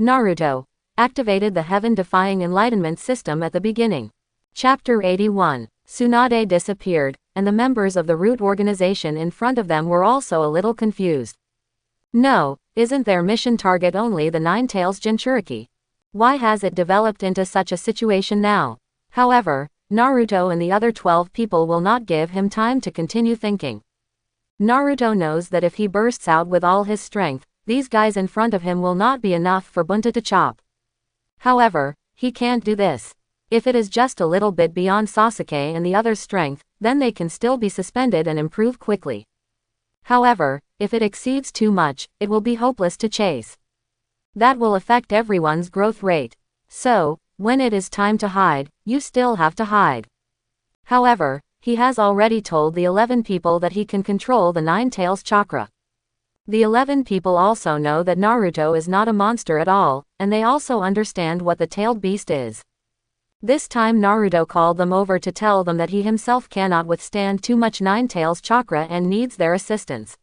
Naruto activated the heaven-defying enlightenment system at the beginning. Chapter 81. Tsunade disappeared, and the members of the root organization in front of them were also a little confused. No, isn't their mission target only the Nine-Tails Jinchuriki? Why has it developed into such a situation now? However, Naruto and the other 12 people will not give him time to continue thinking. Naruto knows that if he bursts out with all his strength, these guys in front of him will not be enough for Bunta to chop. However, he can't do this. If it is just a little bit beyond Sasuke and the others' strength, then they can still be suspended and improve quickly. However, if it exceeds too much, it will be hopeless to chase. That will affect everyone's growth rate. So, when it is time to hide, you still have to hide. However, he has already told the 11 people that he can control the Nine-Tails chakra. The 11 people also know that Naruto is not a monster at all, and they also understand what the tailed beast is. This time Naruto called them over to tell them that he himself cannot withstand too much Nine-Tails chakra and needs their assistance.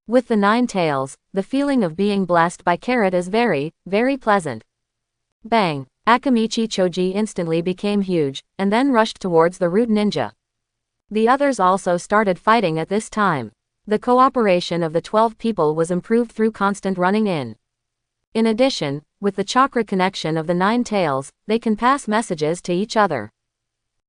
With the Nine-Tails, the feeling of being blessed by Carrot is very, very pleasant. Bang! Akamichi Choji instantly became huge, and then rushed towards the root ninja. The others also started fighting at this time. The cooperation of the 12 people was improved through constant running in. In addition, with the chakra connection of the Nine-Tails, they can pass messages to each other.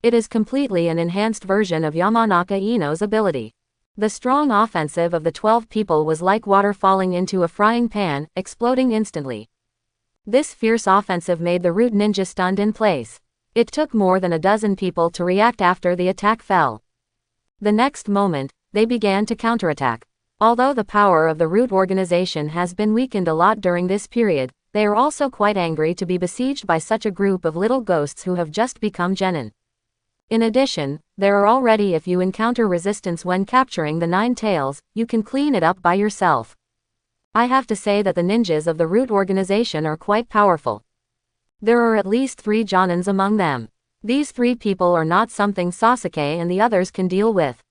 It is completely an enhanced version of Yamanaka Ino's ability. The strong offensive of the 12 people was like water falling into a frying pan, exploding instantly. This fierce offensive made the root ninja stunned in place. It took more than a dozen people to react after the attack fell. The next moment, they began to counterattack. Although the power of the root organization has been weakened a lot during this period, they are also quite angry to be besieged by such a group of little ghosts who have just become genin. In addition, there are already if you encounter resistance when capturing the Nine-Tails, you can clean it up by yourself. I have to say that the ninjas of the root organization are quite powerful. There are at least 3 Jonins among them. These 3 people are not something Sasuke and the others can deal with.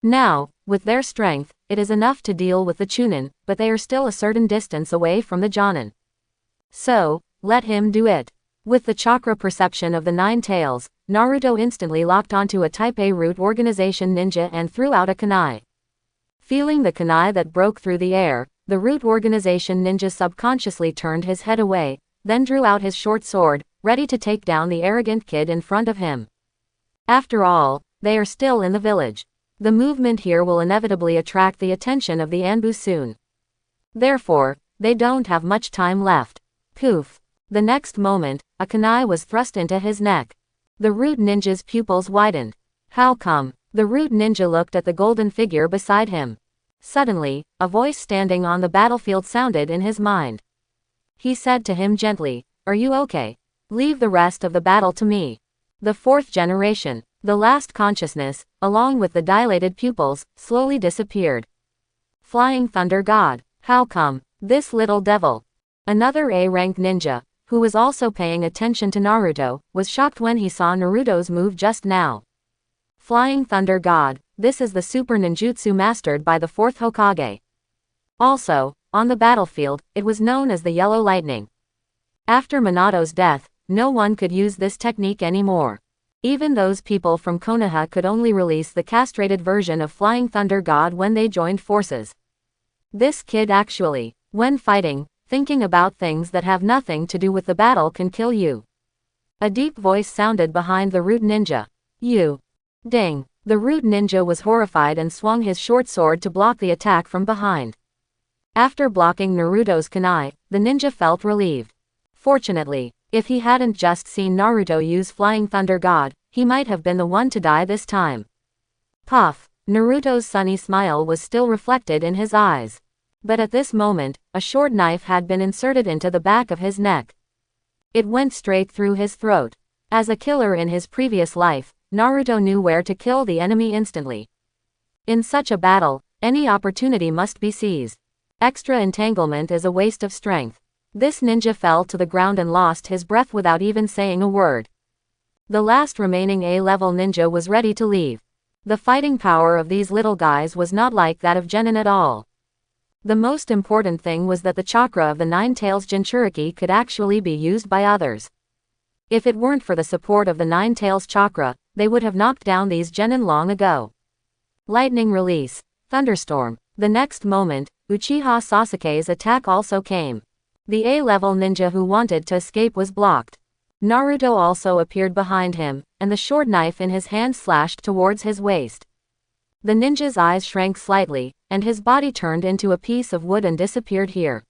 Now, with their strength, it is enough to deal with the Chunin, but they are still a certain distance away from the Jonin. So, let him do it. With the chakra perception of the Nine-Tails, Naruto instantly locked onto a Type A root organization ninja and threw out a kunai. Feeling the kunai that broke through the air, the root organization ninja subconsciously turned his head away, then drew out his short sword, ready to take down the arrogant kid in front of him. After all, they are still in the village. The movement here will inevitably attract the attention of the Anbu soon. Therefore, they don't have much time left. Poof! The next moment, a kunai was thrust into his neck. The root ninja's pupils widened. How come? The root ninja looked at the golden figure beside him. Suddenly, a voice standing on the battlefield sounded in his mind. He said to him gently, "Are you okay? Leave the rest of the battle to me." The 4th generation, the last consciousness, along with the dilated pupils, slowly disappeared. Flying Thunder God. How come? This little devil. Another A-rank ninja, who was also paying attention to Naruto, was shocked when he saw Naruto's move just now. Flying Thunder God, this is the super ninjutsu mastered by the 4th Hokage. Also, on the battlefield, it was known as the Yellow Lightning. After Minato's death, no one could use this technique anymore. Even those people from Konoha could only release the castrated version of Flying Thunder God when they joined forces. This kid actually, when fighting, thinking about things that have nothing to do with the battle can kill you. A deep voice sounded behind the root ninja. You. Ding. The root ninja was horrified and swung his short sword to block the attack from behind. After blocking Naruto's kunai, the ninja felt relieved. Fortunately, if he hadn't just seen Naruto use Flying Thunder God, he might have been the one to die this time. Puff! Naruto's sunny smile was still reflected in his eyes. But at this moment, a short knife had been inserted into the back of his neck. It went straight through his throat. As a killer in his previous life, Naruto knew where to kill the enemy instantly. In such a battle, any opportunity must be seized. Extra entanglement is a waste of strength. This ninja fell to the ground and lost his breath without even saying a word. The last remaining A-level ninja was ready to leave. The fighting power of these little guys was not like that of Genin at all. The most important thing was that the chakra of the Nine Tails Jinchuriki could actually be used by others. If it weren't for the support of the Nine Tails chakra, they would have knocked down these genin long ago. Lightning release. Thunderstorm. The next moment, Uchiha Sasuke's attack also came. The A-level ninja who wanted to escape was blocked. Naruto also appeared behind him, and the short knife in his hand slashed towards his waist. The ninja's eyes shrank slightly, and his body turned into a piece of wood and disappeared here.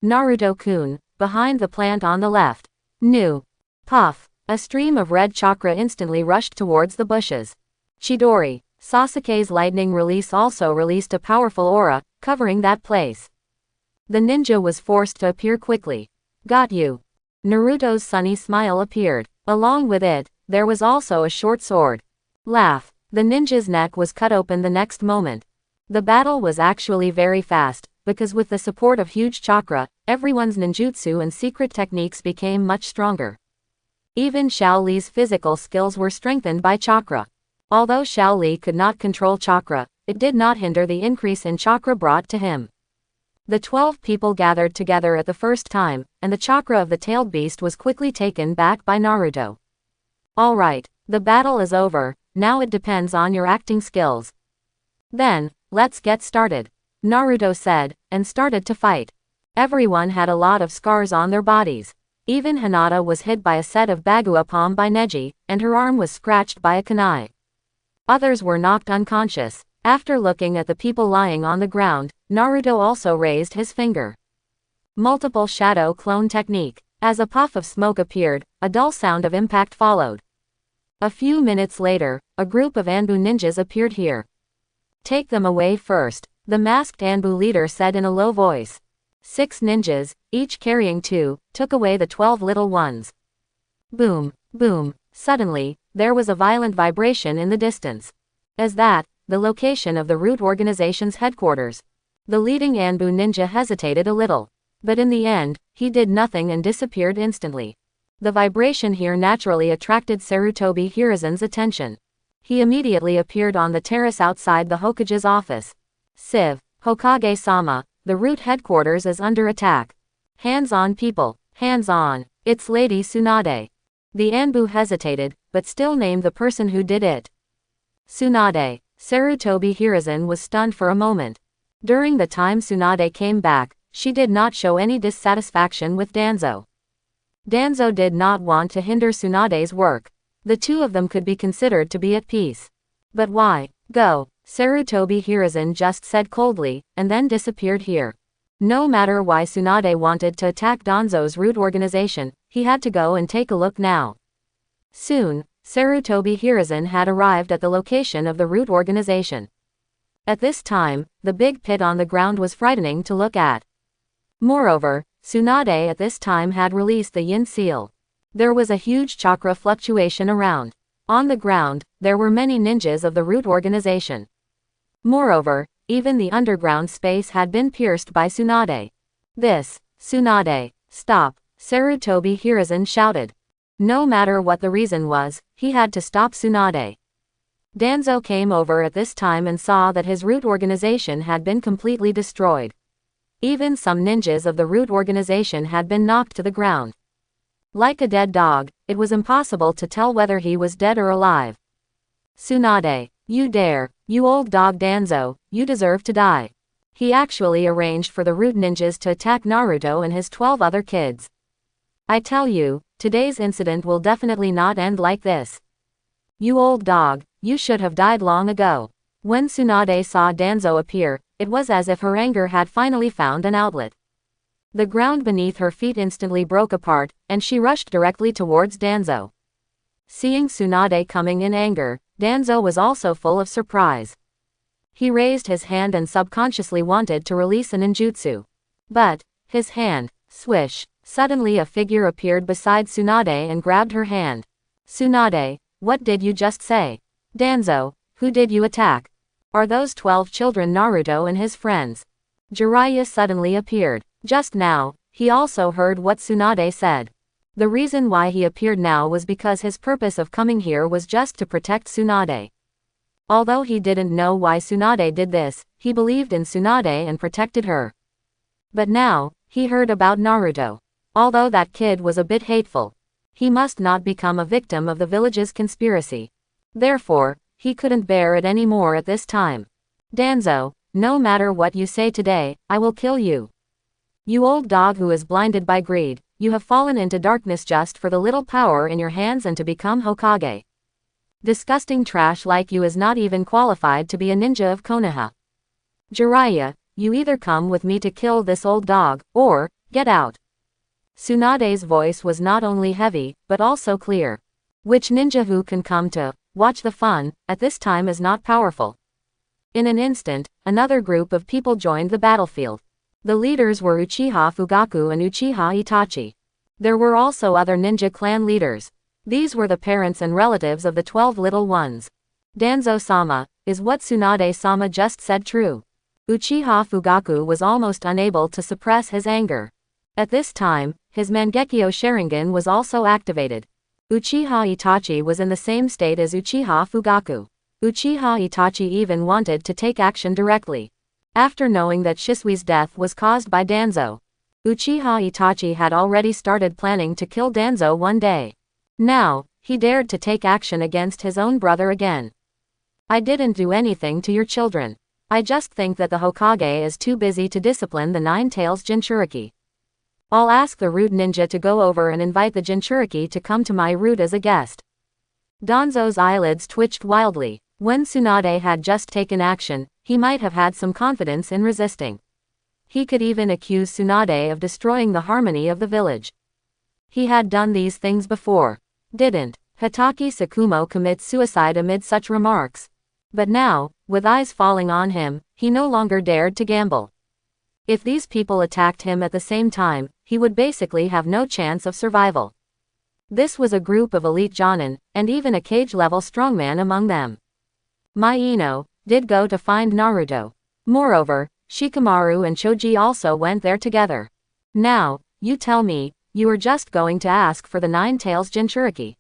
Naruto-kun, behind the plant on the left. New. Puff. A stream of red chakra instantly rushed towards the bushes. Chidori. Sasuke's lightning release also released a powerful aura, covering that place. The ninja was forced to appear quickly. Got you. Naruto's sunny smile appeared. Along with it, there was also a short sword. Laugh. The ninja's neck was cut open the next moment. The battle was actually very fast, because with the support of huge chakra, everyone's ninjutsu and secret techniques became much stronger. Even Xiao Li's physical skills were strengthened by chakra. Although Xiao Li could not control chakra, it did not hinder the increase in chakra brought to him. The 12 people gathered together at the first time, and the chakra of the tailed beast was quickly taken back by Naruto. Alright, the battle is over, now it depends on your acting skills. Then, let's get started, Naruto said, and started to fight. Everyone had a lot of scars on their bodies. Even Hinata was hit by a set of Bagua Palm by Neji, and her arm was scratched by a kunai. Others were knocked unconscious. After looking at the people lying on the ground, Naruto also raised his finger. Multiple shadow clone technique. As a puff of smoke appeared, a dull sound of impact followed. A few minutes later, a group of Anbu ninjas appeared here. Take them away first, the masked Anbu leader said in a low voice. 6 ninjas, each carrying 2, took away the 12 little ones. Boom, boom. Suddenly, there was a violent vibration in the distance. As that, the location of the root organization's headquarters. The leading Anbu ninja hesitated a little. But in the end, he did nothing and disappeared instantly. The vibration here naturally attracted Sarutobi Hiruzen's attention. He immediately appeared on the terrace outside the Hokage's office. Civ. Hokage-sama, the root headquarters is under attack. Hands on people, hands on, it's Lady Tsunade. The Anbu hesitated, but still named the person who did it. Tsunade. Sarutobi Hiruzen was stunned for a moment. During the time Tsunade came back, she did not show any dissatisfaction with Danzo. Danzo did not want to hinder Tsunade's work. The two of them could be considered to be at peace. But why? Go, Sarutobi Hiruzen just said coldly, and then disappeared here. No matter why Tsunade wanted to attack Danzo's root organization, he had to go and take a look now. Soon, Sarutobi Hiruzen had arrived at the location of the root organization. At this time, the big pit on the ground was frightening to look at. Moreover, Tsunade at this time had released the Yin seal. There was a huge chakra fluctuation around. On the ground, there were many ninjas of the root organization. Moreover, even the underground space had been pierced by Tsunade. Tsunade, stop, Sarutobi Hiruzen shouted. No matter what the reason was, he had to stop Tsunade. Danzo came over at this time and saw that his root organization had been completely destroyed. Even some ninjas of the root organization had been knocked to the ground. Like a dead dog, it was impossible to tell whether he was dead or alive. Tsunade, you dare, you old dog Danzo, you deserve to die. He actually arranged for the root ninjas to attack Naruto and his 12 other kids. I tell you, today's incident will definitely not end like this. You old dog, you should have died long ago. When Tsunade saw Danzo appear, it was as if her anger had finally found an outlet. The ground beneath her feet instantly broke apart, and she rushed directly towards Danzo. Seeing Tsunade coming in anger, Danzo was also full of surprise. He raised his hand and subconsciously wanted to release a ninjutsu. But, his hand, swish, suddenly a figure appeared beside Tsunade and grabbed her hand. Tsunade, what did you just say? Danzo, who did you attack? Are those 12 children Naruto and his friends? Jiraiya suddenly appeared. Just now, he also heard what Tsunade said. The reason why he appeared now was because his purpose of coming here was just to protect Tsunade. Although he didn't know why Tsunade did this, he believed in Tsunade and protected her. But now, he heard about Naruto. Although that kid was a bit hateful, he must not become a victim of the village's conspiracy. Therefore, he couldn't bear it anymore at this time. Danzo, no matter what you say today, I will kill you. You old dog who is blinded by greed, you have fallen into darkness just for the little power in your hands and to become Hokage. Disgusting trash like you is not even qualified to be a ninja of Konoha. Jiraiya, you either come with me to kill this old dog, or, get out. Tsunade's voice was not only heavy, but also clear. Which ninja who can come to watch the fun at this time is not powerful. In an instant, another group of people joined the battlefield. The leaders were Uchiha Fugaku and Uchiha Itachi. There were also other ninja clan leaders. These were the parents and relatives of the 12 little ones. Danzo-sama, is what Tsunade-sama just said true? Uchiha Fugaku was almost unable to suppress his anger. At this time, his Mangekyo Sharingan was also activated. Uchiha Itachi was in the same state as Uchiha Fugaku. Uchiha Itachi even wanted to take action directly. After knowing that Shisui's death was caused by Danzo, Uchiha Itachi had already started planning to kill Danzo one day. Now, he dared to take action against his own brother again. I didn't do anything to your children. I just think that the Hokage is too busy to discipline the Nine-Tails Jinchuriki. I'll ask the Root Ninja to go over and invite the Jinchuriki to come to my root as a guest. Danzo's eyelids twitched wildly. When Tsunade had just taken action, he might have had some confidence in resisting. He could even accuse Tsunade of destroying the harmony of the village. He had done these things before. Didn't Hitaki Tsukumo commit suicide amid such remarks? But now, with eyes falling on him, he no longer dared to gamble. If these people attacked him at the same time, he would basically have no chance of survival. This was a group of elite jonin, and even a cage-level strongman among them. Mai Ino did go to find Naruto. Moreover, Shikamaru and Choji also went there together. Now, you tell me, you were just going to ask for the Nine-Tails Jinchuriki.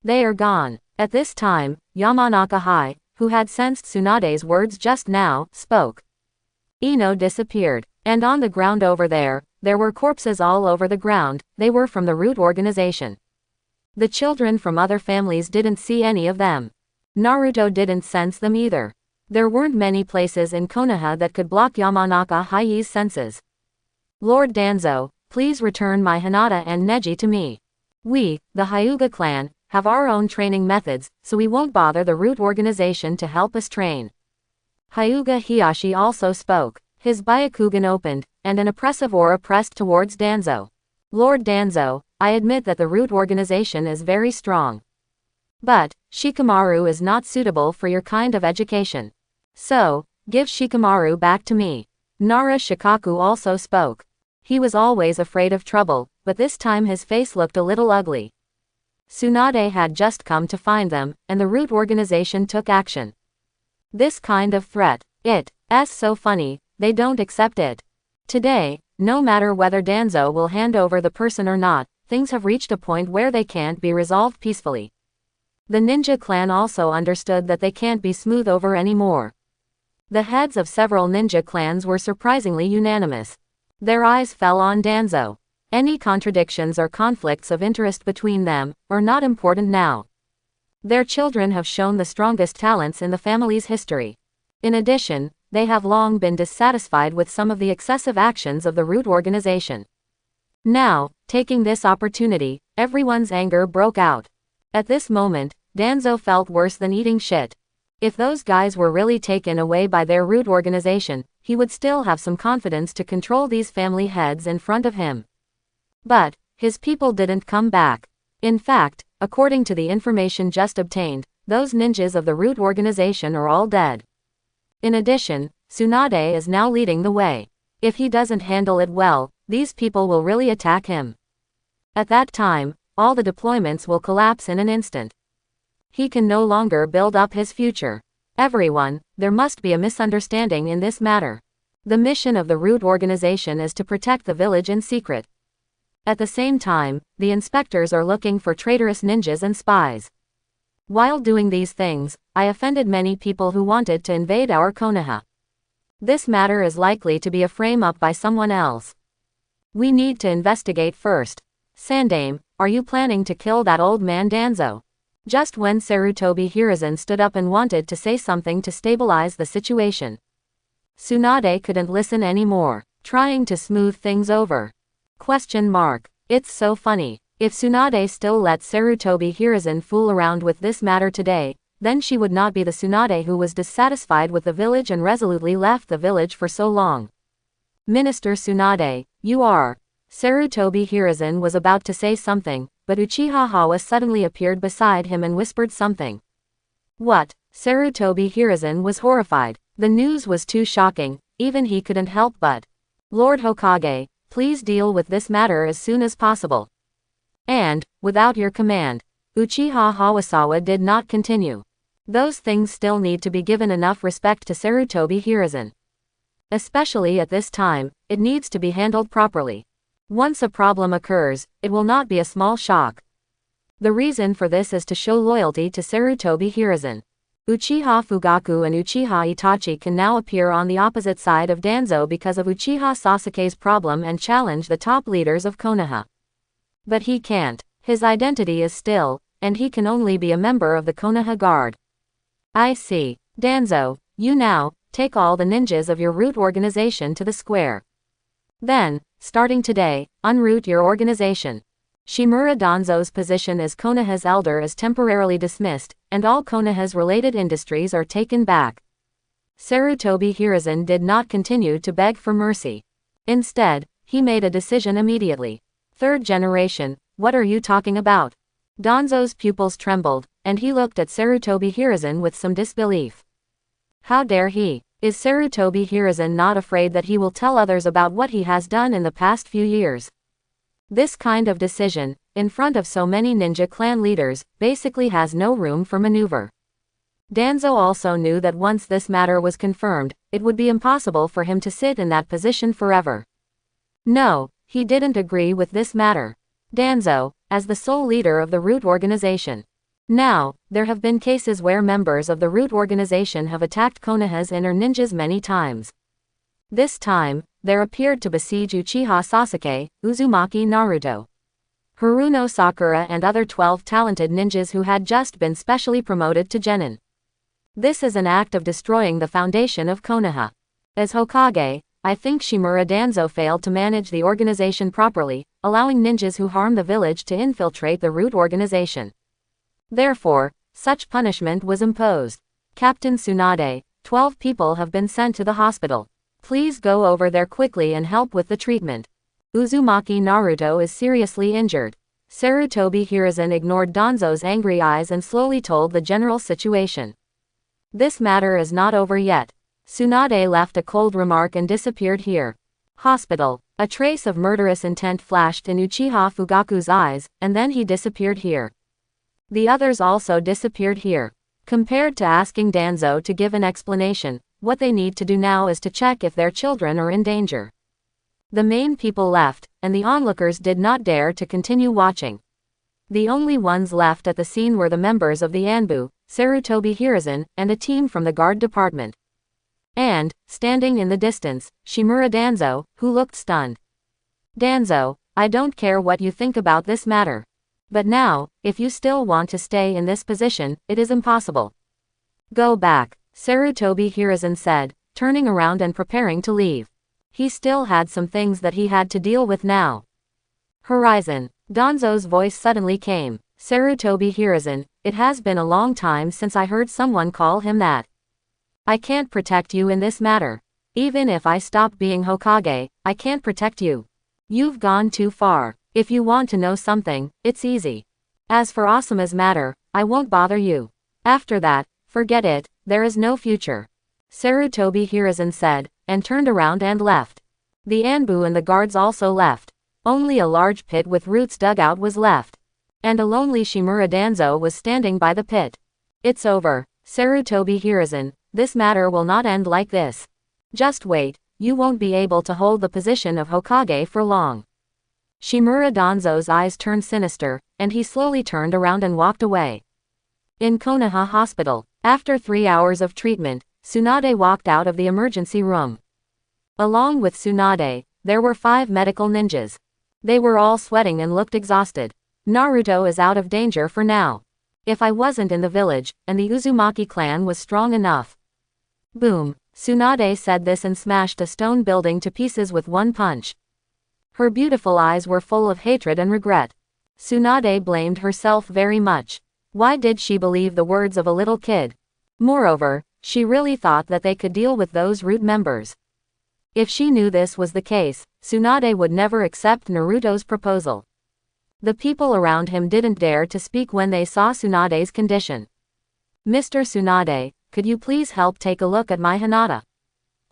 They are gone. At this time, Yamanaka Hai, who had sensed Tsunade's words just now, spoke. Ino disappeared, and on the ground over there were corpses all over the ground. They were from the Root organization. The children from other families didn't see any of them. Naruto didn't sense them either. There weren't many places in Konoha that could block Yamanaka Hai's senses. Lord Danzo, please return my Hinata and Neji to me. We, the Hyuga clan, have our own training methods, so we won't bother the Root organization to help us train. Hyuga Hiyashi also spoke. His Byakugan opened, and an oppressive aura pressed towards Danzo. Lord Danzo, I admit that the Root organization is very strong. But, Shikamaru is not suitable for your kind of education. So, give Shikamaru back to me. Nara Shikaku also spoke. He was always afraid of trouble, but this time his face looked a little ugly. Tsunade had just come to find them, and the Root organization took action. This kind of threat, it's so funny, they don't accept it. Today, no matter whether Danzo will hand over the person or not, things have reached a point where they can't be resolved peacefully. The ninja clan also understood that they can't be smooth over anymore. The heads of several ninja clans were surprisingly unanimous. Their eyes fell on Danzo. Any contradictions or conflicts of interest between them are not important now. Their children have shown the strongest talents in the family's history. In addition, they have long been dissatisfied with some of the excessive actions of the Root organization. Now, taking this opportunity, everyone's anger broke out. At this moment, Danzo felt worse than eating shit. If those guys were really taken away by their Root organization, he would still have some confidence to control these family heads in front of him. But, his people didn't come back. In fact, according to the information just obtained, those ninjas of the Root organization are all dead. In addition, Tsunade is now leading the way. If he doesn't handle it well, these people will really attack him. At that time, all the deployments will collapse in an instant. He can no longer build up his future. Everyone, there must be a misunderstanding in this matter. The mission of the Root organization is to protect the village in secret. At the same time, the inspectors are looking for traitorous ninjas and spies. While doing these things, I offended many people who wanted to invade our Konoha. This matter is likely to be a frame-up by someone else. We need to investigate first. Sandaime, are you planning to kill that old man Danzo? Just when Sarutobi Hiruzen stood up and wanted to say something to stabilize the situation, Tsunade couldn't listen anymore, trying to smooth things over. It's so funny. If Tsunade still let Sarutobi Hiruzen fool around with this matter today, then she would not be the Tsunade who was dissatisfied with the village and resolutely left the village for so long. Minister Tsunade, you are. Sarutobi Hiruzen was about to say something, but Uchiha Hawa suddenly appeared beside him and whispered something. What? Sarutobi Hiruzen was horrified. The news was too shocking, even he couldn't help but. Lord Hokage, please deal with this matter as soon as possible. And, without your command, Uchiha Hawasawa did not continue. Those things still need to be given enough respect to Sarutobi Hiruzen. Especially at this time, it needs to be handled properly. Once a problem occurs, it will not be a small shock. The reason for this is to show loyalty to Sarutobi Hiruzen. Uchiha Fugaku and Uchiha Itachi can now appear on the opposite side of Danzo because of Uchiha Sasuke's problem and challenge the top leaders of Konoha. But he can't. His identity is still, and he can only be a member of the Konoha Guard. I see. Danzo, you now, take all the ninjas of your root organization to the square. Then, starting today, unroot your organization. Shimura Danzo's position as Konoha's elder is temporarily dismissed, and all Konoha's related industries are taken back. Sarutobi Hiruzen did not continue to beg for mercy. Instead, he made a decision immediately. Third generation, what are you talking about? Danzo's pupils trembled, and he looked at Sarutobi Hiruzen with some disbelief. How dare he? Is Sarutobi Hiruzen not afraid that he will tell others about what he has done in the past few years? This kind of decision, in front of so many ninja clan leaders, basically has no room for maneuver. Danzo also knew that once this matter was confirmed, it would be impossible for him to sit in that position forever. No, he didn't agree with this matter. Danzo, as the sole leader of the root organization. Now, there have been cases where members of the root organization have attacked Konoha's inner ninjas many times. This time, there appeared to besiege Uchiha Sasuke, Uzumaki Naruto, Haruno Sakura and other 12 talented ninjas who had just been specially promoted to genin. This is an act of destroying the foundation of Konoha. As Hokage, I think Shimura Danzo failed to manage the organization properly, allowing ninjas who harm the village to infiltrate the root organization. Therefore, such punishment was imposed. Captain Tsunade, 12 people have been sent to the hospital. Please go over there quickly and help with the treatment. Uzumaki Naruto is seriously injured. Sarutobi Hiruzen ignored Danzo's angry eyes and slowly told the general situation. This matter is not over yet. Tsunade left a cold remark and disappeared here. Hospital. A trace of murderous intent flashed in Uchiha Fugaku's eyes, and then he disappeared here. The others also disappeared here. Compared to asking Danzo to give an explanation, what they need to do now is to check if their children are in danger. The main people left, and the onlookers did not dare to continue watching. The only ones left at the scene were the members of the Anbu, Sarutobi Hiruzen, and a team from the guard department. And, standing in the distance, Shimura Danzo, who looked stunned. Danzo, I don't care what you think about this matter. But now, if you still want to stay in this position, it is impossible. Go back, Sarutobi Hiruzen said, turning around and preparing to leave. He still had some things that he had to deal with now. Horizon. Danzo's voice suddenly came. Sarutobi Hiruzen, it has been a long time since I heard someone call him that. I can't protect you in this matter. Even if I stop being Hokage, I can't protect you. You've gone too far. If you want to know something, it's easy. As for Asuma's matter, I won't bother you. After that, forget it, there is no future. Sarutobi Hiruzen said, and turned around and left. The Anbu and the guards also left. Only a large pit with roots dug out was left. And a lonely Shimura Danzo was standing by the pit. It's over, Sarutobi Hiruzen, this matter will not end like this. Just wait, you won't be able to hold the position of Hokage for long. Shimura Danzo's eyes turned sinister, and he slowly turned around and walked away. In Konoha Hospital, after 3 hours of treatment, Tsunade walked out of the emergency room. Along with Tsunade, there were 5 medical ninjas. They were all sweating and looked exhausted. Naruto is out of danger for now. If I wasn't in the village, and the Uzumaki clan was strong enough. Boom. Tsunade said this and smashed a stone building to pieces with one punch. Her beautiful eyes were full of hatred and regret. Tsunade blamed herself very much. Why did she believe the words of a little kid? Moreover, she really thought that they could deal with those root members. If she knew this was the case, Tsunade would never accept Naruto's proposal. The people around him didn't dare to speak when they saw Tsunade's condition. Mr. Tsunade, could you please help take a look at my Hinata?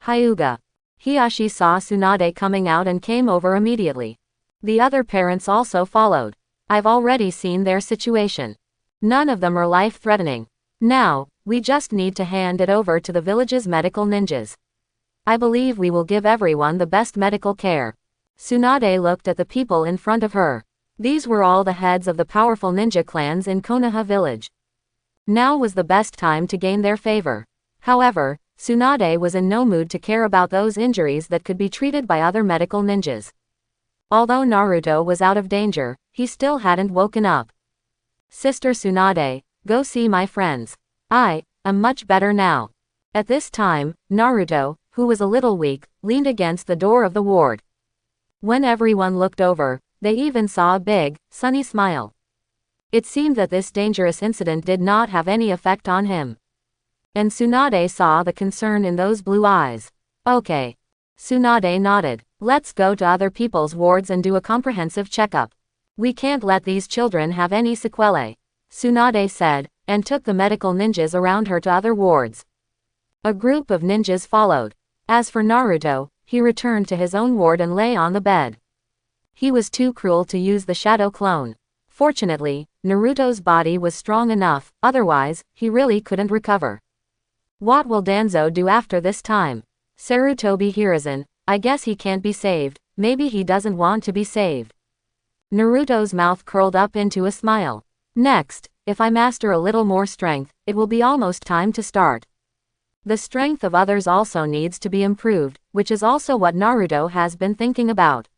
Hyuga. Hiashi saw Tsunade coming out and came over immediately. The other parents also followed. I've already seen their situation. None of them are life-threatening. Now, we just need to hand it over to the village's medical ninjas. I believe we will give everyone the best medical care. Tsunade looked at the people in front of her. These were all the heads of the powerful ninja clans in Konoha village. Now was the best time to gain their favor. However, Tsunade was in no mood to care about those injuries that could be treated by other medical ninjas. Although Naruto was out of danger, he still hadn't woken up. Sister Tsunade, go see my friends. I am much better now. At this time, Naruto, who was a little weak, leaned against the door of the ward. When everyone looked over, they even saw a big, sunny smile. It seemed that this dangerous incident did not have any effect on him. And Tsunade saw the concern in those blue eyes. Okay. Tsunade nodded. Let's go to other people's wards and do a comprehensive checkup. We can't let these children have any sequelae. Tsunade said, and took the medical ninjas around her to other wards. A group of ninjas followed. As for Naruto, he returned to his own ward and lay on the bed. He was too cruel to use the shadow clone. Fortunately, Naruto's body was strong enough, otherwise, he really couldn't recover. What will Danzo do after this time? Sarutobi Hiruzen, I guess he can't be saved, maybe he doesn't want to be saved. Naruto's mouth curled up into a smile. Next, if I master a little more strength, it will be almost time to start. The strength of others also needs to be improved, which is also what Naruto has been thinking about.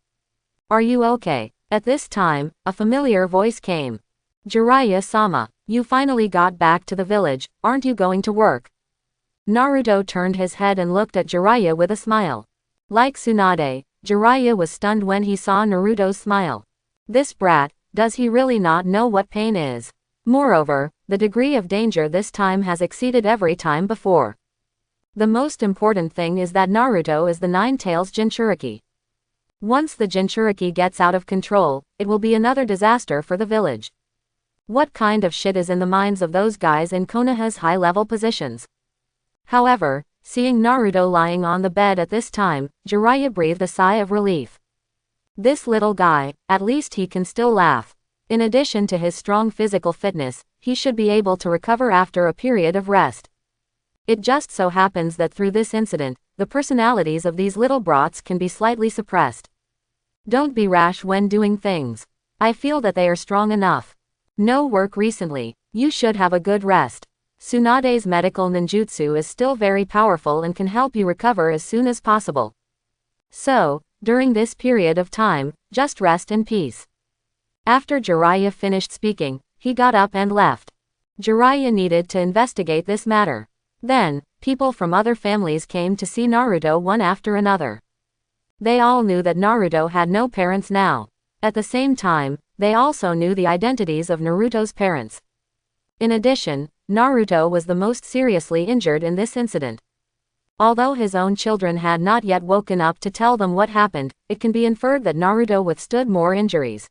Are you okay? At this time, a familiar voice came. Jiraiya-sama, you finally got back to the village, aren't you going to work? Naruto turned his head and looked at Jiraiya with a smile. Like Tsunade, Jiraiya was stunned when he saw Naruto's smile. This brat, does he really not know what pain is? Moreover, the degree of danger this time has exceeded every time before. The most important thing is that Naruto is the Nine-Tails Jinchuriki. Once the Jinchuriki gets out of control, it will be another disaster for the village. What kind of shit is in the minds of those guys in Konoha's high-level positions? However, seeing Naruto lying on the bed at this time, Jiraiya breathed a sigh of relief. This little guy, at least he can still laugh. In addition to his strong physical fitness, he should be able to recover after a period of rest. It just so happens that through this incident, the personalities of these little brats can be slightly suppressed. Don't be rash when doing things. I feel that they are strong enough. No work recently, you should have a good rest. Tsunade's medical ninjutsu is still very powerful and can help you recover as soon as possible. So, during this period of time, just rest in peace. After Jiraiya finished speaking, he got up and left. Jiraiya needed to investigate this matter. Then, people from other families came to see Naruto one after another. They all knew that Naruto had no parents now. At the same time, they also knew the identities of Naruto's parents. In addition, Naruto was the most seriously injured in this incident. Although his own children had not yet woken up to tell them what happened, it can be inferred that Naruto withstood more injuries.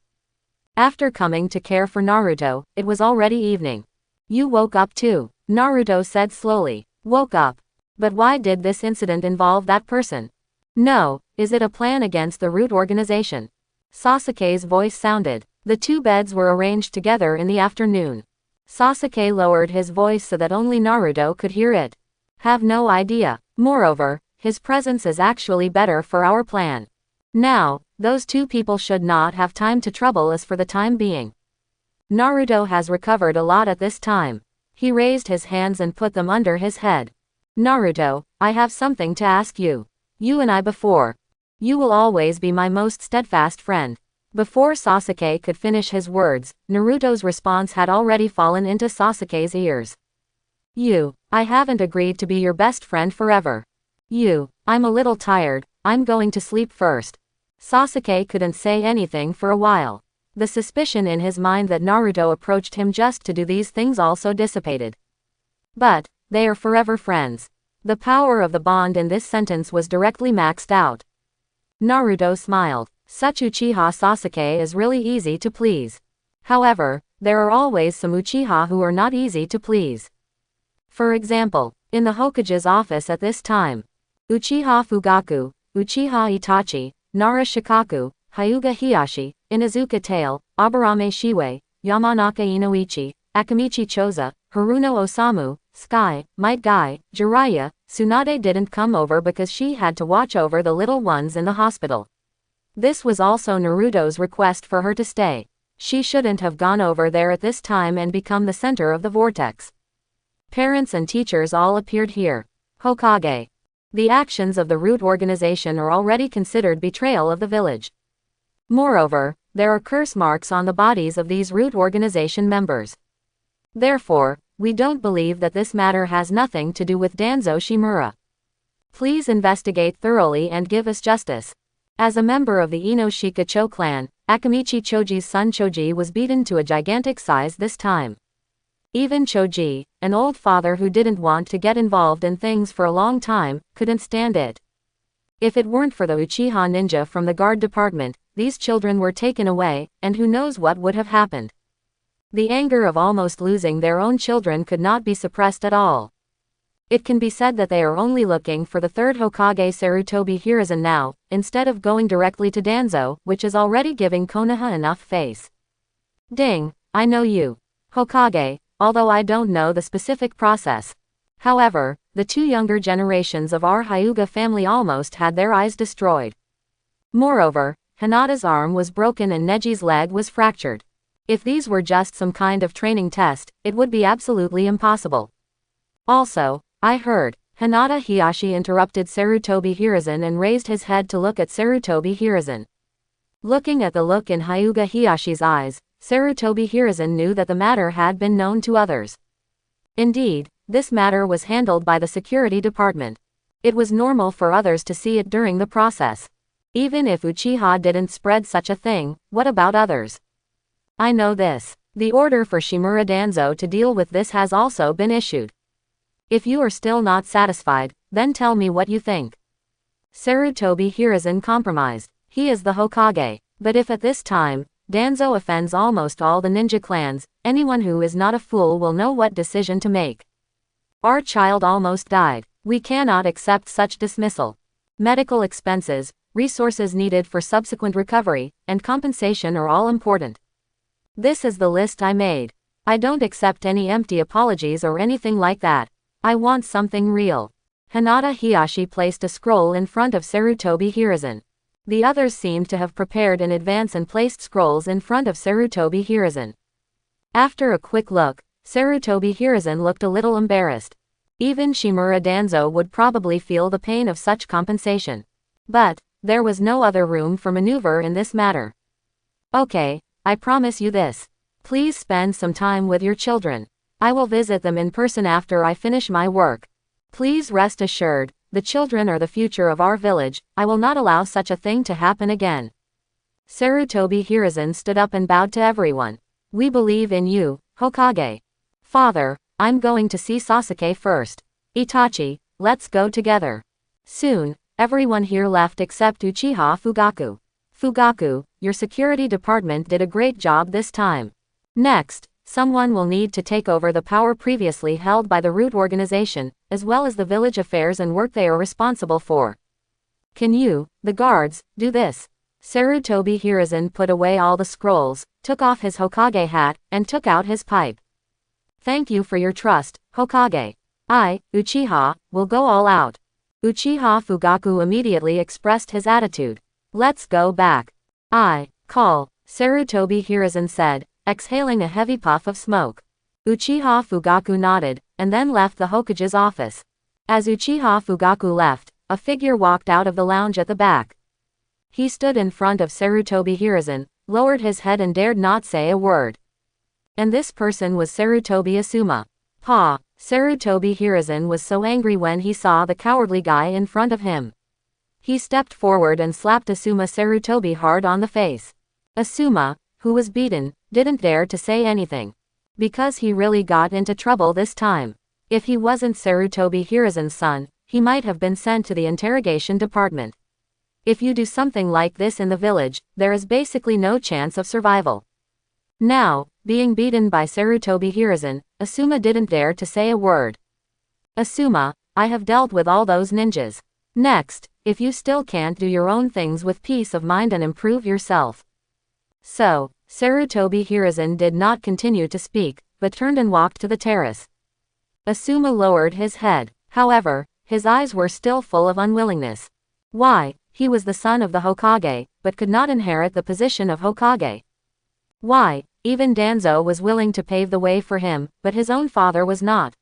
After coming to care for Naruto, it was already evening. You woke up too, Naruto said slowly. Woke up. But why did this incident involve that person? No, is it a plan against the root organization? Sasuke's voice sounded. The two beds were arranged together in the afternoon. Sasuke lowered his voice so that only Naruto could hear it. Have no idea. Moreover, his presence is actually better for our plan. Now, those two people should not have time to trouble us for the time being. Naruto has recovered a lot at this time. He raised his hands and put them under his head. Naruto, I have something to ask you. You and I before. You will always be my most steadfast friend. Before Sasuke could finish his words, Naruto's response had already fallen into Sasuke's ears. I haven't agreed to be your best friend forever. I'm a little tired, I'm going to sleep first. Sasuke couldn't say anything for a while. The suspicion in his mind that Naruto approached him just to do these things also dissipated. But, they are forever friends. The power of the bond in this sentence was directly maxed out. Naruto smiled. Such Uchiha Sasuke is really easy to please. However, there are always some Uchiha who are not easy to please. For example, in the Hokage's office at this time, Uchiha Fugaku, Uchiha Itachi, Nara Shikaku, Hyuga Hiyashi, Inuzuka Tail, Aburame Shiwei, Yamanaka Inoichi, Akamichi Choza, Haruno Osamu, Sky, Might Guy, Jiraiya. Tsunade didn't come over because she had to watch over the little ones in the hospital. This was also Naruto's request for her to stay. She shouldn't have gone over there at this time and become the center of the vortex. Parents and teachers all appeared here. Hokage. The actions of the root organization are already considered betrayal of the village. Moreover, there are curse marks on the bodies of these root organization members. Therefore, we don't believe that this matter has nothing to do with Danzo Shimura. Please investigate thoroughly and give us justice. As a member of the Ino-Shikacho clan, Akamichi Choji's son Choji was beaten to a gigantic size this time. Even Choji, an old father who didn't want to get involved in things for a long time, couldn't stand it. If it weren't for the Uchiha ninja from the guard department, these children were taken away, and who knows what would have happened. The anger of almost losing their own children could not be suppressed at all. It can be said that they are only looking for the third Hokage Sarutobi Hiruzen now, instead of going directly to Danzo, which is already giving Konoha enough face. Ding, I know you. Hokage, although I don't know the specific process. However, the two younger generations of our Hyuga family almost had their eyes destroyed. Moreover, Hinata's arm was broken and Neji's leg was fractured. If these were just some kind of training test, it would be absolutely impossible. Also, I heard, Hinata Hiyashi interrupted Sarutobi Hiruzen and raised his head to look at Sarutobi Hiruzen. Looking at the look in Hyuga Hiyashi's eyes, Sarutobi Hiruzen knew that the matter had been known to others. Indeed, this matter was handled by the security department. It was normal for others to see it during the process. Even if Uchiha didn't spread such a thing, what about others? I know this. The order for Shimura Danzo to deal with this has also been issued. If you are still not satisfied, then tell me what you think. Sarutobi Hiruzen compromised. He is the Hokage. But if at this time, Danzo offends almost all the ninja clans, anyone who is not a fool will know what decision to make. Our child almost died. We cannot accept such dismissal. Medical expenses, resources needed for subsequent recovery, and compensation are all important. This is the list I made. I don't accept any empty apologies or anything like that. I want something real. Hinata Hiyashi placed a scroll in front of Sarutobi Hiruzen. The others seemed to have prepared in advance and placed scrolls in front of Sarutobi Hiruzen. After a quick look, Sarutobi Hiruzen looked a little embarrassed. Even Shimura Danzo would probably feel the pain of such compensation. But, there was no other room for maneuver in this matter. Okay, I promise you this. Please spend some time with your children. I will visit them in person after I finish my work. Please rest assured, the children are the future of our village. I will not allow such a thing to happen again. Sarutobi Hiruzen stood up and bowed to everyone. We believe in you, Hokage. Father, I'm going to see Sasuke first. Itachi, let's go together. Soon, everyone here left except Uchiha Fugaku. Fugaku, your security department did a great job this time. Next, someone will need to take over the power previously held by the root organization, as well as the village affairs and work they are responsible for. Can you, the guards, do this? Sarutobi Hiruzen put away all the scrolls, took off his Hokage hat, and took out his pipe. Thank you for your trust, Hokage. I, Uchiha, will go all out. Uchiha Fugaku immediately expressed his attitude. Let's go back. I call, Sarutobi Hiruzen said, exhaling a heavy puff of smoke. Uchiha Fugaku nodded, and then left the Hokage's office. As Uchiha Fugaku left, a figure walked out of the lounge at the back. He stood in front of Sarutobi Hiruzen, lowered his head and dared not say a word. And this person was Sarutobi Asuma. Sarutobi Hiruzen was so angry when he saw the cowardly guy in front of him. He stepped forward and slapped Asuma Sarutobi hard on the face. Asuma, who was beaten, didn't dare to say anything. Because he really got into trouble this time. If he wasn't Sarutobi Hiruzen's son, he might have been sent to the interrogation department. If you do something like this in the village, there is basically no chance of survival. Now, being beaten by Sarutobi Hiruzen, Asuma didn't dare to say a word. Asuma, I have dealt with all those ninjas. Next, if you still can't do your own things with peace of mind and improve yourself. So, Sarutobi Hiruzen did not continue to speak, but turned and walked to the terrace. Asuma lowered his head. However, his eyes were still full of unwillingness. Why, he was the son of the Hokage, but could not inherit the position of Hokage. Why, even Danzo was willing to pave the way for him, but his own father was not.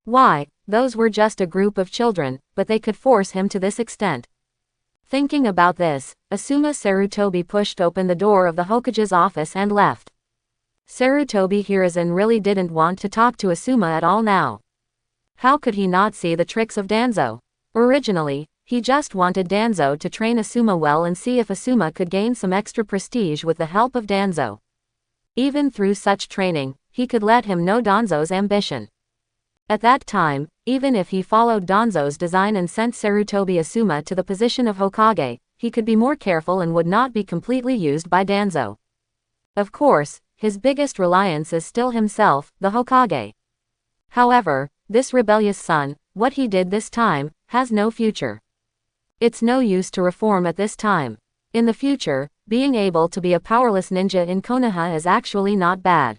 Why, those were just a group of children, but they could force him to this extent. Thinking about this, Asuma Sarutobi pushed open the door of the Hokage's office and left. Sarutobi Hiruzen really didn't want to talk to Asuma at all now. How could he not see the tricks of Danzo? Originally, he just wanted Danzo to train Asuma well and see if Asuma could gain some extra prestige with the help of Danzo. Even through such training, he could let him know Danzo's ambition. At that time, even if he followed Danzo's design and sent Sarutobi Asuma to the position of Hokage, he could be more careful and would not be completely used by Danzo. Of course, his biggest reliance is still himself, the Hokage. However, this rebellious son, what he did this time, has no future. It's no use to reform at this time. In the future, being able to be a powerless ninja in Konoha is actually not bad.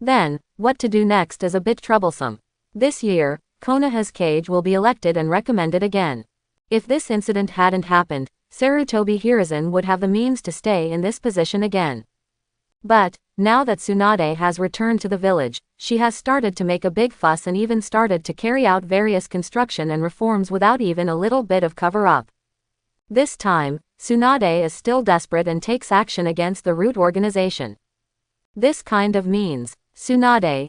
Then, what to do next is a bit troublesome. This year, Konoha's Kage will be elected and recommended again. If this incident hadn't happened, Sarutobi Hiruzen would have the means to stay in this position again. But, now that Tsunade has returned to the village, she has started to make a big fuss and even started to carry out various construction and reforms without even a little bit of cover-up. This time, Tsunade is still desperate and takes action against the root organization. This kind of means, Tsunade,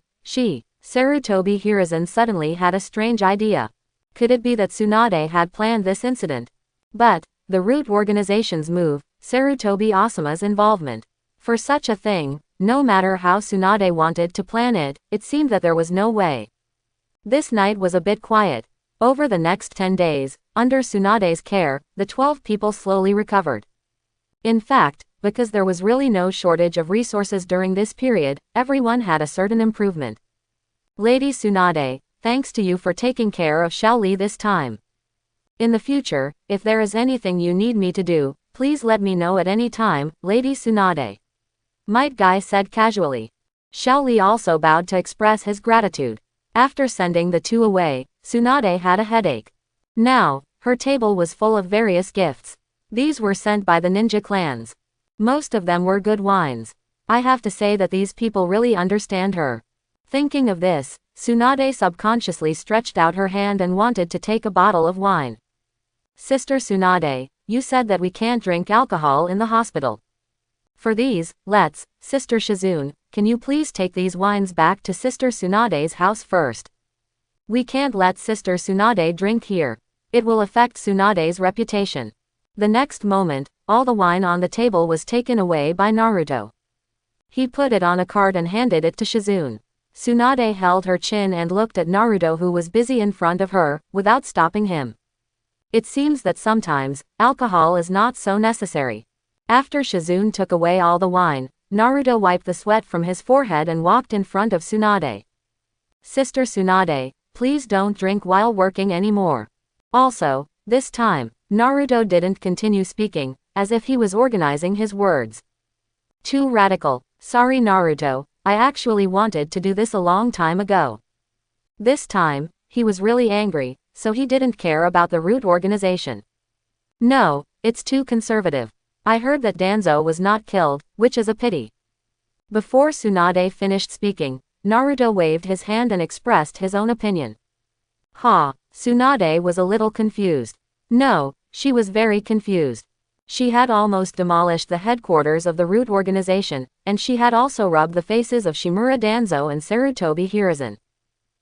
Sarutobi Hiruzen suddenly had a strange idea. Could it be that Tsunade had planned this incident? But, the root organization's move, Sarutobi Asuma's involvement. For such a thing, no matter how Tsunade wanted to plan it, it seemed that there was no way. This night was a bit quiet. Over the next 10 days, under Tsunade's care, the 12 people slowly recovered. In fact, because there was really no shortage of resources during this period, everyone had a certain improvement. Lady Tsunade, thanks to you for taking care of Xiaoli this time. In the future, if there is anything you need me to do, please let me know at any time, Lady Tsunade. Might Guy said casually. Xiaoli also bowed to express his gratitude. After sending the two away, Tsunade had a headache. Now, her table was full of various gifts. These were sent by the ninja clans. Most of them were good wines. I have to say that these people really understand her. Thinking of this, Tsunade subconsciously stretched out her hand and wanted to take a bottle of wine. Sister Tsunade, you said that we can't drink alcohol in the hospital. For these, Sister Shizune, can you please take these wines back to Sister Tsunade's house first? We can't let Sister Tsunade drink here. It will affect Tsunade's reputation. The next moment, all the wine on the table was taken away by Naruto. He put it on a cart and handed it to Shizune. Tsunade held her chin and looked at Naruto, who was busy in front of her, without stopping him. It seems that sometimes, alcohol is not so necessary. After Shizune took away all the wine, Naruto wiped the sweat from his forehead and walked in front of Tsunade. Sister Tsunade, please don't drink while working anymore. Also, this time, Naruto didn't continue speaking, as if he was organizing his words. Too radical. Sorry Naruto, I actually wanted to do this a long time ago. This time, he was really angry, so he didn't care about the root organization. No, it's too conservative. I heard that Danzo was not killed, which is a pity. Before Tsunade finished speaking, Naruto waved his hand and expressed his own opinion. Tsunade was a little confused. No, she was very confused. She had almost demolished the headquarters of the Root organization, and she had also rubbed the faces of Shimura Danzo and Sarutobi Hiruzen.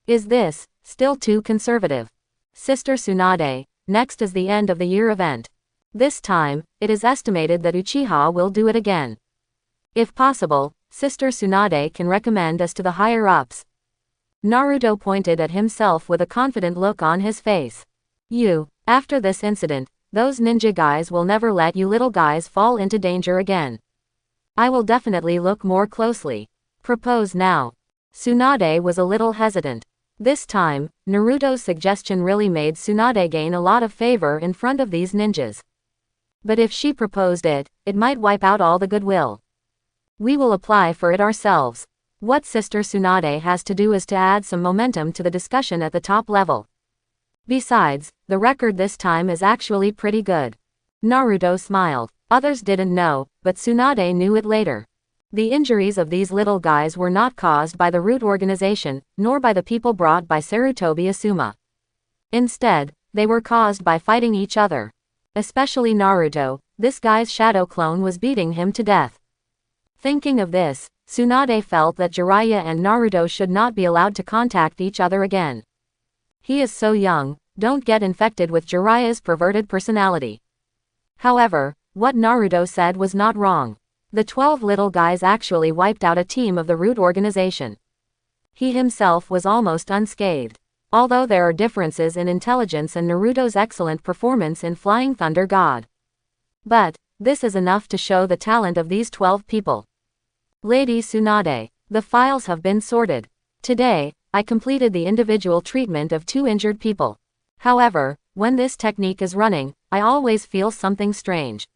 Is this still too conservative? Sister Tsunade, next is the end of the year event. This time, it is estimated that Uchiha will do it again. If possible, Sister Tsunade can recommend us to the higher-ups. Naruto pointed at himself with a confident look on his face. After this incident, those ninja guys will never let you little guys fall into danger again. I will definitely look more closely. Propose now. Tsunade was a little hesitant. This time, Naruto's suggestion really made Tsunade gain a lot of favor in front of these ninjas. But if she proposed it, it might wipe out all the goodwill. We will apply for it ourselves. What Sister Tsunade has to do is to add some momentum to the discussion at the top level. Besides, the record this time is actually pretty good. Naruto smiled. Others didn't know, but Tsunade knew it later. The injuries of these little guys were not caused by the Root organization, nor by the people brought by Sarutobi Asuma. Instead, they were caused by fighting each other. Especially Naruto, this guy's shadow clone was beating him to death. Thinking of this, Tsunade felt that Jiraiya and Naruto should not be allowed to contact each other again. He is so young, don't get infected with Jiraiya's perverted personality. However, what Naruto said was not wrong. The 12 little guys actually wiped out a team of the Root organization. He himself was almost unscathed. Although there are differences in intelligence and Naruto's excellent performance in Flying Thunder God. But, this is enough to show the talent of these 12 people. Lady Tsunade, the files have been sorted. Today, I completed the individual treatment of 2 injured people. However, when this technique is running, I always feel something strange.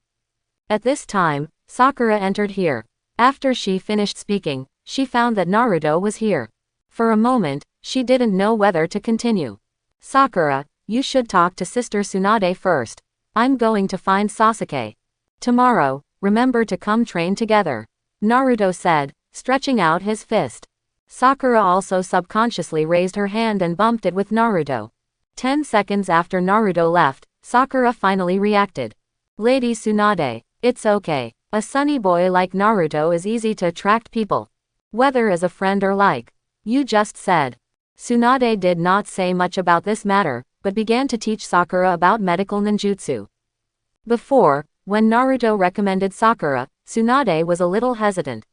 At this time, Sakura entered here. After she finished speaking, she found that Naruto was here. For a moment, she didn't know whether to continue. Sakura, you should talk to Sister Tsunade first. I'm going to find Sasuke. Tomorrow, remember to come train together. Naruto said, stretching out his fist. Sakura also subconsciously raised her hand and bumped it with Naruto. 10 seconds after Naruto left, Sakura finally reacted. Lady Tsunade, it's okay. A sunny boy like Naruto is easy to attract people. Whether as a friend or like. You just said. Tsunade did not say much about this matter, but began to teach Sakura about medical ninjutsu. Before, when Naruto recommended Sakura, Tsunade was a little hesitant.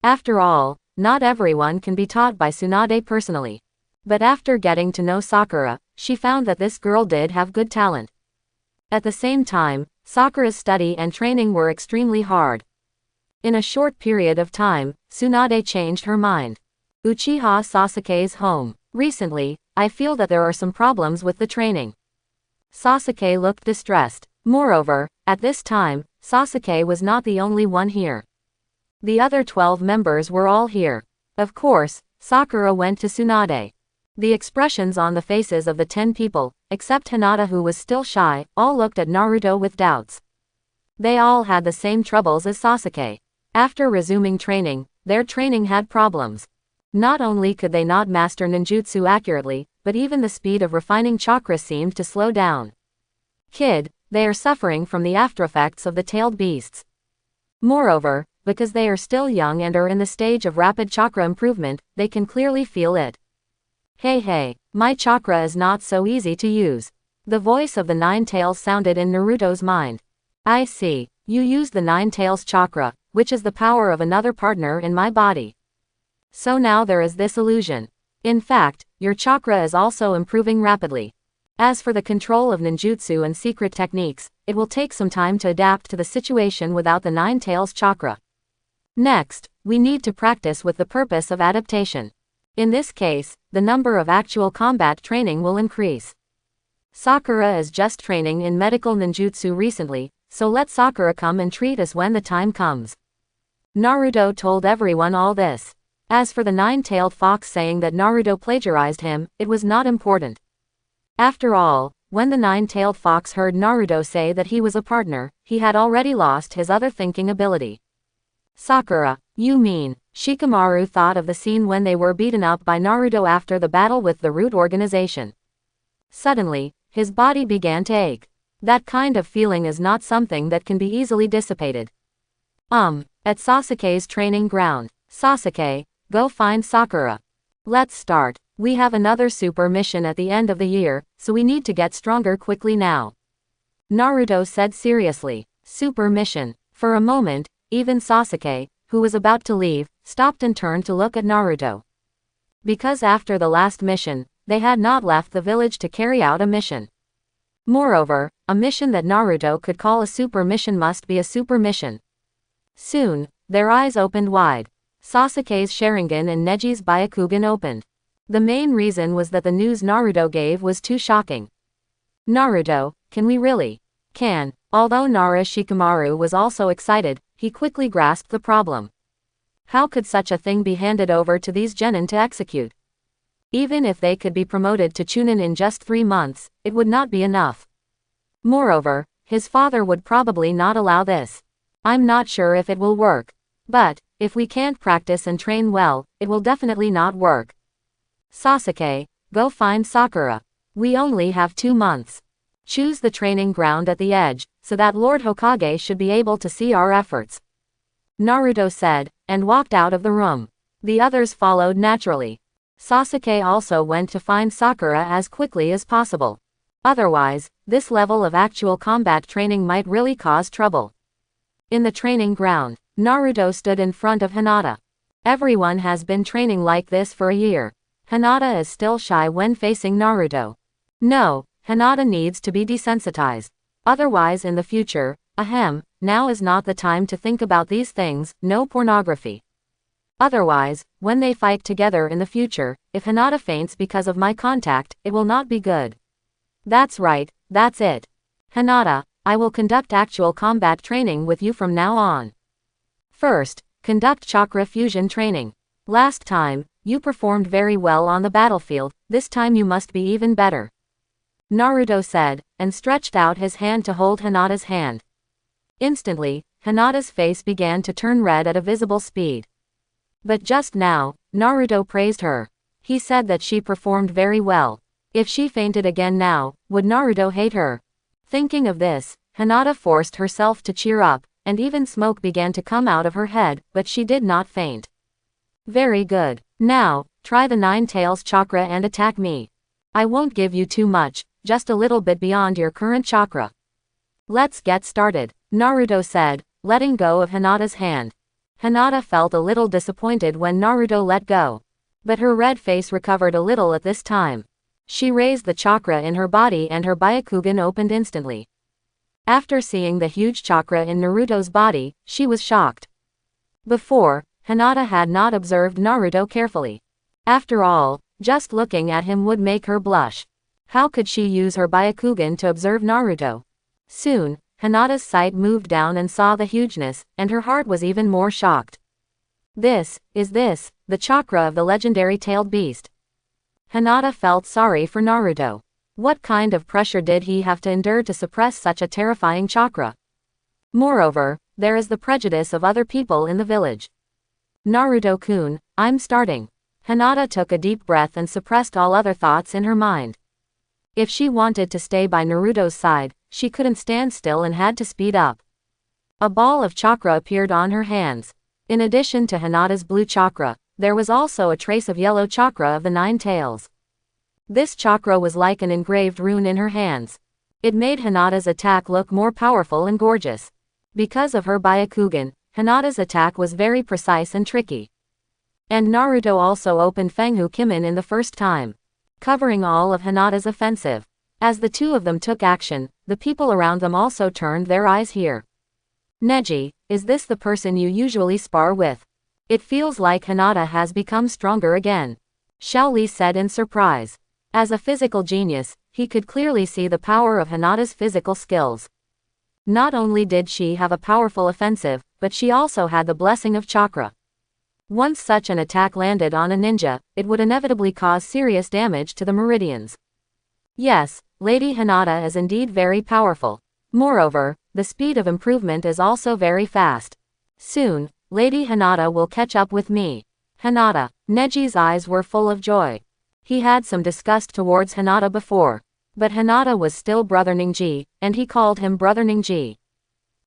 After all, not everyone can be taught by Tsunade personally. But after getting to know Sakura, she found that this girl did have good talent. At the same time, Sakura's study and training were extremely hard. In a short period of time, Tsunade changed her mind. Uchiha Sasuke's home. Recently, I feel that there are some problems with the training. Sasuke looked distressed. Moreover, at this time, Sasuke was not the only one here. The other 12 members were all here. Of course, Sakura went to Tsunade. The expressions on the faces of the 10 people, except Hinata who was still shy, all looked at Naruto with doubts. They all had the same troubles as Sasuke. After resuming training, their training had problems. Not only could they not master ninjutsu accurately, but even the speed of refining chakra seemed to slow down. Kid, they are suffering from the aftereffects of the tailed beasts. Moreover, because they are still young and are in the stage of rapid chakra improvement, they can clearly feel it. Hey, my chakra is not so easy to use. The voice of the Nine Tails sounded in Naruto's mind. I see, you use the Nine Tails chakra, which is the power of another partner in my body. So now there is this illusion. In fact, your chakra is also improving rapidly. As for the control of ninjutsu and secret techniques, it will take some time to adapt to the situation without the Nine Tails chakra. Next, we need to practice with the purpose of adaptation. In this case, the number of actual combat training will increase. Sakura is just training in medical ninjutsu recently, so let Sakura come and treat us when the time comes. Naruto told everyone all this. As for the nine-tailed fox saying that Naruto plagiarized him, it was not important. After all, when the nine-tailed fox heard Naruto say that he was a partner, he had already lost his other thinking ability. Sakura, you mean, Shikamaru thought of the scene when they were beaten up by Naruto after the battle with the Root organization. Suddenly, his body began to ache. That kind of feeling is not something that can be easily dissipated. At Sasuke's training ground. Sasuke, go find Sakura. Let's start. We have another super mission at the end of the year, so we need to get stronger quickly now. Naruto said seriously. Super mission. For a moment, even Sasuke, who was about to leave, stopped and turned to look at Naruto. Because after the last mission, they had not left the village to carry out a mission. Moreover, a mission that Naruto could call a super mission must be a super mission. Soon, their eyes opened wide. Sasuke's Sharingan and Neji's Byakugan opened. The main reason was that the news Naruto gave was too shocking. Naruto, can we really? Can. Although Nara Shikamaru was also excited, he quickly grasped the problem. How could such a thing be handed over to these genin to execute? Even if they could be promoted to Chunin in just 3 months, it would not be enough. Moreover, his father would probably not allow this. I'm not sure if it will work. But, if we can't practice and train well, it will definitely not work. Sasuke, go find Sakura. We only have 2 months. Choose the training ground at the edge, so that Lord Hokage should be able to see our efforts. Naruto said, and walked out of the room. The others followed naturally. Sasuke also went to find Sakura as quickly as possible. Otherwise, this level of actual combat training might really cause trouble. In the training ground, Naruto stood in front of Hinata. Everyone has been training like this for a year. Hinata is still shy when facing Naruto. No, Hinata needs to be desensitized. Otherwise in the future, now is not the time to think about these things, no pornography. Otherwise, when they fight together in the future, if Hinata faints because of my contact, it will not be good. That's right, that's it. Hinata, I will conduct actual combat training with you from now on. First, conduct chakra fusion training. Last time, you performed very well on the battlefield, this time you must be even better. Naruto said, and stretched out his hand to hold Hinata's hand. Instantly, Hinata's face began to turn red at a visible speed. But just now, Naruto praised her. He said that she performed very well. If she fainted again now, would Naruto hate her? Thinking of this, Hinata forced herself to cheer up, and even smoke began to come out of her head, but she did not faint. Very good. Now, try the 9 tails chakra and attack me. I won't give you too much, just a little bit beyond your current chakra. Let's get started, Naruto said, letting go of Hinata's hand. Hinata felt a little disappointed when Naruto let go. But her red face recovered a little at this time. She raised the chakra in her body and her Byakugan opened instantly. After seeing the huge chakra in Naruto's body, she was shocked. Before, Hinata had not observed Naruto carefully. After all, just looking at him would make her blush. How could she use her Byakugan to observe Naruto? Soon, Hinata's sight moved down and saw the hugeness, and her heart was even more shocked. This, the chakra of the legendary tailed beast. Hinata felt sorry for Naruto. What kind of pressure did he have to endure to suppress such a terrifying chakra? Moreover, there is the prejudice of other people in the village. Naruto-kun, I'm starting. Hinata took a deep breath and suppressed all other thoughts in her mind. If she wanted to stay by Naruto's side, she couldn't stand still and had to speed up. A ball of chakra appeared on her hands. In addition to Hinata's blue chakra, there was also a trace of yellow chakra of the 9 tails. This chakra was like an engraved rune in her hands. It made Hinata's attack look more powerful and gorgeous. Because of her Byakugan, Hinata's attack was very precise and tricky. And Naruto also opened Fenghu Kimen in the first time, covering all of Hinata's offensive. As the two of them took action, the people around them also turned their eyes here. Neji, is this the person you usually spar with? It feels like Hinata has become stronger again. Xiao Li said in surprise. As a physical genius, he could clearly see the power of Hinata's physical skills. Not only did she have a powerful offensive, but she also had the blessing of chakra. Once such an attack landed on a ninja, it would inevitably cause serious damage to the meridians. Yes, Lady Hinata is indeed very powerful. Moreover, the speed of improvement is also very fast. Soon, Lady Hinata will catch up with me. Hinata. Neji's eyes were full of joy. He had some disgust towards Hinata before. But Hinata was still Brother Ningji, and he called him Brother Ningji.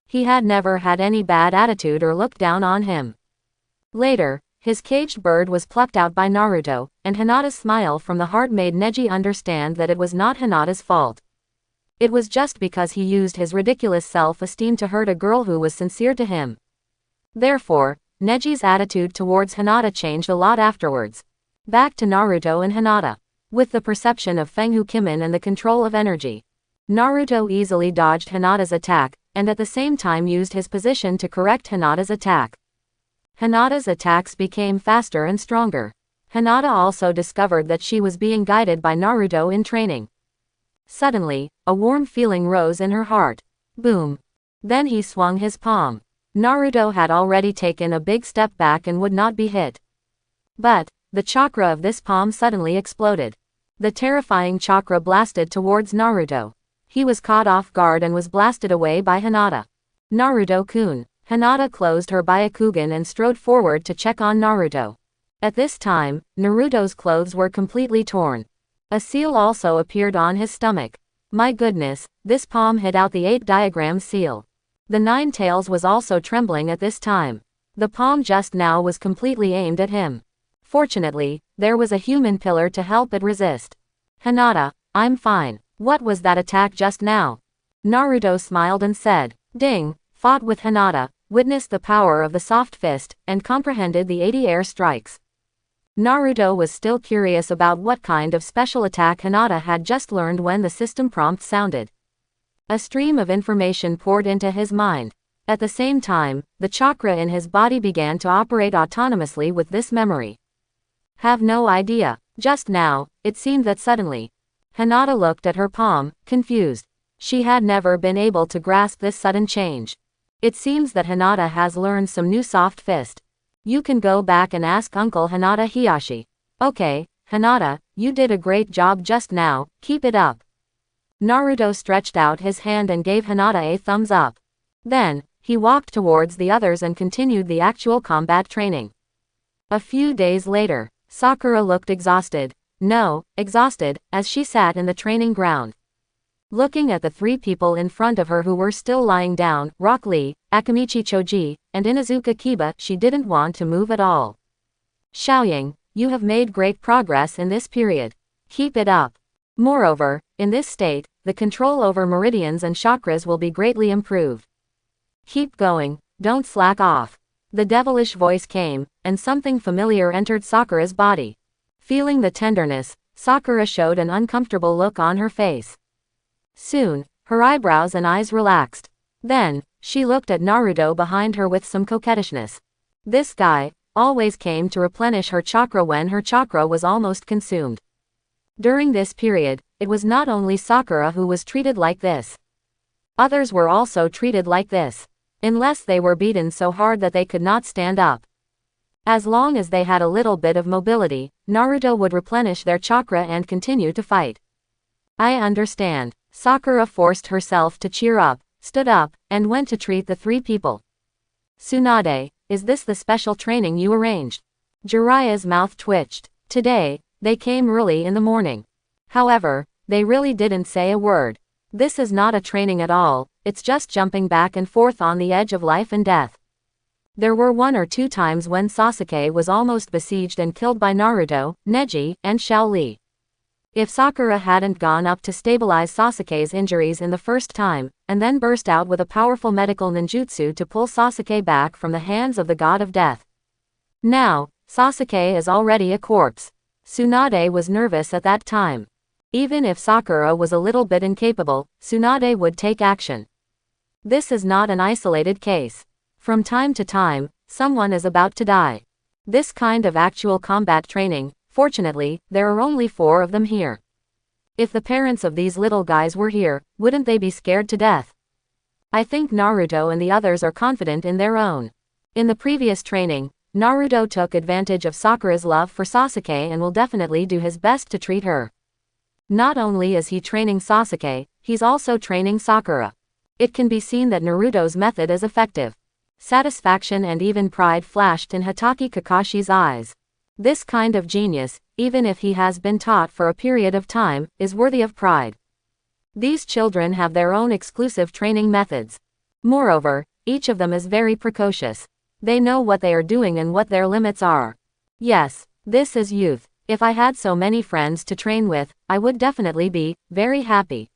He had never had any bad attitude or looked down on him. Later, his caged bird was plucked out by Naruto, and Hinata's smile from the heart made Neji understand that it was not Hinata's fault. It was just because he used his ridiculous self-esteem to hurt a girl who was sincere to him. Therefore, Neji's attitude towards Hinata changed a lot afterwards. Back to Naruto and Hinata. With the perception of Fenghu Kimen and the control of energy, Naruto easily dodged Hinata's attack, and at the same time used his position to correct Hinata's attack. Hinata's attacks became faster and stronger. Hinata also discovered that she was being guided by Naruto in training. Suddenly, a warm feeling rose in her heart. Boom. Then he swung his palm. Naruto had already taken a big step back and would not be hit. But the chakra of this palm suddenly exploded. The terrifying chakra blasted towards Naruto. He was caught off guard and was blasted away by Hinata. Naruto-kun. Hinata closed her Byakugan and strode forward to check on Naruto. At this time, Naruto's clothes were completely torn. A seal also appeared on his stomach. My goodness, this palm hid out the 8-diagram seal. The 9 tails was also trembling at this time. The palm just now was completely aimed at him. Fortunately, there was a human pillar to help it resist. Hinata, I'm fine. What was that attack just now? Naruto smiled and said, Ding, fought with Hinata, witnessed the power of the soft fist, and comprehended the 80 air strikes. Naruto was still curious about what kind of special attack Hinata had just learned when the system prompt sounded. A stream of information poured into his mind. At the same time, the chakra in his body began to operate autonomously with this memory. Have no idea. Just now, it seemed that suddenly. Hinata looked at her palm, confused. She had never been able to grasp this sudden change. It seems that Hinata has learned some new soft fist. You can go back and ask Uncle Hinata Hiyashi. Okay, Hinata, you did a great job just now, keep it up. Naruto stretched out his hand and gave Hinata a thumbs up. Then, he walked towards the others and continued the actual combat training. A few days later, Sakura looked exhausted. No, exhausted, as she sat in the training ground. Looking at the 3 people in front of her who were still lying down, Rock Lee, Akamichi Choji, and Inazuka Kiba, she didn't want to move at all. Xiaoying, you have made great progress in this period. Keep it up. Moreover, in this state, the control over meridians and chakras will be greatly improved. Keep going, don't slack off. The devilish voice came, and something familiar entered Sakura's body. Feeling the tenderness, Sakura showed an uncomfortable look on her face. Soon, her eyebrows and eyes relaxed. Then, she looked at Naruto behind her with some coquettishness. This guy always came to replenish her chakra when her chakra was almost consumed. During this period, it was not only Sakura who was treated like this. Others were also treated like this. Unless they were beaten so hard that they could not stand up. As long as they had a little bit of mobility, Naruto would replenish their chakra and continue to fight. I understand. Sakura forced herself to cheer up, stood up, and went to treat the 3 people. Tsunade, is this the special training you arranged? Jiraiya's mouth twitched. Today, they came early in the morning. However, they really didn't say a word. This is not a training at all, it's just jumping back and forth on the edge of life and death. There were 1 or 2 times when Sasuke was almost besieged and killed by Naruto, Neji, and Xiao Li. If Sakura hadn't gone up to stabilize Sasuke's injuries in the first time, and then burst out with a powerful medical ninjutsu to pull Sasuke back from the hands of the god of death. Now, Sasuke is already a corpse. Tsunade was nervous at that time. Even if Sakura was a little bit incapable, Tsunade would take action. This is not an isolated case. From time to time, someone is about to die. This kind of actual combat training, fortunately, there are only 4 of them here. If the parents of these little guys were here, wouldn't they be scared to death? I think Naruto and the others are confident in their own. In the previous training, Naruto took advantage of Sakura's love for Sasuke and will definitely do his best to treat her. Not only is he training Sasuke, he's also training Sakura. It can be seen that Naruto's method is effective. Satisfaction and even pride flashed in Hatake Kakashi's eyes. This kind of genius, even if he has been taught for a period of time, is worthy of pride. These children have their own exclusive training methods. Moreover, each of them is very precocious. They know what they are doing and what their limits are. Yes, this is youth. If I had so many friends to train with, I would definitely be very happy.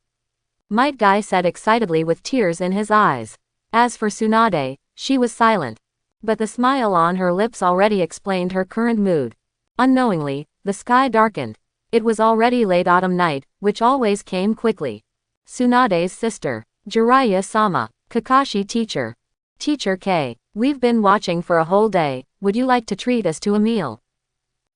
Might Guy said excitedly with tears in his eyes. As for Tsunade, she was silent. But the smile on her lips already explained her current mood. Unknowingly, the sky darkened. It was already late autumn night, which always came quickly. Tsunade's sister, Jiraiya-sama, Kakashi teacher. Teacher K, we've been watching for a whole day, would you like to treat us to a meal?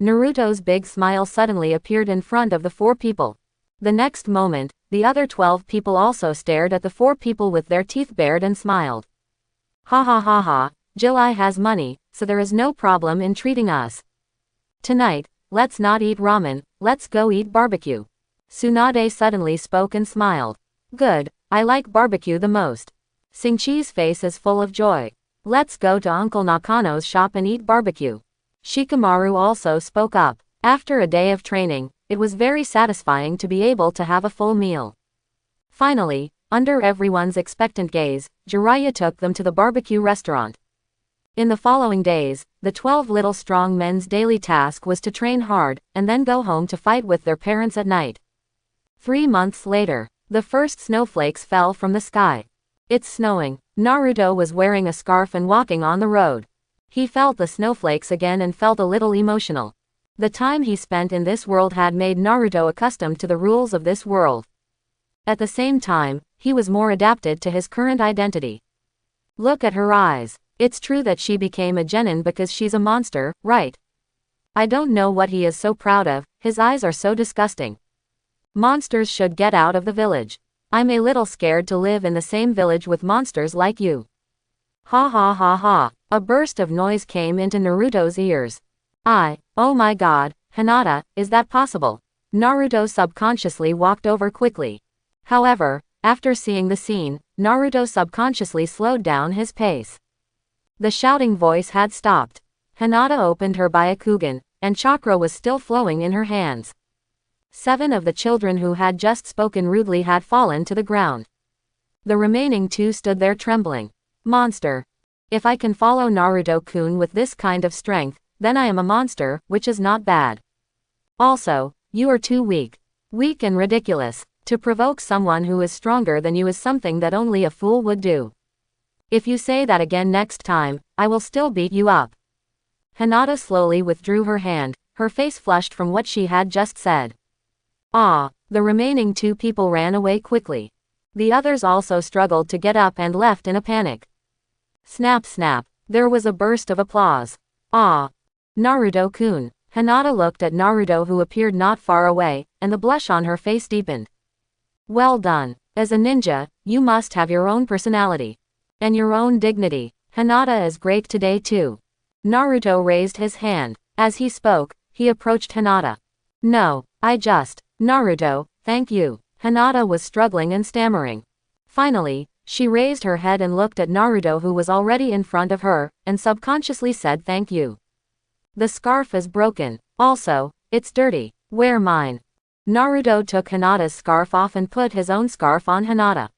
Naruto's big smile suddenly appeared in front of the 4 people. The next moment, the other 12 people also stared at the 4 people with their teeth bared and smiled. Ha ha ha ha, Jirai has money, so there is no problem in treating us. Tonight, let's not eat ramen, let's go eat barbecue. Tsunade suddenly spoke and smiled. Good, I like barbecue the most. Singchi's face is full of joy. Let's go to Uncle Nakano's shop and eat barbecue. Shikamaru also spoke up. After a day of training, it was very satisfying to be able to have a full meal. Finally, under everyone's expectant gaze, Jiraiya took them to the barbecue restaurant. In the following days, the 12 little strong men's daily task was to train hard, and then go home to fight with their parents at night. 3 months later, the first snowflakes fell from the sky. It's snowing. Naruto was wearing a scarf and walking on the road. He felt the snowflakes again and felt a little emotional. The time he spent in this world had made Naruto accustomed to the rules of this world. At the same time, he was more adapted to his current identity. Look at her eyes. It's true that she became a genin because she's a monster, right? I don't know what he is so proud of, his eyes are so disgusting. Monsters should get out of the village. I'm a little scared to live in the same village with monsters like you. Ha ha ha ha. A burst of noise came into Naruto's ears. Oh my god, Hinata, is that possible? Naruto subconsciously walked over quickly. However, after seeing the scene, Naruto subconsciously slowed down his pace. The shouting voice had stopped. Hinata opened her Byakugan, and chakra was still flowing in her hands. 7 of the children who had just spoken rudely had fallen to the ground. The remaining 2 stood there trembling. Monster. If I can follow Naruto-kun with this kind of strength, then I am a monster, which is not bad. Also, you are too weak. Weak and ridiculous. To provoke someone who is stronger than you is something that only a fool would do. If you say that again next time, I will still beat you up. Hinata slowly withdrew her hand, her face flushed from what she had just said. The remaining 2 people ran away quickly. The others also struggled to get up and left in a panic. Snap snap, there was a burst of applause. Naruto-kun. Hinata looked at Naruto who appeared not far away, and the blush on her face deepened. Well done. As a ninja, you must have your own personality. And your own dignity. Hinata is great today too. Naruto raised his hand. As he spoke, he approached Hinata. No, Naruto, thank you. Hinata was struggling and stammering. Finally, she raised her head and looked at Naruto who was already in front of her, and subconsciously said thank you. The scarf is broken. Also, it's dirty. Wear mine. Naruto took Hinata's scarf off and put his own scarf on Hinata.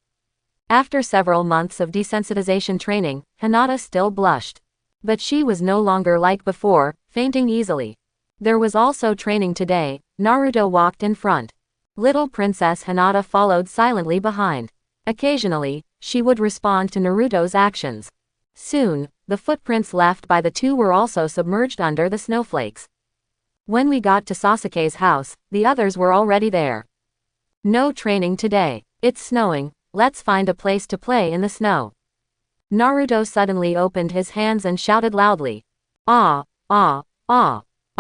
After several months of desensitization training, Hinata still blushed. But she was no longer like before, fainting easily. There was also training today. Naruto walked in front. Little Princess Hinata followed silently behind. Occasionally, she would respond to Naruto's actions. Soon, the footprints left by the 2 were also submerged under the snowflakes. When we got to Sasuke's house, the others were already there. No training today. It's snowing, let's find a place to play in the snow. Naruto suddenly opened his hands and shouted loudly. A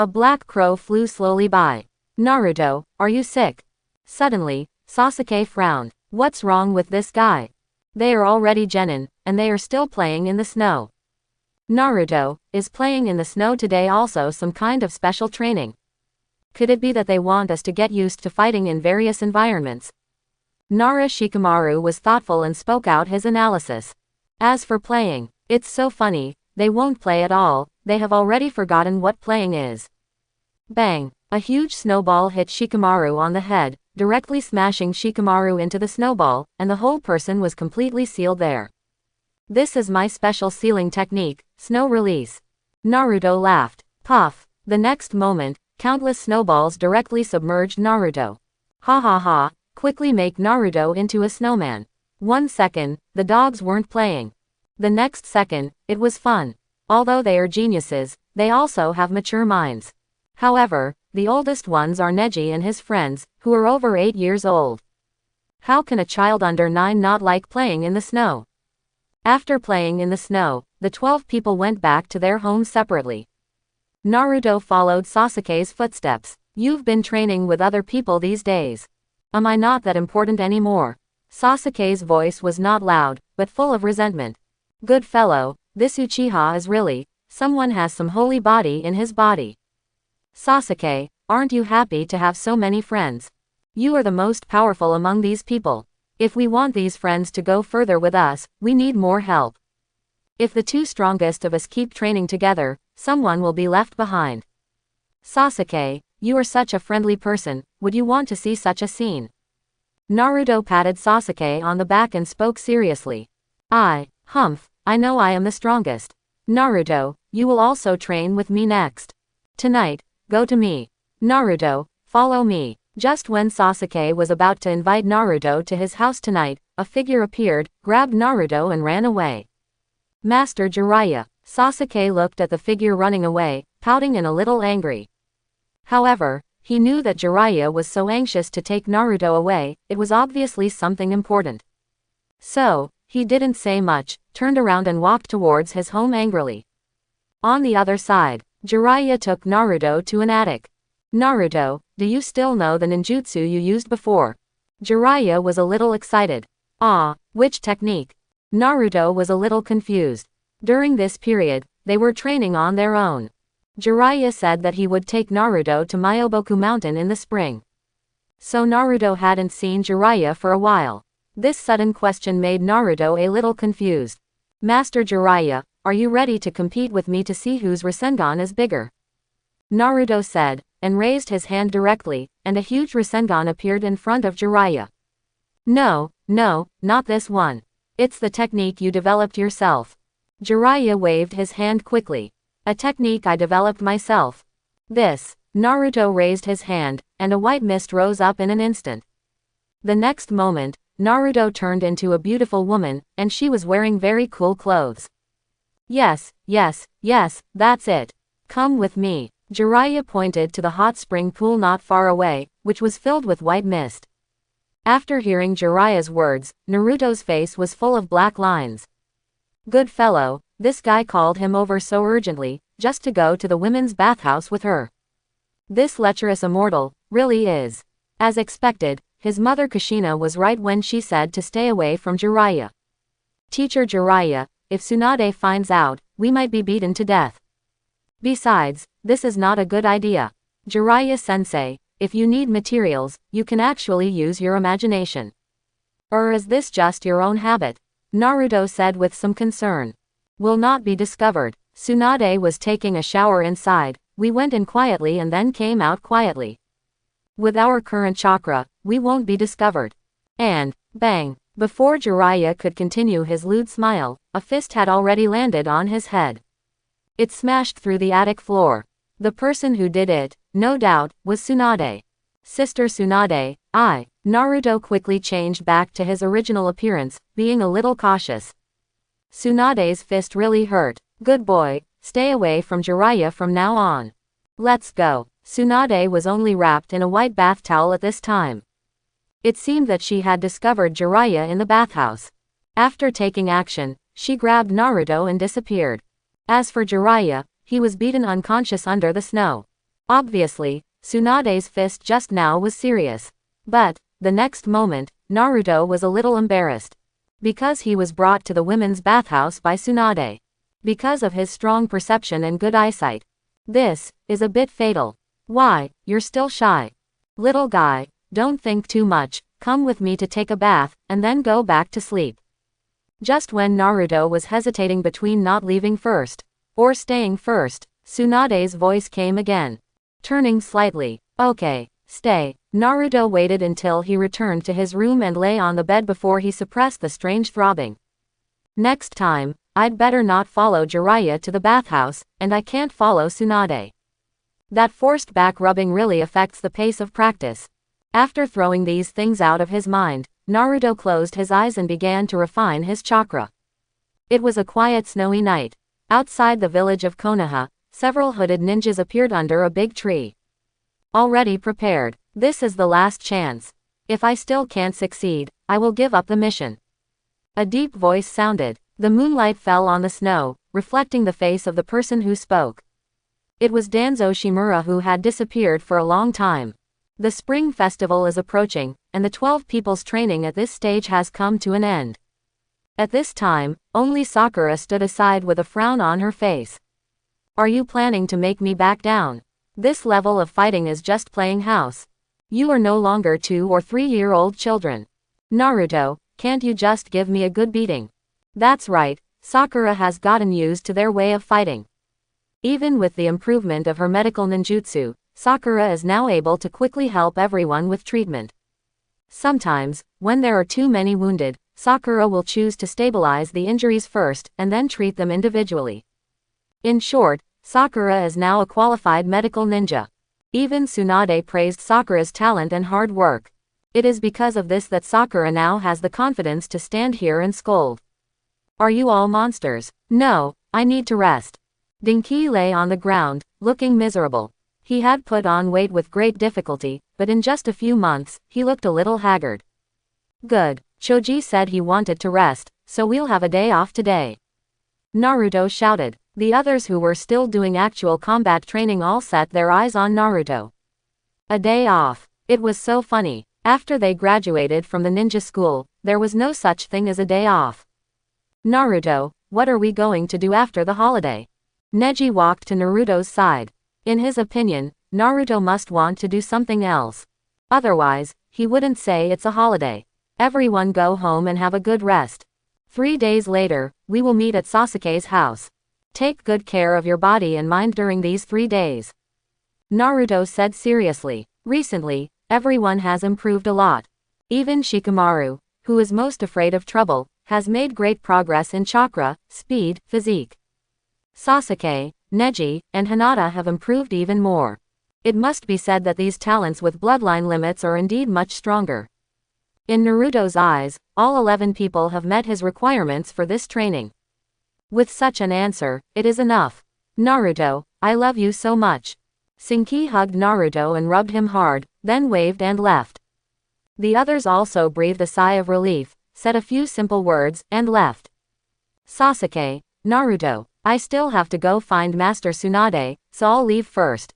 black crow flew slowly by. Naruto, are you sick? Suddenly, Sasuke frowned. What's wrong with this guy? They are already genin, and they are still playing in the snow. Naruto, is playing in the snow today also some kind of special training? Could it be that they want us to get used to fighting in various environments? Nara Shikamaru was thoughtful and spoke out his analysis. As for playing, It's so funny, they won't play at all, they have already forgotten what playing is. Bang! A huge snowball hit Shikamaru on the head, directly smashing Shikamaru into the snowball, and the whole person was completely sealed there. This is my special sealing technique, snow release. Naruto laughed. Puff! The next moment, countless snowballs directly submerged Naruto. Ha ha ha, quickly make Naruto into a snowman. 1 second, the dogs weren't playing. The next second, it was fun. Although they are geniuses, they also have mature minds. However, the oldest ones are Neji and his friends, who are over 8 years old. How can a child under 9 not like playing in the snow? After playing in the snow, the 12 people went back to their homes separately. Naruto followed Sasuke's footsteps. You've been training with other people these days. Am I not that important anymore? Sasuke's voice was not loud, but full of resentment. Good fellow, this Uchiha is really, someone has some holy body in his body. Sasuke, aren't you happy to have so many friends? You are the most powerful among these people. If we want these friends to go further with us, we need more help. If the 2 strongest of us keep training together, someone will be left behind. Sasuke, you are such a friendly person, would you want to see such a scene? Naruto patted Sasuke on the back and spoke seriously. I know I am the strongest. Naruto, you will also train with me next. Tonight, go to me. Naruto, follow me. Just when Sasuke was about to invite Naruto to his house tonight, a figure appeared, grabbed Naruto and ran away. Master Jiraiya. Sasuke looked at the figure running away, pouting and a little angry. However, he knew that Jiraiya was so anxious to take Naruto away, it was obviously something important. So, he didn't say much, turned around and walked towards his home angrily. On the other side, Jiraiya took Naruto to an attic. Naruto, do you still know the ninjutsu you used before? Jiraiya was a little excited. Which technique? Naruto was a little confused. During this period, they were training on their own. Jiraiya said that he would take Naruto to Myoboku Mountain in the spring. So Naruto hadn't seen Jiraiya for a while. This sudden question made Naruto a little confused. Master Jiraiya, are you ready to compete with me to see whose Rasengan is bigger? Naruto said, and raised his hand directly, and a huge Rasengan appeared in front of Jiraiya. No, not this one. It's the technique you developed yourself. Jiraiya waved his hand quickly. A technique I developed myself. This. Naruto raised his hand, and a white mist rose up in an instant. The next moment, Naruto turned into a beautiful woman, and she was wearing very cool clothes. Yes, that's it. Come with me. Jiraiya pointed to the hot spring pool not far away, which was filled with white mist. After hearing Jiraiya's words, Naruto's face was full of black lines. Good fellow, this guy called him over so urgently, just to go to the women's bathhouse with her. This lecherous immortal, really is. As expected, his mother Kushina was right when she said to stay away from Jiraiya. Teacher Jiraiya, if Tsunade finds out, we might be beaten to death. Besides, this is not a good idea. Jiraiya-sensei, if you need materials, you can actually use your imagination. Or is this just your own habit? Naruto said with some concern. Will not be discovered. Tsunade was taking a shower inside, we went in quietly and then came out quietly. With our current chakra, we won't be discovered. And, bang, before Jiraiya could continue his lewd smile, a fist had already landed on his head. It smashed through the attic floor. The person who did it, no doubt, was Tsunade. Sister Tsunade, Naruto quickly changed back to his original appearance, being a little cautious. Tsunade's fist really hurt. Good boy, stay away from Jiraiya from now on. Let's go. Tsunade was only wrapped in a white bath towel at this time. It seemed that she had discovered Jiraiya in the bathhouse. After taking action, she grabbed Naruto and disappeared. As for Jiraiya, he was beaten unconscious under the snow. Obviously, Tsunade's fist just now was serious. But, the next moment, Naruto was a little embarrassed. Because he was brought to the women's bathhouse by Tsunade. Because of his strong perception and good eyesight. This is a bit fatal. Why, you're still shy. Little guy, don't think too much, come with me to take a bath, and then go back to sleep. Just when Naruto was hesitating between not leaving first or staying first, Tsunade's voice came again. Turning slightly. Okay, stay. Naruto waited until he returned to his room and lay on the bed before he suppressed the strange throbbing. Next time, I'd better not follow Jiraiya to the bathhouse, and I can't follow Tsunade. That forced back rubbing really affects the pace of practice. After throwing these things out of his mind, Naruto closed his eyes and began to refine his chakra. It was a quiet snowy night. Outside the village of Konoha, several hooded ninjas appeared under a big tree. Already prepared. This is the last chance. If I still can't succeed, I will give up the mission. A deep voice sounded. The moonlight fell on the snow, reflecting the face of the person who spoke. It was Danzo Shimura, who had disappeared for a long time. The spring festival is approaching, and the 12 people's training at this stage has come to an end. At this time, only Sakura stood aside with a frown on her face. Are you planning to make me back down? This level of fighting is just playing house. You are no longer 2 or 3-year-old children. Naruto, can't you just give me a good beating? That's right, Sakura has gotten used to their way of fighting. Even with the improvement of her medical ninjutsu, Sakura is now able to quickly help everyone with treatment. Sometimes, when there are too many wounded, Sakura will choose to stabilize the injuries first and then treat them individually. In short, Sakura is now a qualified medical ninja. Even Tsunade praised Sakura's talent and hard work. It is because of this that Sakura now has the confidence to stand here and scold. Are you all monsters? No, I need to rest. Dinky lay on the ground, looking miserable. He had put on weight with great difficulty, but in just a few months, he looked a little haggard. Good. Choji said he wanted to rest, so we'll have a day off today. Naruto shouted. The others who were still doing actual combat training all set their eyes on Naruto. A day off. It was so funny. After they graduated from the ninja school, there was no such thing as a day off. Naruto, what are we going to do after the holiday? Neji walked to Naruto's side. In his opinion, Naruto must want to do something else. Otherwise, he wouldn't say it's a holiday. Everyone go home and have a good rest. 3 days later, we will meet at Sasuke's house. Take good care of your body and mind during these 3 days. Naruto said seriously. Recently, everyone has improved a lot. Even Shikamaru, who is most afraid of trouble, has made great progress in chakra, speed, physique. Sasuke, Neji, and Hinata have improved even more. It must be said that these talents with bloodline limits are indeed much stronger. In Naruto's eyes, all 11 people have met his requirements for this training. With such an answer, it is enough. Naruto, I love you so much. Shinki hugged Naruto and rubbed him hard, then waved and left. The others also breathed a sigh of relief, said a few simple words, and left. Sasuke, Naruto, I still have to go find Master Tsunade, so I'll leave first.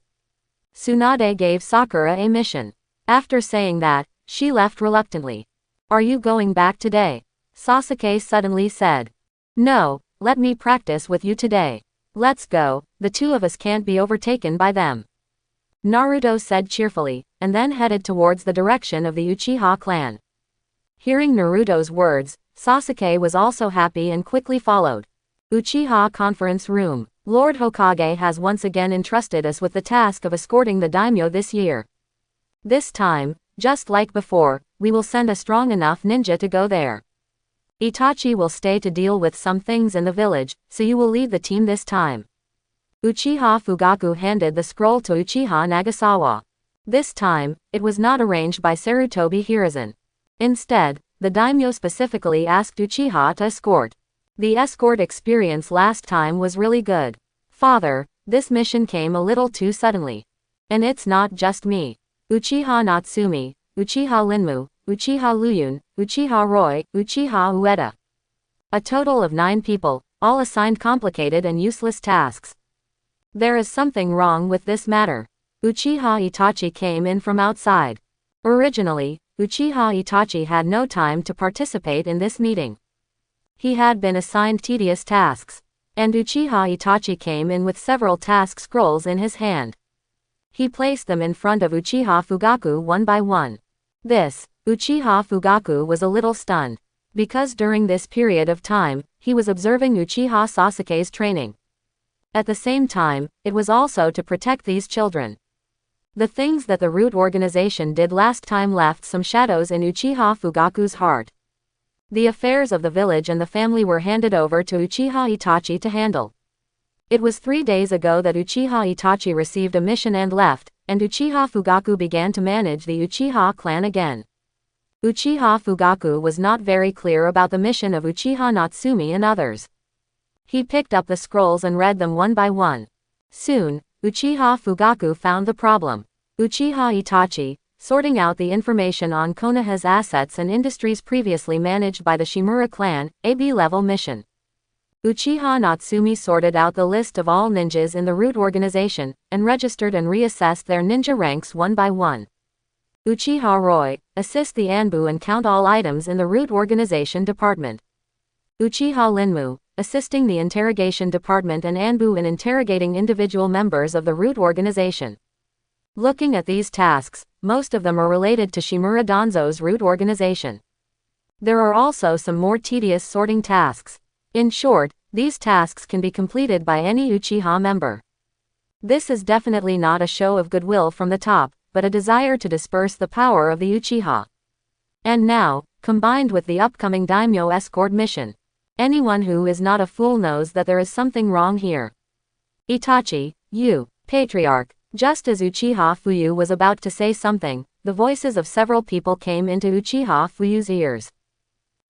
Tsunade gave Sakura a mission. After saying that, she left reluctantly. Are you going back today? Sasuke suddenly said. No, let me practice with you today. Let's go, the two of us can't be overtaken by them. Naruto said cheerfully, and then headed towards the direction of the Uchiha clan. Hearing Naruto's words, Sasuke was also happy and quickly followed. Uchiha Conference Room. Lord Hokage has once again entrusted us with the task of escorting the daimyo this year. This time, just like before, we will send a strong enough ninja to go there. Itachi will stay to deal with some things in the village, so you will lead the team this time. Uchiha Fugaku handed the scroll to Uchiha Nagasawa. This time, it was not arranged by Sarutobi Hiruzen. Instead, the daimyo specifically asked Uchiha to escort. The escort experience last time was really good. Father, this mission came a little too suddenly. And it's not just me. Uchiha Natsumi, Uchiha Linmu, Uchiha Luyun, Uchiha Roy, Uchiha Ueda. A total of 9 people, all assigned complicated and useless tasks. There is something wrong with this matter. Uchiha Itachi came in from outside. Originally, Uchiha Itachi had no time to participate in this meeting. He had been assigned tedious tasks. And Uchiha Itachi came in with several task scrolls in his hand. He placed them in front of Uchiha Fugaku one by one. Uchiha Fugaku was a little stunned. because during this period of time, he was observing Uchiha Sasuke's training. At the same time, it was also to protect these children. The things that the root organization did last time left some shadows in Uchiha Fugaku's heart. The affairs of the village and the family were handed over to Uchiha Itachi to handle. It was 3 days ago that Uchiha Itachi received a mission and left, and Uchiha Fugaku began to manage the Uchiha clan again. Uchiha Fugaku was not very clear about the mission of Uchiha Natsumi and others. He picked up the scrolls and read them one by one. Soon, Uchiha Fugaku found the problem. Uchiha Itachi, sorting out the information on Konoha's assets and industries previously managed by the Shimura clan, a B-level mission. Uchiha Natsumi sorted out the list of all ninjas in the root organization, and registered and reassessed their ninja ranks one by one. Uchiha Roy, assist the Anbu and count all items in the root organization department. Uchiha Linmu, assisting the interrogation department and Anbu in interrogating individual members of the root organization. Looking at these tasks, most of them are related to Shimura Danzo's root organization. There are also some more tedious sorting tasks. In short, these tasks can be completed by any Uchiha member. This is definitely not a show of goodwill from the top, but a desire to disperse the power of the Uchiha. And now, combined with the upcoming daimyo escort mission, anyone who is not a fool knows that there is something wrong here. Itachi, you, patriarch. Just as Uchiha Fuyu was about to say something, the voices of several people came into Uchiha Fuyu's ears.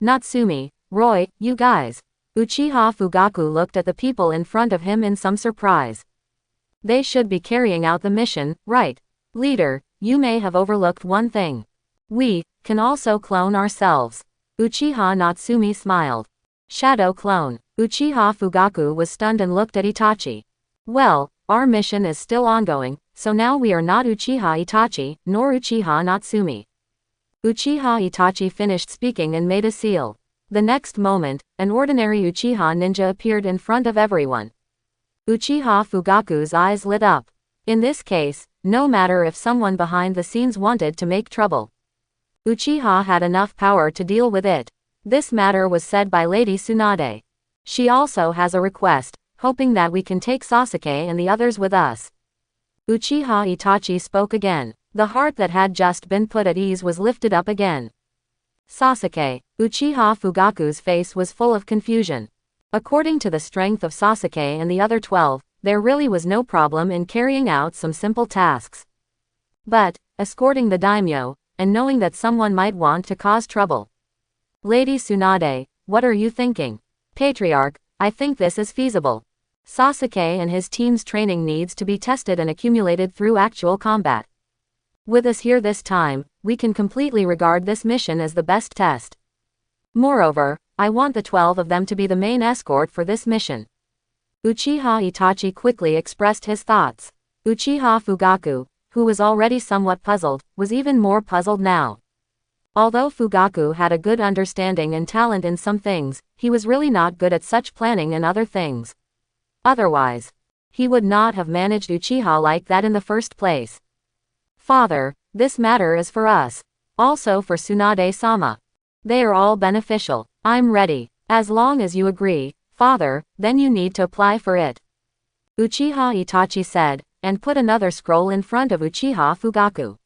Natsumi, Roy, you guys. Uchiha Fugaku looked at the people in front of him in some surprise. They should be carrying out the mission, right? Leader, you may have overlooked one thing. We can also clone ourselves. Uchiha Natsumi smiled. Shadow clone. Uchiha Fugaku was stunned and looked at Itachi. Well, our mission is still ongoing, so now we are not Uchiha Itachi, nor Uchiha Natsumi. Uchiha Itachi finished speaking and made a seal. The next moment, an ordinary Uchiha ninja appeared in front of everyone. Uchiha Fugaku's eyes lit up. In this case, no matter if someone behind the scenes wanted to make trouble, Uchiha had enough power to deal with it. This matter was said by Lady Tsunade. She also has a request, hoping that we can take Sasuke and the others with us. Uchiha Itachi spoke again. The heart that had just been put at ease was lifted up again. Sasuke. Uchiha Fugaku's face was full of confusion. According to the strength of Sasuke and the other 12, there really was no problem in carrying out some simple tasks. But, escorting the daimyo, and knowing that someone might want to cause trouble. Lady Tsunade, what are you thinking? Patriarch, I think this is feasible. Sasuke and his team's training needs to be tested and accumulated through actual combat. With us here this time, we can completely regard this mission as the best test. Moreover, I want the 12 of them to be the main escort for this mission. Uchiha Itachi quickly expressed his thoughts. Uchiha Fugaku, who was already somewhat puzzled, was even more puzzled now. Although Fugaku had a good understanding and talent in some things, he was really not good at such planning and other things. Otherwise, he would not have managed Uchiha like that in the first place. Father, this matter is for us. Also for Tsunade-sama. They are all beneficial. I'm ready. As long as you agree, Father, then you need to apply for it. Uchiha Itachi said, and put another scroll in front of Uchiha Fugaku.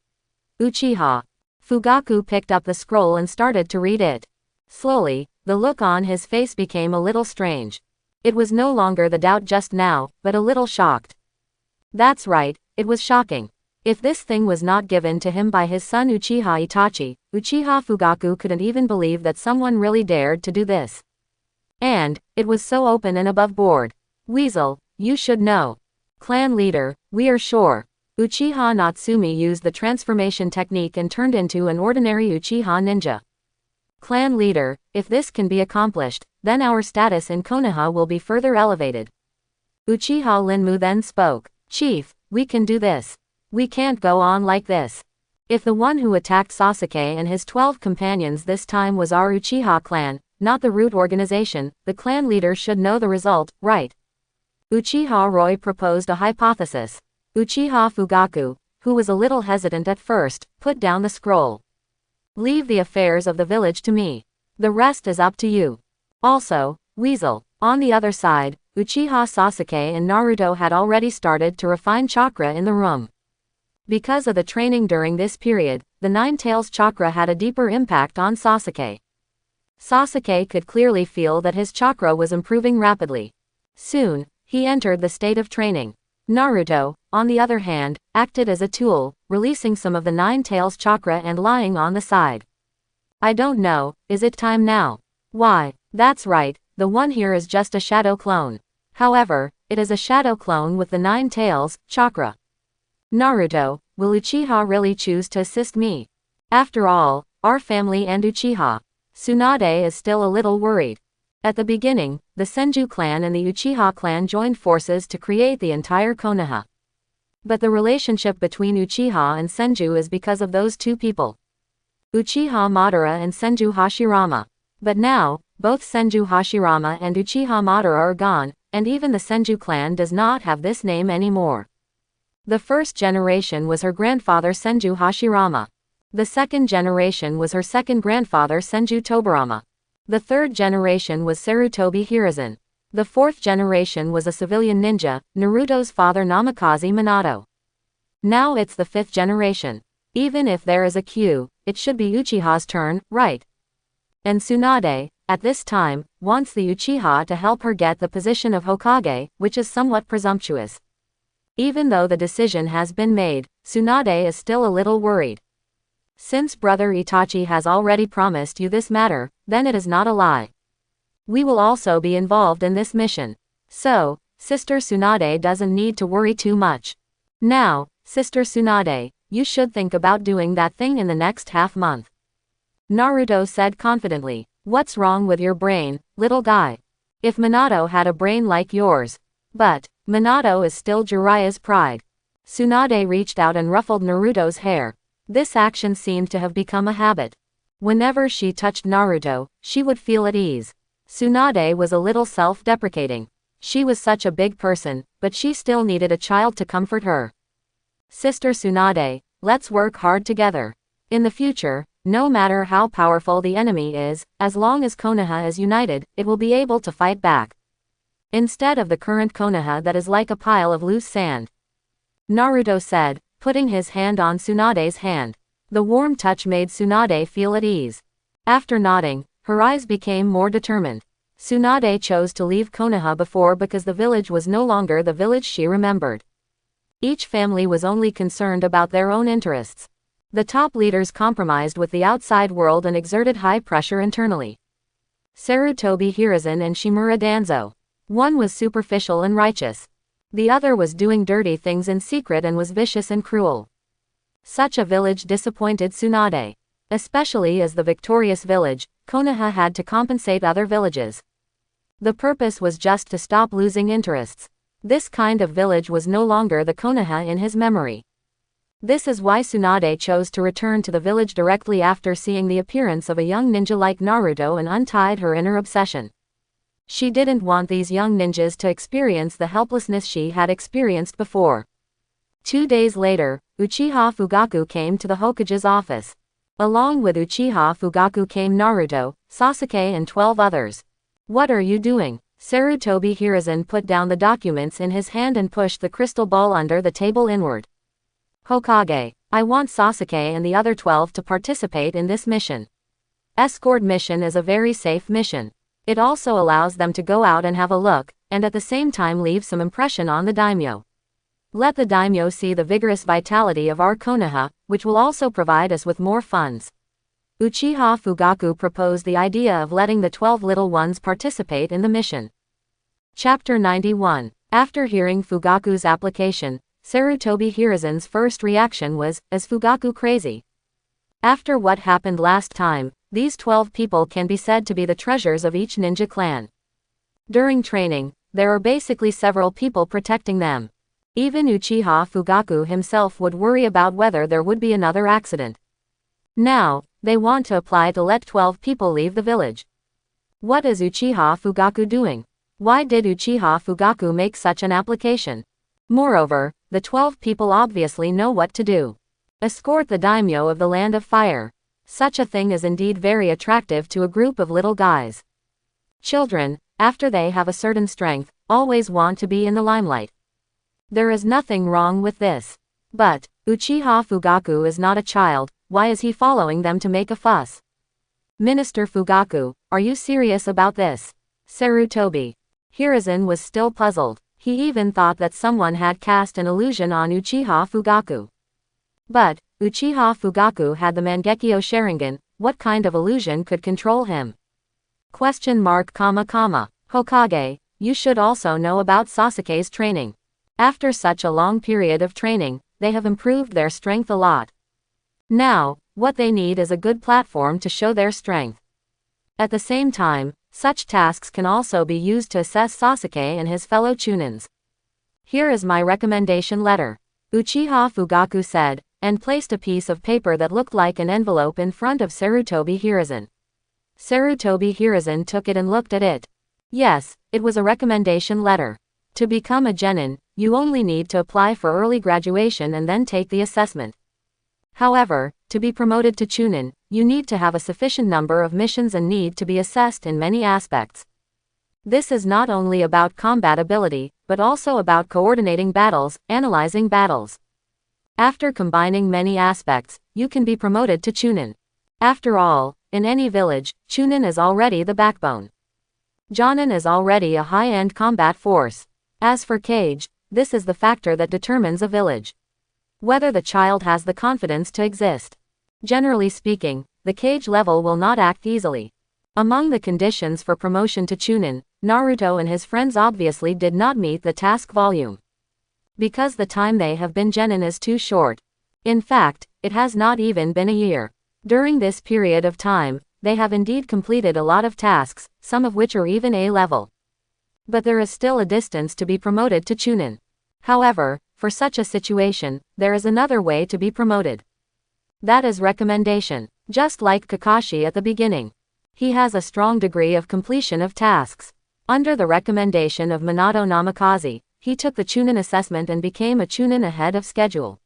Uchiha Fugaku picked up the scroll and started to read it. Slowly, the look on his face became a little strange. It was no longer the doubt just now, but a little shocked. That's right, it was shocking. If this thing was not given to him by his son Uchiha Itachi, Uchiha Fugaku couldn't even believe that someone really dared to do this. And, it was so open and above board. Weasel, you should know. Clan leader, we are sure. Uchiha Natsumi used the transformation technique and turned into an ordinary Uchiha ninja. Clan leader, if this can be accomplished, then our status in Konoha will be further elevated. Uchiha Linmu then spoke. Chief, we can do this. We can't go on like this. If the one who attacked Sasuke and his 12 companions this time was our Uchiha clan, not the root organization, the clan leader should know the result, right? Uchiha Roy proposed a hypothesis. Uchiha Fugaku, who was a little hesitant at first, put down the scroll. Leave the affairs of the village to me. The rest is up to you. Also, Weasel. On the other side, Uchiha Sasuke and Naruto had already started to refine chakra in the room. Because of the training during this period, the Nine Tails chakra had a deeper impact on Sasuke. Sasuke could clearly feel that his chakra was improving rapidly. Soon, he entered the state of training. Naruto, on the other hand, acted as a tool, releasing some of the Nine Tails chakra and lying on the side. I don't know, is it time now? Why, that's right, the one here is just a shadow clone. However, it is a shadow clone with the Nine Tails chakra. Naruto, will Uchiha really choose to assist me? After all, our family and Uchiha. Tsunade is still a little worried. At the beginning, the Senju clan and the Uchiha clan joined forces to create the entire Konoha. But the relationship between Uchiha and Senju is because of those two people. Uchiha Madara and Senju Hashirama. But now, both Senju Hashirama and Uchiha Madara are gone, and even the Senju clan does not have this name anymore. The first generation was her grandfather Senju Hashirama. The second generation was her second grandfather Senju Tobirama. The third generation was Sarutobi Hiruzen. The fourth generation was a civilian ninja, Naruto's father Namikaze Minato. Now it's the fifth generation. Even if there is a queue, it should be Uchiha's turn, right? And Tsunade, at this time, wants the Uchiha to help her get the position of Hokage, which is somewhat presumptuous. Even though the decision has been made, Tsunade is still a little worried. Since brother Itachi has already promised you this matter, then it is not a lie. We will also be involved in this mission. So, Sister Tsunade doesn't need to worry too much. Now, Sister Tsunade, you should think about doing that thing in the next half-month. Naruto said confidently. What's wrong with your brain, little guy? If Minato had a brain like yours. But, Minato is still Jiraiya's pride. Tsunade reached out and ruffled Naruto's hair. This action seemed to have become a habit. Whenever she touched Naruto, she would feel at ease. Tsunade was a little self-deprecating. She was such a big person, but she still needed a child to comfort her. Sister Tsunade, let's work hard together. In the future, no matter how powerful the enemy is, as long as Konoha is united, it will be able to fight back. Instead of the current Konoha that is like a pile of loose sand. Naruto said, putting his hand on Tsunade's hand. The warm touch made Tsunade feel at ease. After nodding, her eyes became more determined. Tsunade chose to leave Konoha before because the village was no longer the village she remembered. Each family was only concerned about their own interests. The top leaders compromised with the outside world and exerted high pressure internally. Sarutobi Hiruzen and Shimura Danzo. One was superficial and righteous. The other was doing dirty things in secret and was vicious and cruel. Such a village disappointed Tsunade. Especially as the victorious village, Konoha had to compensate other villages. The purpose was just to stop losing interests. This kind of village was no longer the Konoha in his memory. This is why Tsunade chose to return to the village directly after seeing the appearance of a young ninja like Naruto and untied her inner obsession. She didn't want these young ninjas to experience the helplessness she had experienced before. 2 days later, Uchiha Fugaku came to the Hokage's office. Along with Uchiha Fugaku came Naruto, Sasuke and 12 others. What are you doing? Sarutobi Hiruzen put down the documents in his hand and pushed the crystal ball under the table inward. Hokage, I want Sasuke and the other 12 to participate in this mission. Escort mission is a very safe mission. It also allows them to go out and have a look, and at the same time leave some impression on the daimyo. Let the daimyo see the vigorous vitality of our Konoha, which will also provide us with more funds. Uchiha Fugaku proposed the idea of letting the 12 little ones participate in the mission. Chapter 91. After hearing Fugaku's application, Sarutobi Hiruzen's first reaction was, is Fugaku crazy? After what happened last time, these 12 people can be said to be the treasures of each ninja clan. During training, there are basically several people protecting them. Even Uchiha Fugaku himself would worry about whether there would be another accident. Now, they want to apply to let 12 people leave the village. What is Uchiha Fugaku doing? Why did Uchiha Fugaku make such an application? Moreover, the 12 people obviously know what to do. Escort the daimyo of the Land of Fire. Such a thing is indeed very attractive to a group of little guys. Children, after they have a certain strength, always want to be in the limelight. There is nothing wrong with this. But Uchiha Fugaku is not a child, why is he following them to make a fuss? Minister Fugaku, are you serious about this? Sarutobi. Hiruzen was still puzzled. He even thought that someone had cast an illusion on Uchiha Fugaku. But Uchiha Fugaku had the Mangekyo Sharingan, what kind of illusion could control him? Hokage, you should also know about Sasuke's training. After such a long period of training, they have improved their strength a lot. Now, what they need is a good platform to show their strength. At the same time, such tasks can also be used to assess Sasuke and his fellow Chunins. Here is my recommendation letter, Uchiha Fugaku said, and placed a piece of paper that looked like an envelope in front of Sarutobi Hiruzen. Sarutobi Hiruzen took it and looked at it. Yes, it was a recommendation letter. To become a genin, you only need to apply for early graduation and then take the assessment. However, to be promoted to Chunin, you need to have a sufficient number of missions and need to be assessed in many aspects. This is not only about combat ability, but also about coordinating battles, analyzing battles. After combining many aspects, you can be promoted to Chunin. After all, in any village, Chunin is already the backbone. Jonin is already a high-end combat force. As for Kage, this is the factor that determines a village. Whether the child has the confidence to exist. Generally speaking, the Kage level will not act easily. Among the conditions for promotion to Chunin, Naruto and his friends obviously did not meet the task volume. Because the time they have been genin is too short. In fact, it has not even been a year. During this period of time, they have indeed completed a lot of tasks, some of which are even A level. But there is still a distance to be promoted to Chunin. However, for such a situation, there is another way to be promoted. That is recommendation. Just like Kakashi at the beginning. He has a strong degree of completion of tasks. Under the recommendation of Minato Namikaze, he took the Chunin assessment and became a Chunin ahead of schedule.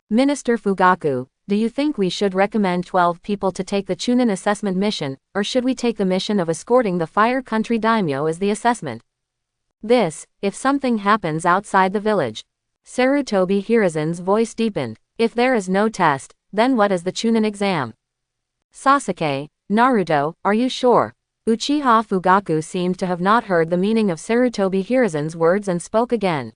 Minister Fugaku, do you think we should recommend 12 people to take the Chunin assessment mission, or should we take the mission of escorting the Fire Country Daimyo as the assessment? This, if something happens outside the village. Sarutobi Hiruzen's voice deepened. If there is no test, then what is the Chunin exam? Sasuke, Naruto, are you sure? Uchiha Fugaku seemed to have not heard the meaning of Sarutobi Hiruzen's words and spoke again.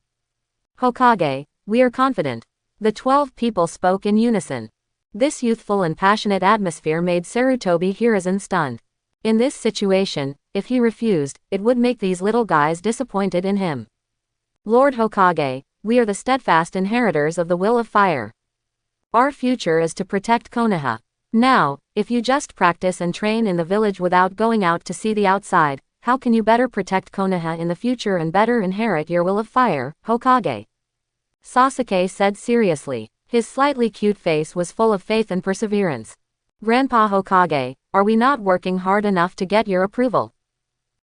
Hokage, we are confident. The 12 people spoke in unison. This youthful and passionate atmosphere made Sarutobi Hiruzen stunned. In this situation, if he refused, it would make these little guys disappointed in him. Lord Hokage, we are the steadfast inheritors of the will of fire. Our future is to protect Konoha. Now, if you just practice and train in the village without going out to see the outside, how can you better protect Konoha in the future and better inherit your will of fire, Hokage? Sasuke said seriously. His slightly cute face was full of faith and perseverance. Grandpa Hokage, are we not working hard enough to get your approval?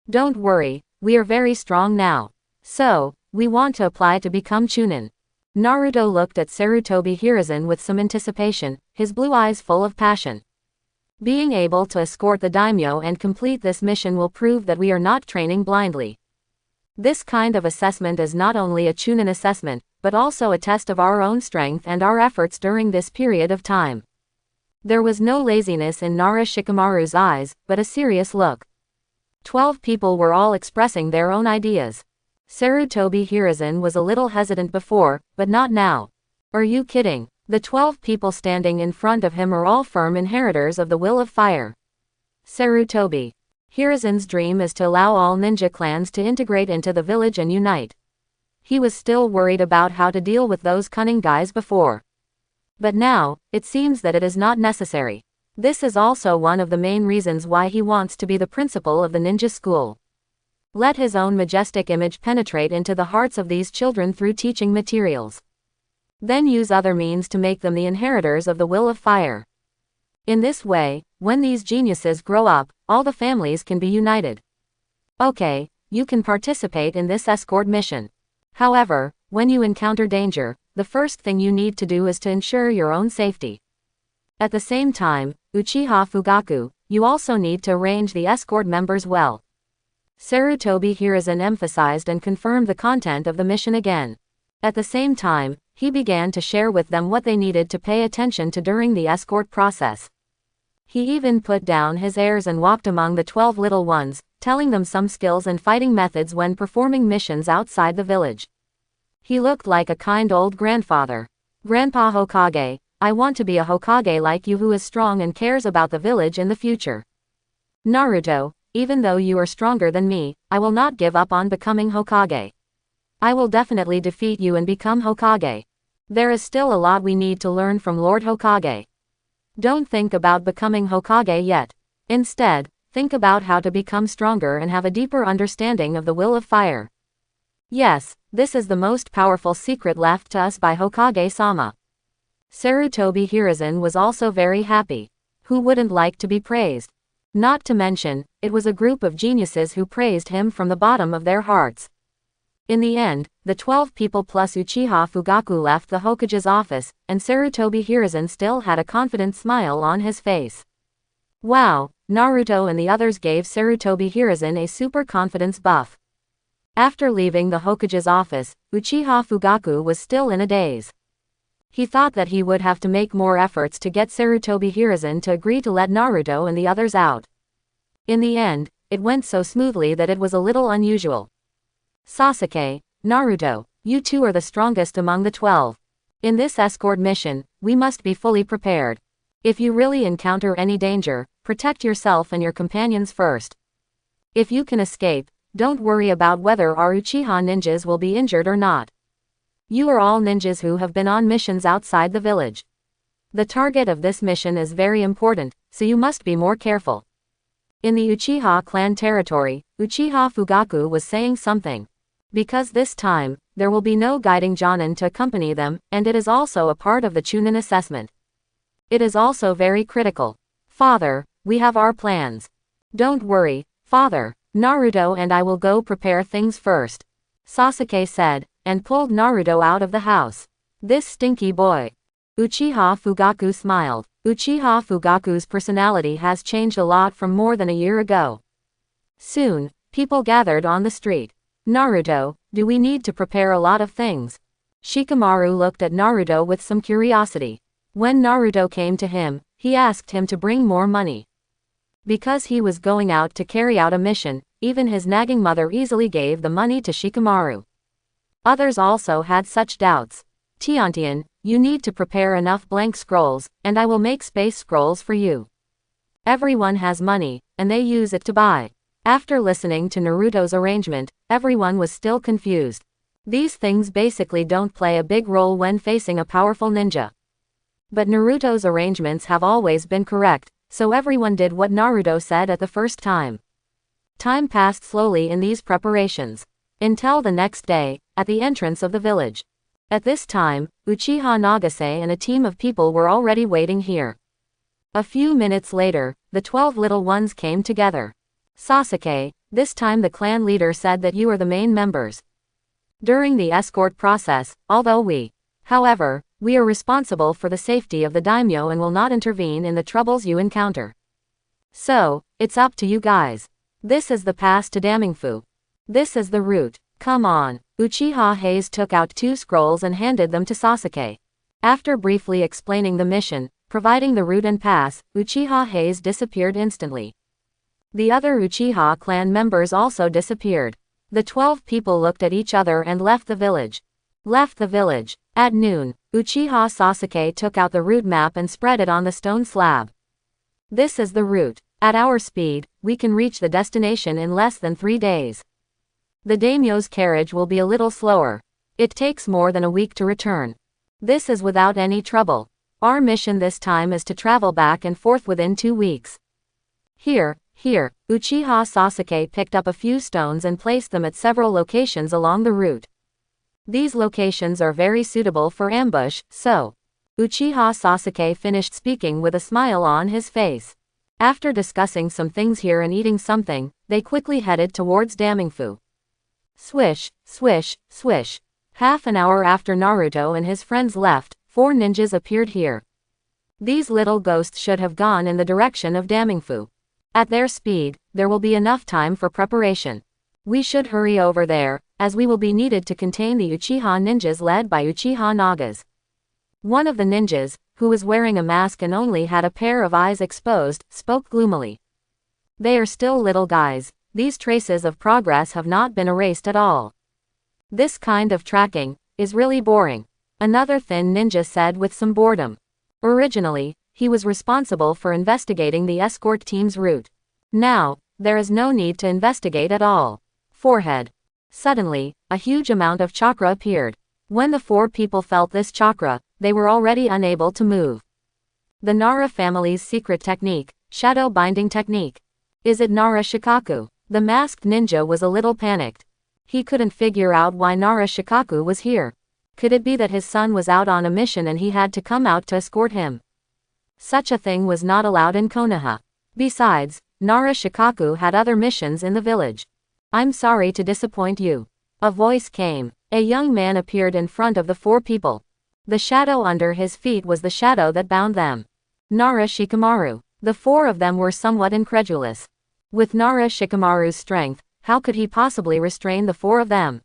Don't worry, we are very strong now. So, we want to apply to become Chunin. Naruto looked at Sarutobi Hiruzen with some anticipation, his blue eyes full of passion. Being able to escort the daimyo and complete this mission will prove that we are not training blindly. This kind of assessment is not only a Chunin assessment, but also a test of our own strength and our efforts during this period of time. There was no laziness in Nara Shikamaru's eyes, but a serious look. 12 people were all expressing their own ideas. Sarutobi Hiruzen was a little hesitant before, but not now. Are you kidding? The 12 people standing in front of him are all firm inheritors of the will of fire. Sarutobi Hiruzen's dream is to allow all ninja clans to integrate into the village and unite. He was still worried about how to deal with those cunning guys before. But now, it seems that it is not necessary. This is also one of the main reasons why he wants to be the principal of the ninja school. Let his own majestic image penetrate into the hearts of these children through teaching materials. Then use other means to make them the inheritors of the will of fire. In this way, when these geniuses grow up, all the families can be united. Okay, you can participate in this escort mission. However, when you encounter danger, the first thing you need to do is to ensure your own safety. At the same time, Uchiha Fugaku, you also need to arrange the escort members well. Sarutobi Hiruzen emphasized and confirmed the content of the mission again. At the same time, he began to share with them what they needed to pay attention to during the escort process. He even put down his airs and walked among the 12 little ones, telling them some skills and fighting methods when performing missions outside the village. He looked like a kind old grandfather. Grandpa Hokage, I want to be a Hokage like you who is strong and cares about the village in the future. Naruto, even though you are stronger than me, I will not give up on becoming Hokage. I will definitely defeat you and become Hokage. There is still a lot we need to learn from Lord Hokage. Don't think about becoming Hokage yet. Instead, think about how to become stronger and have a deeper understanding of the will of fire. Yes, this is the most powerful secret left to us by Hokage-sama. Sarutobi Hiruzen was also very happy. Who wouldn't like to be praised? Not to mention, it was a group of geniuses who praised him from the bottom of their hearts. In the end, the 12 people plus Uchiha Fugaku left the Hokage's office, and Sarutobi Hiruzen still had a confident smile on his face. Wow, Naruto and the others gave Sarutobi Hiruzen a super confidence buff. After leaving the Hokage's office, Uchiha Fugaku was still in a daze. He thought that he would have to make more efforts to get Sarutobi Hiruzen to agree to let Naruto and the others out. In the end, it went so smoothly that it was a little unusual. Sasuke, Naruto, you two are the strongest among the 12. In this escort mission, we must be fully prepared. If you really encounter any danger, protect yourself and your companions first. If you can escape, don't worry about whether our Uchiha ninjas will be injured or not. You are all ninjas who have been on missions outside the village. The target of this mission is very important, so you must be more careful. In the Uchiha clan territory, Uchiha Fugaku was saying something. Because this time, there will be no guiding Jonin to accompany them, and it is also a part of the Chunin assessment. It is also very critical. Father, we have our plans. Don't worry, Father, Naruto and I will go prepare things first. Sasuke said, and pulled Naruto out of the house. This stinky boy. Uchiha Fugaku smiled. Uchiha Fugaku's personality has changed a lot from more than a year ago. Soon, people gathered on the street. Naruto, do we need to prepare a lot of things? Shikamaru looked at Naruto with some curiosity. When Naruto came to him, he asked him to bring more money. Because he was going out to carry out a mission, even his nagging mother easily gave the money to Shikamaru. Others also had such doubts. Tiantian, you need to prepare enough blank scrolls, and I will make space scrolls for you. Everyone has money, and they use it to buy. After listening to Naruto's arrangement, everyone was still confused. These things basically don't play a big role when facing a powerful ninja. But Naruto's arrangements have always been correct, so everyone did what Naruto said at the first time. Time passed slowly in these preparations. Until the next day, at the entrance of the village. At this time, Uchiha Nagase and a team of people were already waiting here. A few minutes later, the 12 little ones came together. Sasuke, this time the clan leader said that you are the main members. During the escort process, however, we are responsible for the safety of the daimyo and will not intervene in the troubles you encounter. So, it's up to you guys. This is the pass to Damingfu. This is the route. Come on. Uchiha Hayes took out 2 scrolls and handed them to Sasuke. After briefly explaining the mission, providing the route and pass, Uchiha Hayes disappeared instantly. The other Uchiha clan members also disappeared. The 12 people looked at each other and left the village. At noon, Uchiha Sasuke took out the route map and spread it on the stone slab. This is the route. At our speed, we can reach the destination in less than 3 days. The daimyo's carriage will be a little slower. It takes more than a week to return. This is without any trouble. Our mission this time is to travel back and forth within 2 weeks. Here, Uchiha Sasuke picked up a few stones and placed them at several locations along the route. These locations are very suitable for ambush, so. Uchiha Sasuke finished speaking with a smile on his face. After discussing some things here and eating something, they quickly headed towards Damingfu. Swish, swish, swish. Half an hour after Naruto and his friends left, 4 ninjas appeared here. These little ghosts should have gone in the direction of Damingfu. At their speed, there will be enough time for preparation. We should hurry over there, as we will be needed to contain the Uchiha ninjas led by Uchiha Nagas. One of the ninjas, who was wearing a mask and only had a pair of eyes exposed, spoke gloomily. They are still little guys. These traces of progress have not been erased at all. This kind of tracking is really boring. Another thin ninja said with some boredom. Originally, he was responsible for investigating the escort team's route. Now, there is no need to investigate at all. Forehead. Suddenly, a huge amount of chakra appeared. When the 4 people felt this chakra, they were already unable to move. The Nara family's secret technique, shadow binding technique. Is it Nara Shikaku? The masked ninja was a little panicked. He couldn't figure out why Nara Shikaku was here. Could it be that his son was out on a mission and he had to come out to escort him? Such a thing was not allowed in Konoha. Besides, Nara Shikaku had other missions in the village. I'm sorry to disappoint you. A voice came. A young man appeared in front of the 4 people. The shadow under his feet was the shadow that bound them. Nara Shikamaru. The 4 of them were somewhat incredulous. With Nara Shikamaru's strength, how could he possibly restrain the 4 of them?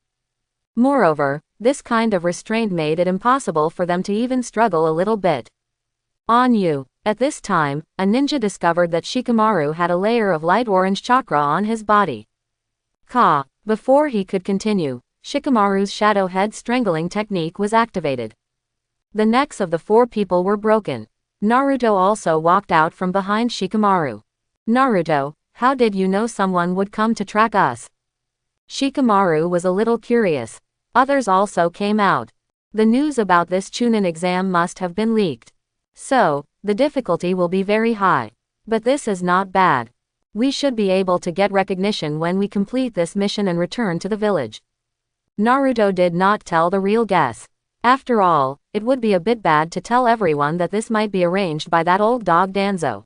Moreover, this kind of restraint made it impossible for them to even struggle a little bit. On you. At this time, a ninja discovered that Shikamaru had a layer of light orange chakra on his body. Ka. Before he could continue, Shikamaru's shadow head strangling technique was activated. The necks of the 4 people were broken. Naruto also walked out from behind Shikamaru. Naruto, how did you know someone would come to track us? Shikamaru was a little curious. Others also came out. The news about this Chunin exam must have been leaked. So, the difficulty will be very high. But this is not bad. We should be able to get recognition when we complete this mission and return to the village. Naruto did not tell the real guess. After all, it would be a bit bad to tell everyone that this might be arranged by that old dog Danzo.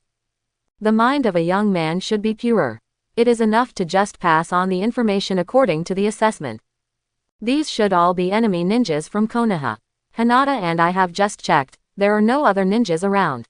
The mind of a young man should be pure. It is enough to just pass on the information according to the assessment. These should all be enemy ninjas from Konoha. Hinata and I have just checked, there are no other ninjas around.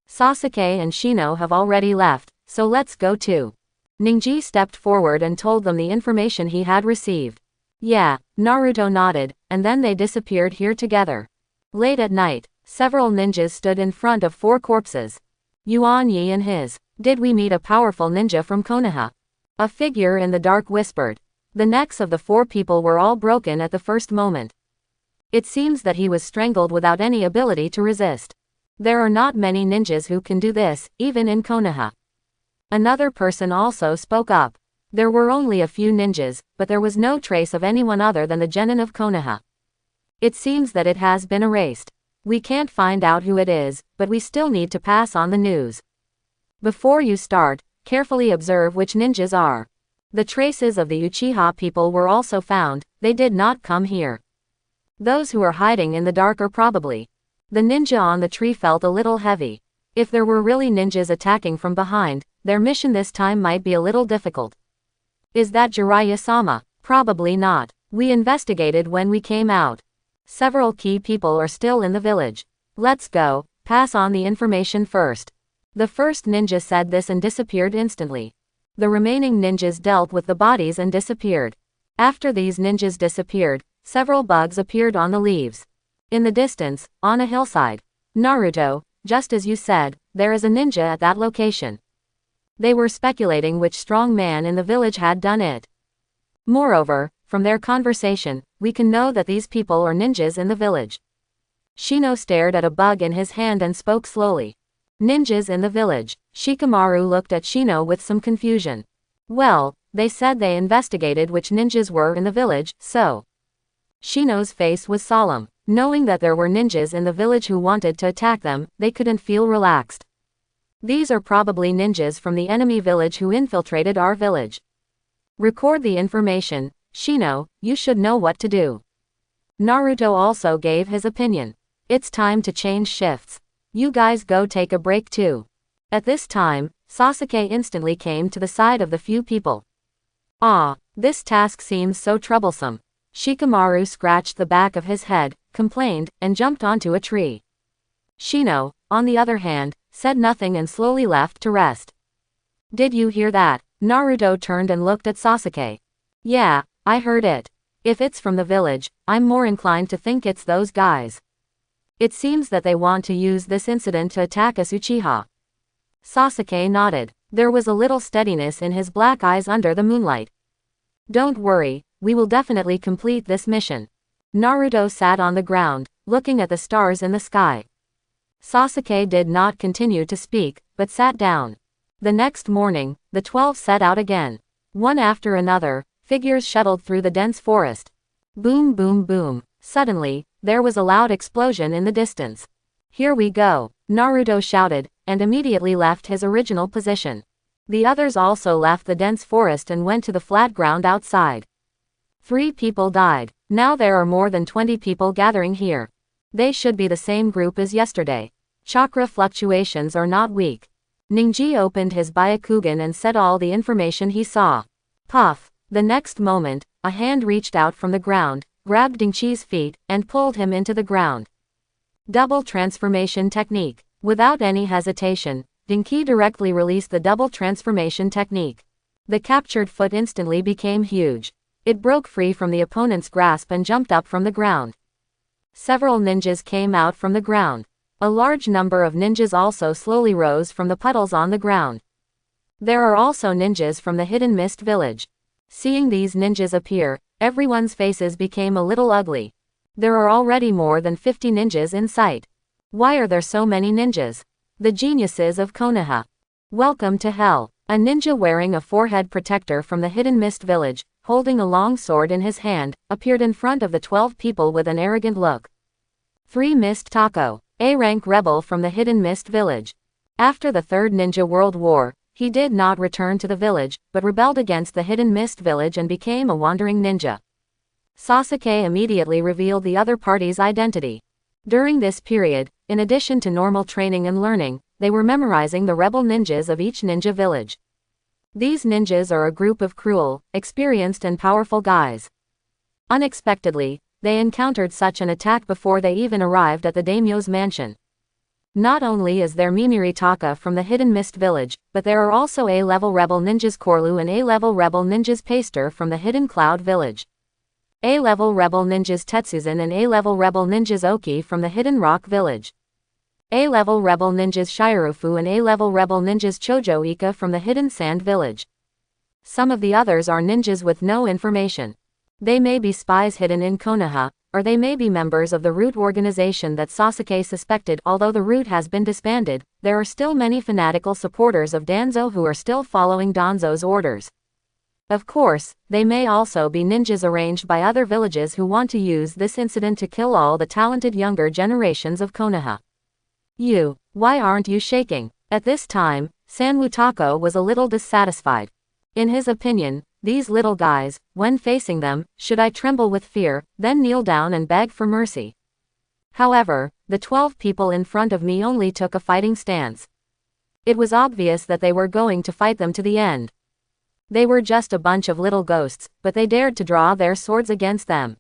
Sasuke and Shino have already left, so let's go too. Ningji stepped forward and told them the information he had received. Yeah, Naruto nodded, and then they disappeared here together. Late at night, several ninjas stood in front of 4 corpses. Yuan Yi and his. Did we meet a powerful ninja from Konoha? A figure in the dark whispered. The necks of the 4 people were all broken at the first moment. It seems that he was strangled without any ability to resist. There are not many ninjas who can do this, even in Konoha. Another person also spoke up. There were only a few ninjas, but there was no trace of anyone other than the genin of Konoha. It seems that it has been erased. We can't find out who it is, but we still need to pass on the news. Before you start, carefully observe which ninjas are. The traces of the Uchiha people were also found, they did not come here. Those who are hiding in the dark are probably. The ninja on the tree felt a little heavy. If there were really ninjas attacking from behind, their mission this time might be a little difficult. Is that Jiraiya-sama? Probably not. We investigated when we came out. Several key people are still in the village. Let's go, pass on the information first. The first ninja said this and disappeared instantly. The remaining ninjas dealt with the bodies and disappeared. After these ninjas disappeared, several bugs appeared on the leaves. In the distance, on a hillside. Naruto, just as you said, there is a ninja at that location. They were speculating which strong man in the village had done it. Moreover, from their conversation, we can know that these people are ninjas in the village. Shino stared at a bug in his hand and spoke slowly. Ninjas in the village. Shikamaru looked at Shino with some confusion. Well, they said they investigated which ninjas were in the village, so. Shino's face was solemn. Knowing that there were ninjas in the village who wanted to attack them, they couldn't feel relaxed. These are probably ninjas from the enemy village who infiltrated our village. Record the information. Shino, you should know what to do. Naruto also gave his opinion. It's time to change shifts. You guys go take a break too. At this time, Sasuke instantly came to the side of the few people. Ah, this task seems so troublesome. Shikamaru scratched the back of his head, complained, and jumped onto a tree. Shino, on the other hand, said nothing and slowly left to rest. Did you hear that? Naruto turned and looked at Sasuke. Yeah, I heard it. If it's from the village, I'm more inclined to think it's those guys. It seems that they want to use this incident to attack us Uchiha. Sasuke nodded. There was a little steadiness in his black eyes under the moonlight. Don't worry, we will definitely complete this mission. Naruto sat on the ground, looking at the stars in the sky. Sasuke did not continue to speak, but sat down. The next morning, the 12 set out again. One after another, figures shuttled through the dense forest. Boom boom boom. Suddenly, there was a loud explosion in the distance. Here we go, Naruto shouted, and immediately left his original position. The others also left the dense forest and went to the flat ground outside. 3 people died. Now there are more than 20 people gathering here. They should be the same group as yesterday. Chakra fluctuations are not weak. Ningji opened his Byakugan and said all the information he saw. Puff. The next moment, a hand reached out from the ground, grabbed Dingqi's feet, and pulled him into the ground. Double transformation technique. Without any hesitation, Dingqi directly released the double transformation technique. The captured foot instantly became huge. It broke free from the opponent's grasp and jumped up from the ground. Several ninjas came out from the ground. A large number of ninjas also slowly rose from the puddles on the ground. There are also ninjas from the Hidden Mist village. Seeing these ninjas appear, everyone's faces became a little ugly. There are already more than 50 ninjas in sight. Why are there so many ninjas? The geniuses of Konoha. Welcome to hell. A ninja wearing a forehead protector from the Hidden Mist village, holding a long sword in his hand, appeared in front of the 12 people with an arrogant look. 3 Mist Tako, A-rank rebel from the Hidden Mist village. After the Third Ninja World War, he did not return to the village, but rebelled against the Hidden Mist village and became a wandering ninja. Sasuke immediately revealed the other party's identity. During this period, in addition to normal training and learning, they were memorizing the rebel ninjas of each ninja village. These ninjas are a group of cruel, experienced and powerful guys. Unexpectedly, they encountered such an attack before they even arrived at the daimyo's mansion. Not only is there Mimiri Taka from the Hidden Mist village, but there are also A-level rebel ninjas Korlu and A-level rebel ninjas Paster from the Hidden Cloud village. A-level rebel ninjas Tetsuzan and A-level rebel ninjas Oki from the Hidden Rock village. A-level rebel ninjas Shirufu and A-level rebel ninjas Chojo Ika from the Hidden Sand village. Some of the others are ninjas with no information. They may be spies hidden in Konoha, or they may be members of the Root organization that Sasuke suspected. Although the Root has been disbanded, there are still many fanatical supporters of Danzo who are still following Danzo's orders. Of course, they may also be ninjas arranged by other villages who want to use this incident to kill all the talented younger generations of Konoha. Why aren't you shaking? At this time, Sanwutako was a little dissatisfied. In his opinion, these little guys, when facing them, should I tremble with fear, then kneel down and beg for mercy. However, the 12 people in front of me only took a fighting stance. It was obvious that they were going to fight them to the end. They were just a bunch of little ghosts, but they dared to draw their swords against them.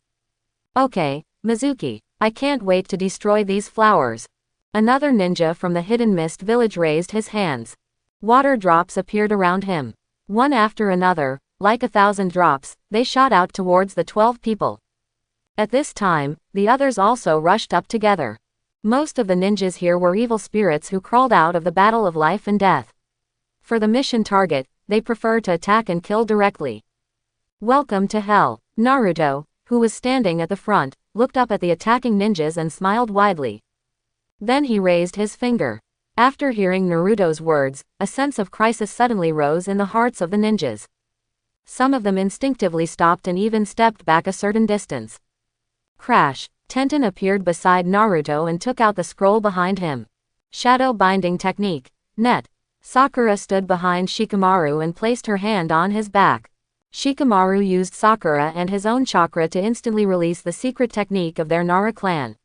Okay, Mizuki, I can't wait to destroy these flowers. Another ninja from the Hidden Mist village raised his hands. Water drops appeared around him. One after another, like 1,000 drops, they shot out towards the 12 people. At this time, the others also rushed up together. Most of the ninjas here were evil spirits who crawled out of the battle of life and death. For the mission target, they prefer to attack and kill directly. Welcome to hell. Naruto, who was standing at the front, looked up at the attacking ninjas and smiled widely. Then he raised his finger. After hearing Naruto's words, a sense of crisis suddenly rose in the hearts of the ninjas. Some of them instinctively stopped and even stepped back a certain distance. Crash! Tenten appeared beside Naruto and took out the scroll behind him. Shadow binding technique. Net. Sakura stood behind Shikamaru and placed her hand on his back. Shikamaru used Sakura and his own chakra to instantly release the secret technique of their Nara clan.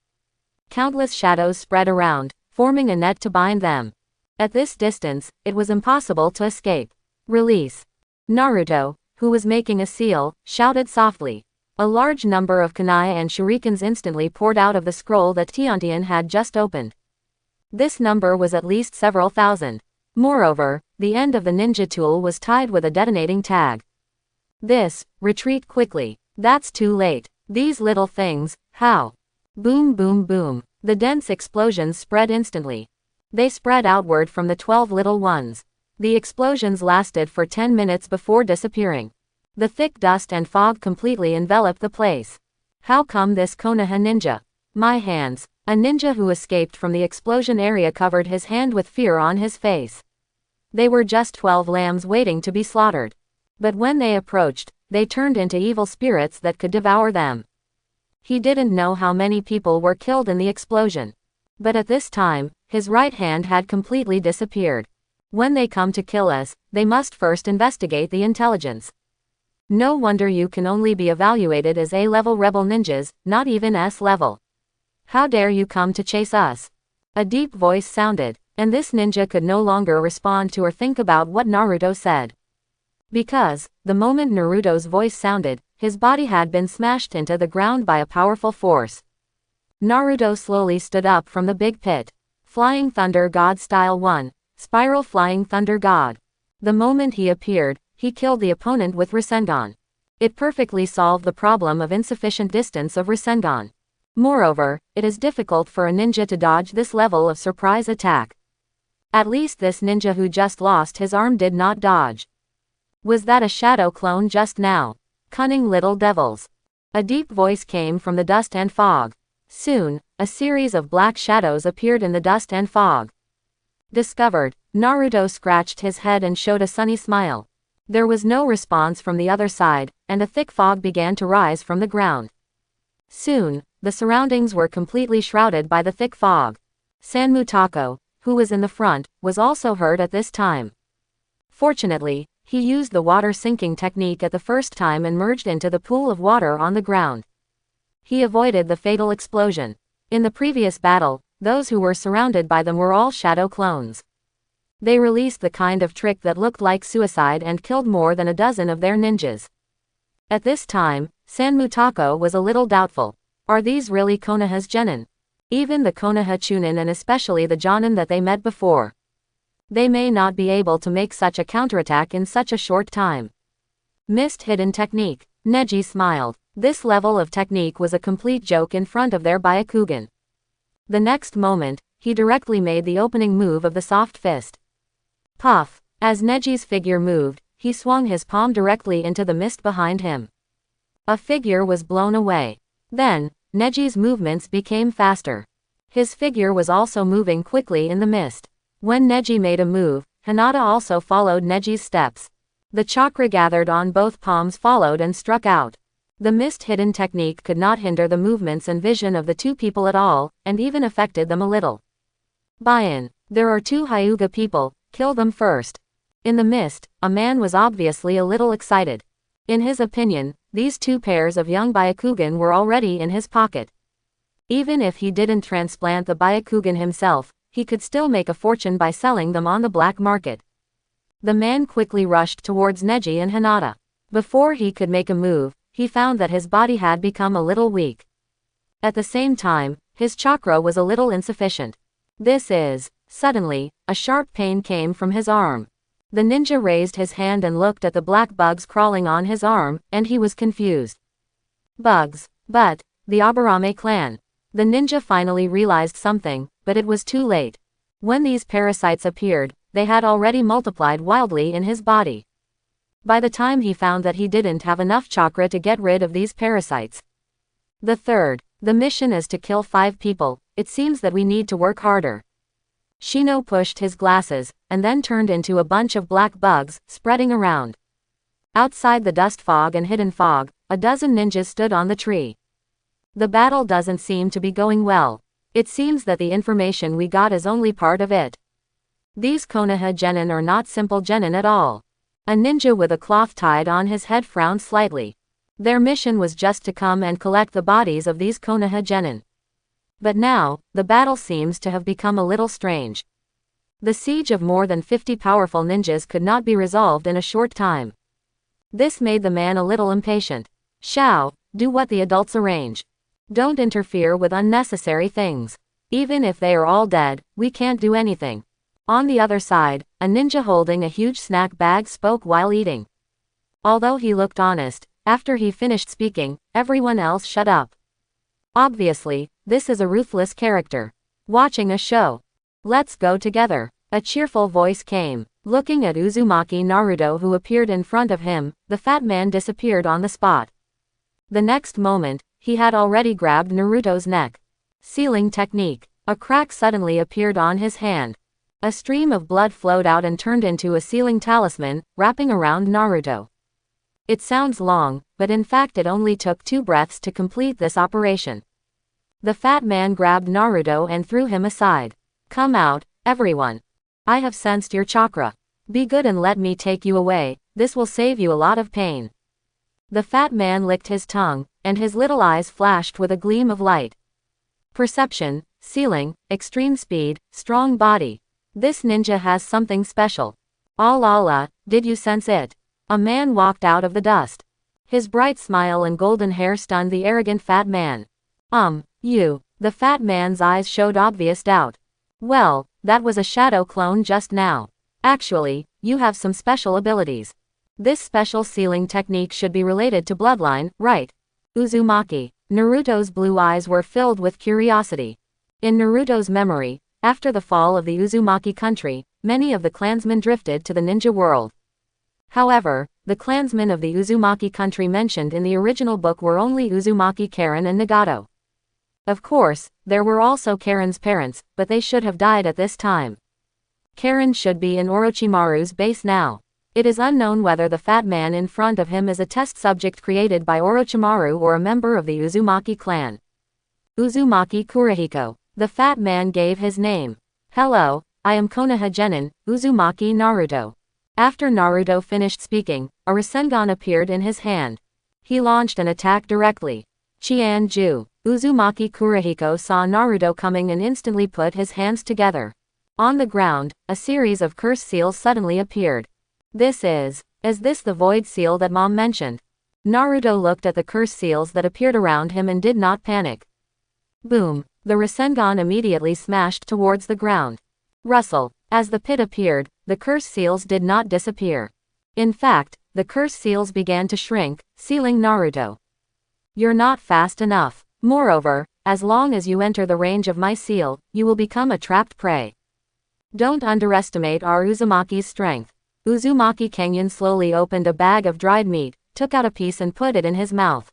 Countless shadows spread around, forming a net to bind them. At this distance, it was impossible to escape. Release. Naruto, who was making a seal, shouted softly. A large number of kunai and shurikens instantly poured out of the scroll that Tiantian had just opened. This number was at least several thousand. Moreover, the end of the ninja tool was tied with a detonating tag. Retreat quickly. That's too late. These little things, how? Boom boom boom. The dense explosions spread instantly. They spread outward from the 12 little ones. The explosions lasted for 10 minutes before disappearing. The thick dust and fog completely enveloped the place. How come this Konoha ninja? My hands. A ninja who escaped from the explosion area covered his hand with fear on his face. They were just 12 lambs waiting to be slaughtered. But when they approached, they turned into evil spirits that could devour them. He didn't know how many people were killed in the explosion. But at this time, his right hand had completely disappeared. When they come to kill us, they must first investigate the intelligence. No wonder you can only be evaluated as A-level rebel ninjas, not even S-level. How dare you come to chase us? A deep voice sounded, and this ninja could no longer respond to or think about what Naruto said. Because, the moment Naruto's voice sounded, his body had been smashed into the ground by a powerful force. Naruto slowly stood up from the big pit. Flying Thunder God Style 1, Spiral Flying Thunder God. The moment he appeared, he killed the opponent with Rasengan. It perfectly solved the problem of insufficient distance of Rasengan. Moreover, it is difficult for a ninja to dodge this level of surprise attack. At least this ninja who just lost his arm did not dodge. Was that a shadow clone just now? Cunning little devils. A deep voice came from the dust and fog. Soon, a series of black shadows appeared in the dust and fog. Discovered. Naruto scratched his head and showed a sunny smile. There was no response from the other side, and a thick fog began to rise from the ground. Soon, the surroundings were completely shrouded by the thick fog. Sanmutako, who was in the front, was also hurt at this time. Fortunately, he used the water sinking technique at the first time and merged into the pool of water on the ground. He avoided the fatal explosion. In the previous battle, those who were surrounded by them were all shadow clones. They released the kind of trick that looked like suicide and killed more than a dozen of their ninjas. At this time, Sanmutako was a little doubtful. Are these really Konoha's genin? Even the Konoha Chunin and especially the Jonin that they met before. They may not be able to make such a counterattack in such a short time. Missed hidden technique. Neji smiled. This level of technique was a complete joke in front of their Byakugan. The next moment, he directly made the opening move of the soft fist. Puff. As Neji's figure moved, he swung his palm directly into the mist behind him. A figure was blown away. Then, Neji's movements became faster. His figure was also moving quickly in the mist. When Neji made a move, Hinata also followed Neji's steps. The chakra gathered on both palms followed and struck out. The mist hidden technique could not hinder the movements and vision of the two people at all, and even affected them a little. Buy-in. There are two Hyuga people, kill them first. In the mist, a man was obviously a little excited. In his opinion, these two pairs of young Byakugan were already in his pocket. Even if he didn't transplant the Byakugan himself, he could still make a fortune by selling them on the black market. The man quickly rushed towards Neji and Hinata. Before he could make a move, he found that his body had become a little weak. At the same time, his chakra was a little insufficient. Suddenly, a sharp pain came from his arm. The ninja raised his hand and looked at the black bugs crawling on his arm, and he was confused. Bugs. But, the Aburame clan. The ninja finally realized something, but it was too late. When these parasites appeared, they had already multiplied wildly in his body. By the time he found that he didn't have enough chakra to get rid of these parasites. The mission is to kill 5 people, it seems that we need to work harder. Shino pushed his glasses, and then turned into a bunch of black bugs, spreading around. Outside the dust fog and hidden fog, a dozen ninjas stood on the tree. The battle doesn't seem to be going well. It seems that the information we got is only part of it. These Konoha genin are not simple genin at all. A ninja with a cloth tied on his head frowned slightly. Their mission was just to come and collect the bodies of these Konoha genin. But now, the battle seems to have become a little strange. The siege of more than 50 powerful ninjas could not be resolved in a short time. This made the man a little impatient. Shao, do what the adults arrange. Don't interfere with unnecessary things. Even if they are all dead, we can't do anything. On the other side, a ninja holding a huge snack bag spoke while eating. Although he looked honest, after he finished speaking, everyone else shut up. Obviously, this is a ruthless character. Watching a show. Let's go together. A cheerful voice came. Looking at Uzumaki Naruto who appeared in front of him, the fat man disappeared on the spot. The next moment, he had already grabbed Naruto's neck. Sealing technique. A crack suddenly appeared on his hand. A stream of blood flowed out and turned into a sealing talisman, wrapping around Naruto. It sounds long, but in fact it only took 2 breaths to complete this operation. The fat man grabbed Naruto and threw him aside. Come out, everyone. I have sensed your chakra. Be good and let me take you away, this will save you a lot of pain. The fat man licked his tongue, and his little eyes flashed with a gleam of light. Perception, sealing, extreme speed, strong body. This ninja has something special. Allah, did you sense it? A man walked out of the dust. His bright smile and golden hair stunned the arrogant fat man. You. The fat man's eyes showed obvious doubt. Well, that was a shadow clone just now. Actually, you have some special abilities. This special sealing technique should be related to bloodline, right? Uzumaki. Naruto's blue eyes were filled with curiosity. In Naruto's memory, after the fall of the Uzumaki country, many of the clansmen drifted to the ninja world. However, the clansmen of the Uzumaki country mentioned in the original book were only Uzumaki Karen and Nagato. Of course, there were also Karen's parents, but they should have died at this time. Karen should be in Orochimaru's base now. It is unknown whether the fat man in front of him is a test subject created by Orochimaru or a member of the Uzumaki clan. Uzumaki Kurihiko. The fat man gave his name. Hello, I am Konoha Genin, Uzumaki Naruto. After Naruto finished speaking, a Rasengan appeared in his hand. He launched an attack directly. Qianju. Uzumaki Kurihiko saw Naruto coming and instantly put his hands together. On the ground, a series of curse seals suddenly appeared. Is this the void seal that Mom mentioned? Naruto looked at the curse seals that appeared around him and did not panic. Boom, the Rasengan immediately smashed towards the ground. Rustle, as the pit appeared, the curse seals did not disappear. In fact, the curse seals began to shrink, sealing Naruto. You're not fast enough. Moreover, as long as you enter the range of my seal, you will become a trapped prey. Don't underestimate our Uzumaki's strength. Uzumaki Kenyon slowly opened a bag of dried meat, took out a piece and put it in his mouth.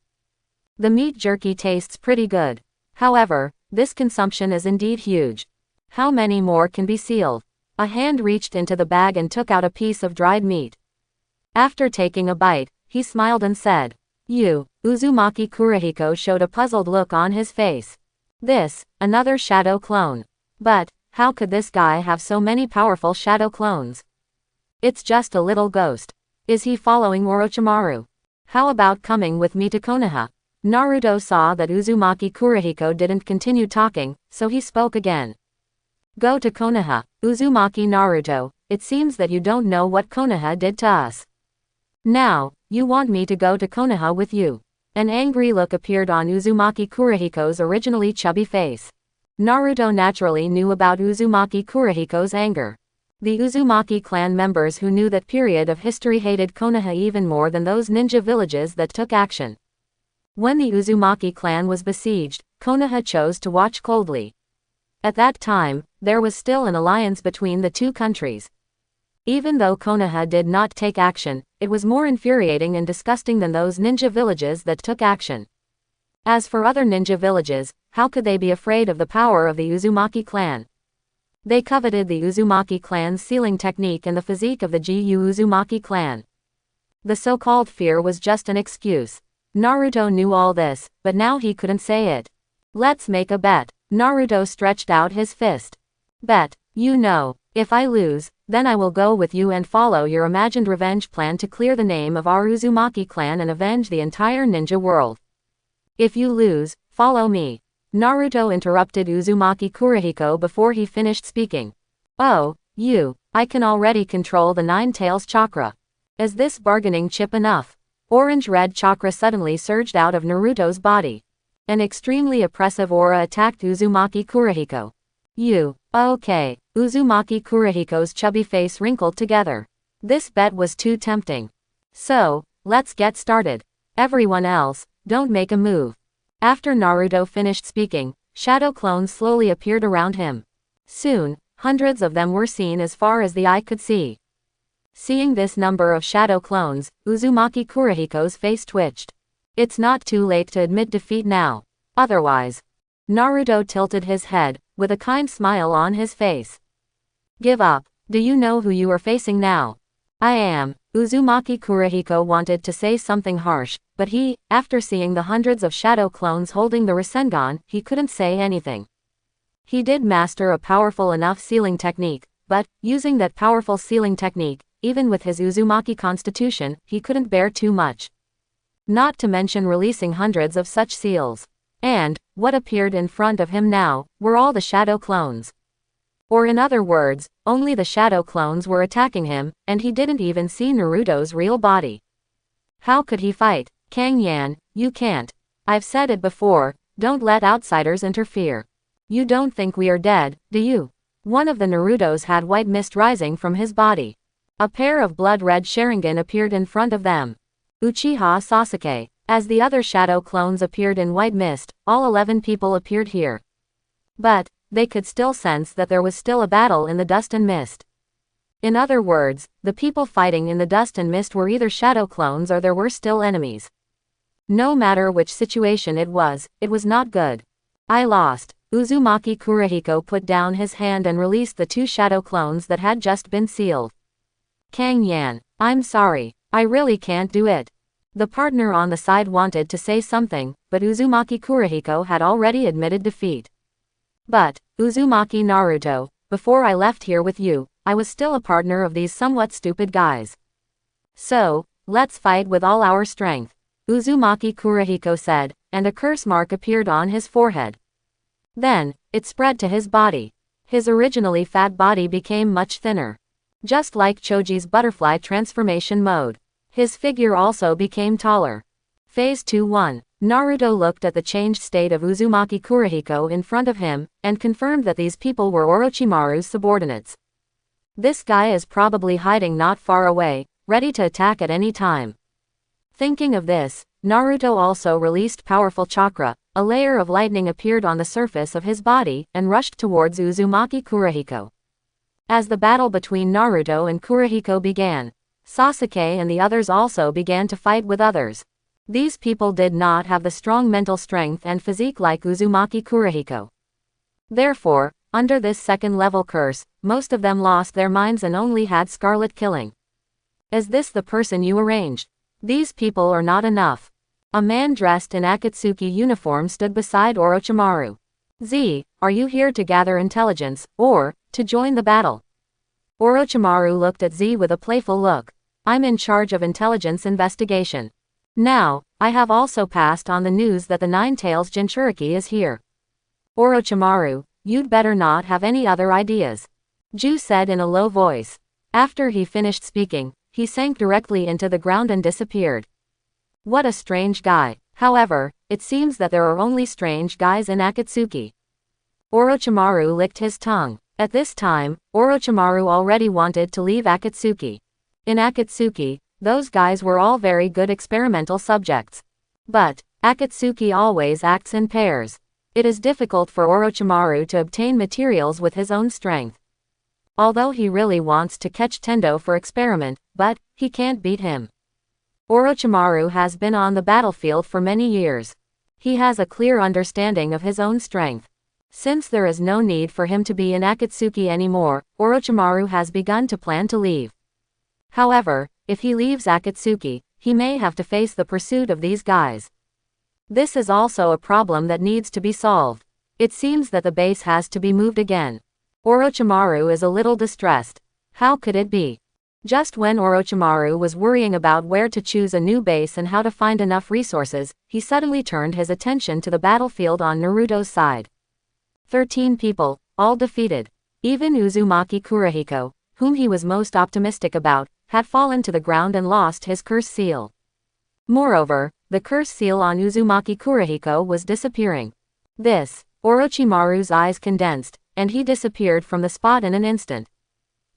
The meat jerky tastes pretty good. However, this consumption is indeed huge. How many more can be sealed? A hand reached into the bag and took out a piece of dried meat. After taking a bite, he smiled and said, Uzumaki Kurihiko showed a puzzled look on his face. Another shadow clone. But, how could this guy have so many powerful shadow clones? It's just a little ghost. Is he following Orochimaru? How about coming with me to Konoha? Naruto saw that Uzumaki Kurihiko didn't continue talking, so he spoke again. Go to Konoha, Uzumaki Naruto, it seems that you don't know what Konoha did to us. Now, you want me to go to Konoha with you. An angry look appeared on Uzumaki Kurihiko's originally chubby face. Naruto naturally knew about Uzumaki Kurihiko's anger. The Uzumaki clan members who knew that period of history hated Konoha even more than those ninja villages that took action. When the Uzumaki clan was besieged, Konoha chose to watch coldly. At that time, there was still an alliance between the two countries. Even though Konoha did not take action, it was more infuriating and disgusting than those ninja villages that took action. As for other ninja villages, how could they be afraid of the power of the Uzumaki clan? They coveted the Uzumaki clan's sealing technique and the physique of the Gu Uzumaki clan. The so-called fear was just an excuse. Naruto knew all this, but now he couldn't say it. Let's make a bet. Naruto stretched out his fist. Bet, if I lose, then I will go with you and follow your imagined revenge plan to clear the name of our Uzumaki clan and avenge the entire ninja world. If you lose, follow me. Naruto interrupted Uzumaki Kurihiko before he finished speaking. Oh, I can already control the Nine Tails chakra. Is this bargaining chip enough? Orange-red chakra suddenly surged out of Naruto's body. An extremely oppressive aura attacked Uzumaki Kurihiko. Okay. Uzumaki Kurihiko's chubby face wrinkled together. This bet was too tempting. So, let's get started. Everyone else, don't make a move. After Naruto finished speaking, shadow clones slowly appeared around him. Soon, hundreds of them were seen as far as the eye could see. Seeing this number of shadow clones, Uzumaki Kurihiko's face twitched. It's not too late to admit defeat now. Otherwise. Naruto tilted his head, with a kind smile on his face. Give up. Do you know who you are facing now? I am. Uzumaki Kurihiko wanted to say something harsh, but after seeing the hundreds of shadow clones holding the Rasengan, he couldn't say anything. He did master a powerful enough sealing technique, but, using that powerful sealing technique, even with his Uzumaki constitution, he couldn't bear too much. Not to mention releasing hundreds of such seals. And, what appeared in front of him now, were all the shadow clones. Or in other words, only the shadow clones were attacking him, and he didn't even see Naruto's real body. How could he fight? Kang Yan, you can't. I've said it before, don't let outsiders interfere. You don't think we are dead, do you? One of the Narutos had white mist rising from his body. A pair of blood-red Sharingan appeared in front of them. Uchiha Sasuke. As the other shadow clones appeared in white mist, all 11 people appeared here. But, they could still sense that there was still a battle in the dust and mist. In other words, the people fighting in the dust and mist were either shadow clones or there were still enemies. No matter which situation it was not good. I lost. Uzumaki Kurihiko put down his hand and released the 2 shadow clones that had just been sealed. Kang Yan, I'm sorry, I really can't do it. The partner on the side wanted to say something, but Uzumaki Kurihiko had already admitted defeat. But, Uzumaki Naruto, before I left here with you, I was still a partner of these somewhat stupid guys. So, let's fight with all our strength, Uzumaki Kurihiko said, and a curse mark appeared on his forehead. Then, it spread to his body. His originally fat body became much thinner. Just like Choji's butterfly transformation mode. His figure also became taller. Phase 2-1. Naruto looked at the changed state of Uzumaki Kurihiko in front of him, and confirmed that these people were Orochimaru's subordinates. This guy is probably hiding not far away, ready to attack at any time. Thinking of this, Naruto also released powerful chakra. A layer of lightning appeared on the surface of his body, and rushed towards Uzumaki Kurihiko. As the battle between Naruto and Kurihiko began, Sasuke and the others also began to fight with others. These people did not have the strong mental strength and physique like Uzumaki Kurihiko. Therefore, under this second-level curse, most of them lost their minds and only had scarlet killing. Is this the person you arranged? These people are not enough. A man dressed in Akatsuki uniform stood beside Orochimaru. Z, are you here to gather intelligence, or to join the battle? Orochimaru looked at Z with a playful look. I'm in charge of intelligence investigation. Now, I have also passed on the news that the Nine-Tails Jinchuriki is here. Orochimaru, you'd better not have any other ideas. Ju said in a low voice. After he finished speaking, he sank directly into the ground and disappeared. What a strange guy. However, it seems that there are only strange guys in Akatsuki. Orochimaru licked his tongue. At this time, Orochimaru already wanted to leave Akatsuki. In Akatsuki, those guys were all very good experimental subjects. But, Akatsuki always acts in pairs. It is difficult for Orochimaru to obtain materials with his own strength. Although he really wants to catch Tendo for experiment, but, he can't beat him. Orochimaru has been on the battlefield for many years. He has a clear understanding of his own strength. Since there is no need for him to be in Akatsuki anymore, Orochimaru has begun to plan to leave. However, if he leaves Akatsuki, he may have to face the pursuit of these guys. This is also a problem that needs to be solved. It seems that the base has to be moved again. Orochimaru is a little distressed. How could it be? Just when Orochimaru was worrying about where to choose a new base and how to find enough resources, he suddenly turned his attention to the battlefield on Naruto's side. 13 people, all defeated. Even Uzumaki Kurihiko, whom he was most optimistic about, had fallen to the ground and lost his curse seal. Moreover, the curse seal on Uzumaki Kurihiko was disappearing. Orochimaru's eyes condensed, and he disappeared from the spot in an instant.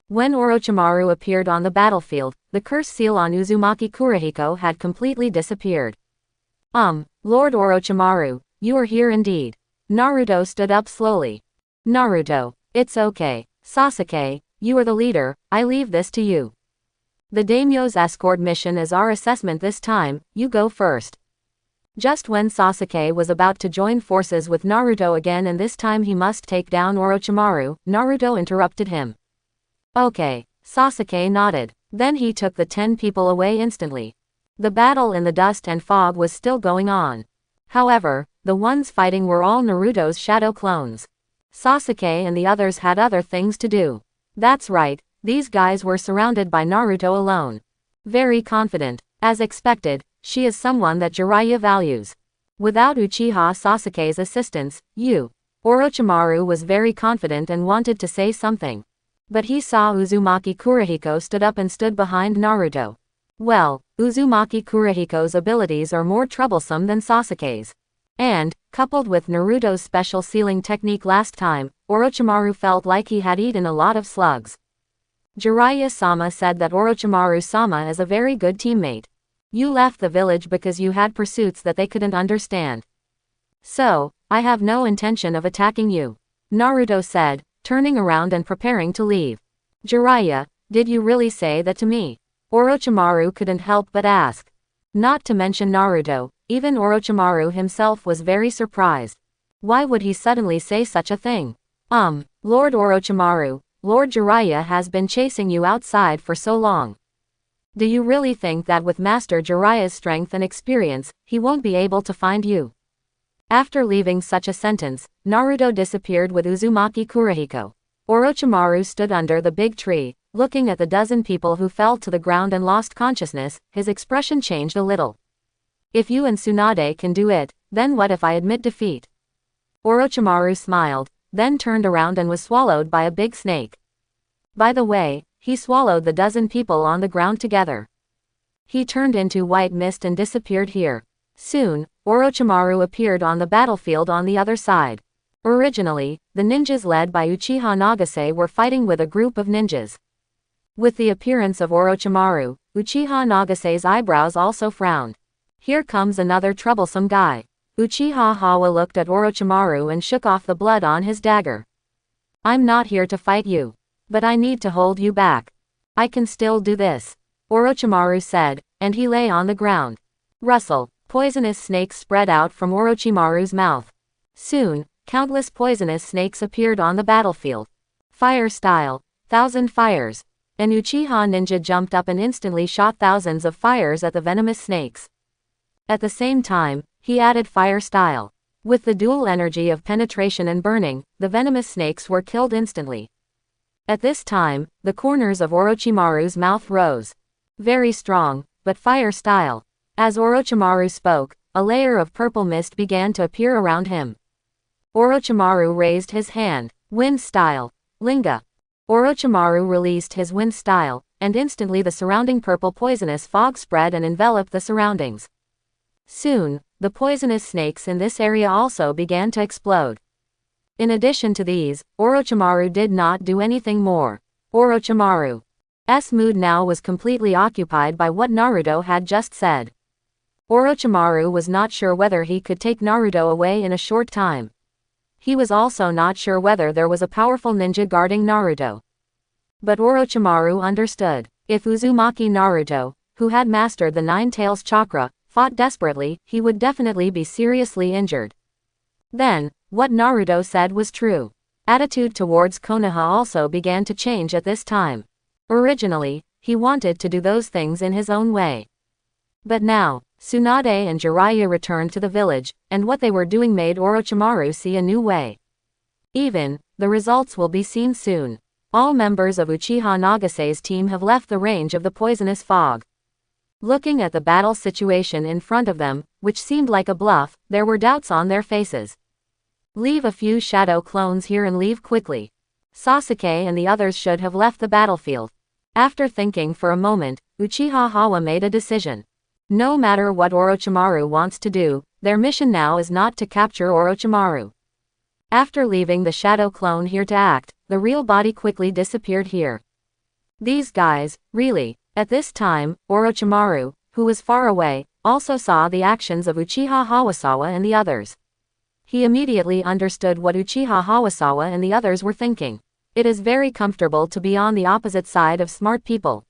When Orochimaru appeared on the battlefield, the curse seal on Uzumaki Kurihiko had completely disappeared. Lord Orochimaru, you are here indeed. Naruto stood up slowly. Naruto, it's okay. Sasuke, you are the leader, I leave this to you. The daimyo's escort mission is our assessment this time, you go first. Just when Sasuke was about to join forces with Naruto again and this time he must take down Orochimaru, Naruto interrupted him. Okay, Sasuke nodded. Then he took the 10 people away instantly. The battle in the dust and fog was still going on. However, the ones fighting were all Naruto's shadow clones. Sasuke and the others had other things to do. That's right, these guys were surrounded by Naruto alone. Very confident. As expected, she is someone that Jiraiya values. Without Uchiha Sasuke's assistance, Orochimaru was very confident and wanted to say something. But he saw Uzumaki Kurihiko stood up and stood behind Naruto. Well, Uzumaki Kurihiko's abilities are more troublesome than Sasuke's. And, coupled with Naruto's special sealing technique last time, Orochimaru felt like he had eaten a lot of slugs. Jiraiya-sama said that Orochimaru-sama is a very good teammate. You left the village because you had pursuits that they couldn't understand. So, I have no intention of attacking you. Naruto said, turning around and preparing to leave. Jiraiya, did you really say that to me? Orochimaru couldn't help but ask. Not to mention Naruto, even Orochimaru himself was very surprised. Why would he suddenly say such a thing? Lord Orochimaru, Lord Jiraiya has been chasing you outside for so long. Do you really think that with Master Jiraiya's strength and experience, he won't be able to find you? After leaving such a sentence, Naruto disappeared with Uzumaki Kurihiko. Orochimaru stood under the big tree, looking at the dozen people who fell to the ground and lost consciousness. His expression changed a little. If you and Tsunade can do it, then what if I admit defeat? Orochimaru smiled, then turned around and was swallowed by a big snake. By the way, he swallowed the dozen people on the ground together. He turned into white mist and disappeared here. Soon, Orochimaru appeared on the battlefield on the other side. Originally, the ninjas led by Uchiha Nagase were fighting with a group of ninjas. With the appearance of Orochimaru, Uchiha Nagase's eyebrows also frowned. Here comes another troublesome guy. Uchiha Hawa looked at Orochimaru and shook off the blood on his dagger. I'm not here to fight you. But I need to hold you back. I can still do this. Orochimaru said, and he lay on the ground. Rustle, poisonous snakes spread out from Orochimaru's mouth. Soon, countless poisonous snakes appeared on the battlefield. Fire style, 1,000 fires. An Uchiha ninja jumped up and instantly shot thousands of fires at the venomous snakes. At the same time, he added fire style. With the dual energy of penetration and burning, the venomous snakes were killed instantly. At this time, the corners of Orochimaru's mouth rose. Very strong, but fire style. As Orochimaru spoke, a layer of purple mist began to appear around him. Orochimaru raised his hand. Wind style. Linga. Orochimaru released his wind style, and instantly the surrounding purple poisonous fog spread and enveloped the surroundings. Soon, the poisonous snakes in this area also began to explode. In addition to these, Orochimaru did not do anything more. Orochimaru's mood now was completely occupied by what Naruto had just said. Orochimaru was not sure whether he could take Naruto away in a short time. He was also not sure whether there was a powerful ninja guarding Naruto. But Orochimaru understood. If Uzumaki Naruto, who had mastered the Nine Tails chakra, fought desperately, he would definitely be seriously injured. Then, what Naruto said was true. Attitude towards Konoha also began to change at this time. Originally, he wanted to do those things in his own way. But now, Tsunade and Jiraiya returned to the village, and what they were doing made Orochimaru see a new way. The results will be seen soon. All members of Uchiha Nagase's team have left the range of the poisonous fog. Looking at the battle situation in front of them, which seemed like a bluff, there were doubts on their faces. Leave a few shadow clones here and leave quickly. Sasuke and the others should have left the battlefield. After thinking for a moment, Uchiha Hawa made a decision. No matter what Orochimaru wants to do, their mission now is not to capture Orochimaru. After leaving the shadow clone here to act, the real body quickly disappeared here. These guys, really. At this time, Orochimaru, who was far away, also saw the actions of Uchiha Hawasawa and the others. He immediately understood what Uchiha Hawasawa and the others were thinking. It is very comfortable to be on the opposite side of smart people.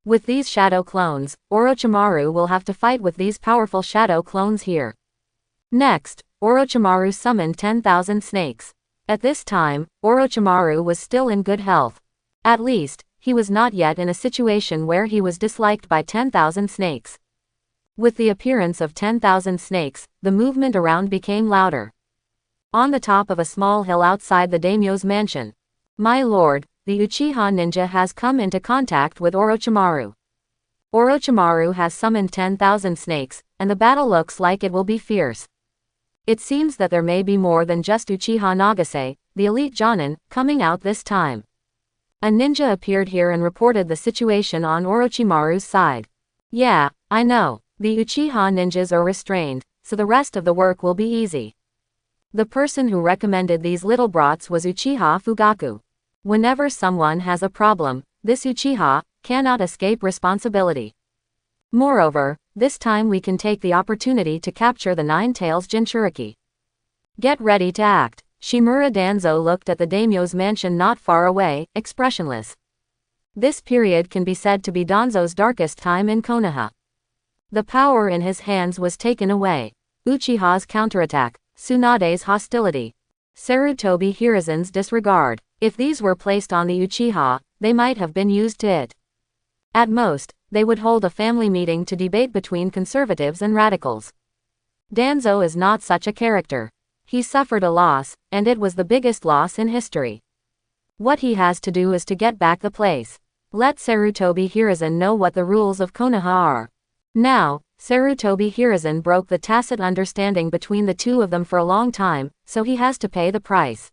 With these shadow clones, Orochimaru will have to fight with these powerful shadow clones here. Next, Orochimaru summoned 10,000 snakes. At this time, Orochimaru was still in good health. At least, he was not yet in a situation where he was disliked by 10,000 snakes. With the appearance of 10,000 snakes, the movement around became louder. On the top of a small hill outside the daimyo's mansion. My lord, the Uchiha ninja has come into contact with Orochimaru. Orochimaru has summoned 10,000 snakes, and the battle looks like it will be fierce. It seems that there may be more than just Uchiha Nagase, the elite Jonin, coming out this time. A ninja appeared here and reported the situation on Orochimaru's side. Yeah, I know. The Uchiha ninjas are restrained, so the rest of the work will be easy. The person who recommended these little brats was Uchiha Fugaku. Whenever someone has a problem, this Uchiha cannot escape responsibility. Moreover, this time we can take the opportunity to capture the Nine Tails Jinchuriki. Get ready to act. Shimura Danzo looked at the daimyo's mansion not far away, expressionless. This period can be said to be Danzo's darkest time in Konoha. The power in his hands was taken away. Uchiha's counterattack, Tsunade's hostility, Sarutobi Hiruzen's disregard. If these were placed on the Uchiha, they might have been used to it. At most, they would hold a family meeting to debate between conservatives and radicals. Danzo is not such a character. He suffered a loss, and it was the biggest loss in history. What he has to do is to get back the place. Let Sarutobi Hiruzen know what the rules of Konoha are. Now, Sarutobi Hiruzen broke the tacit understanding between the two of them for a long time, so he has to pay the price.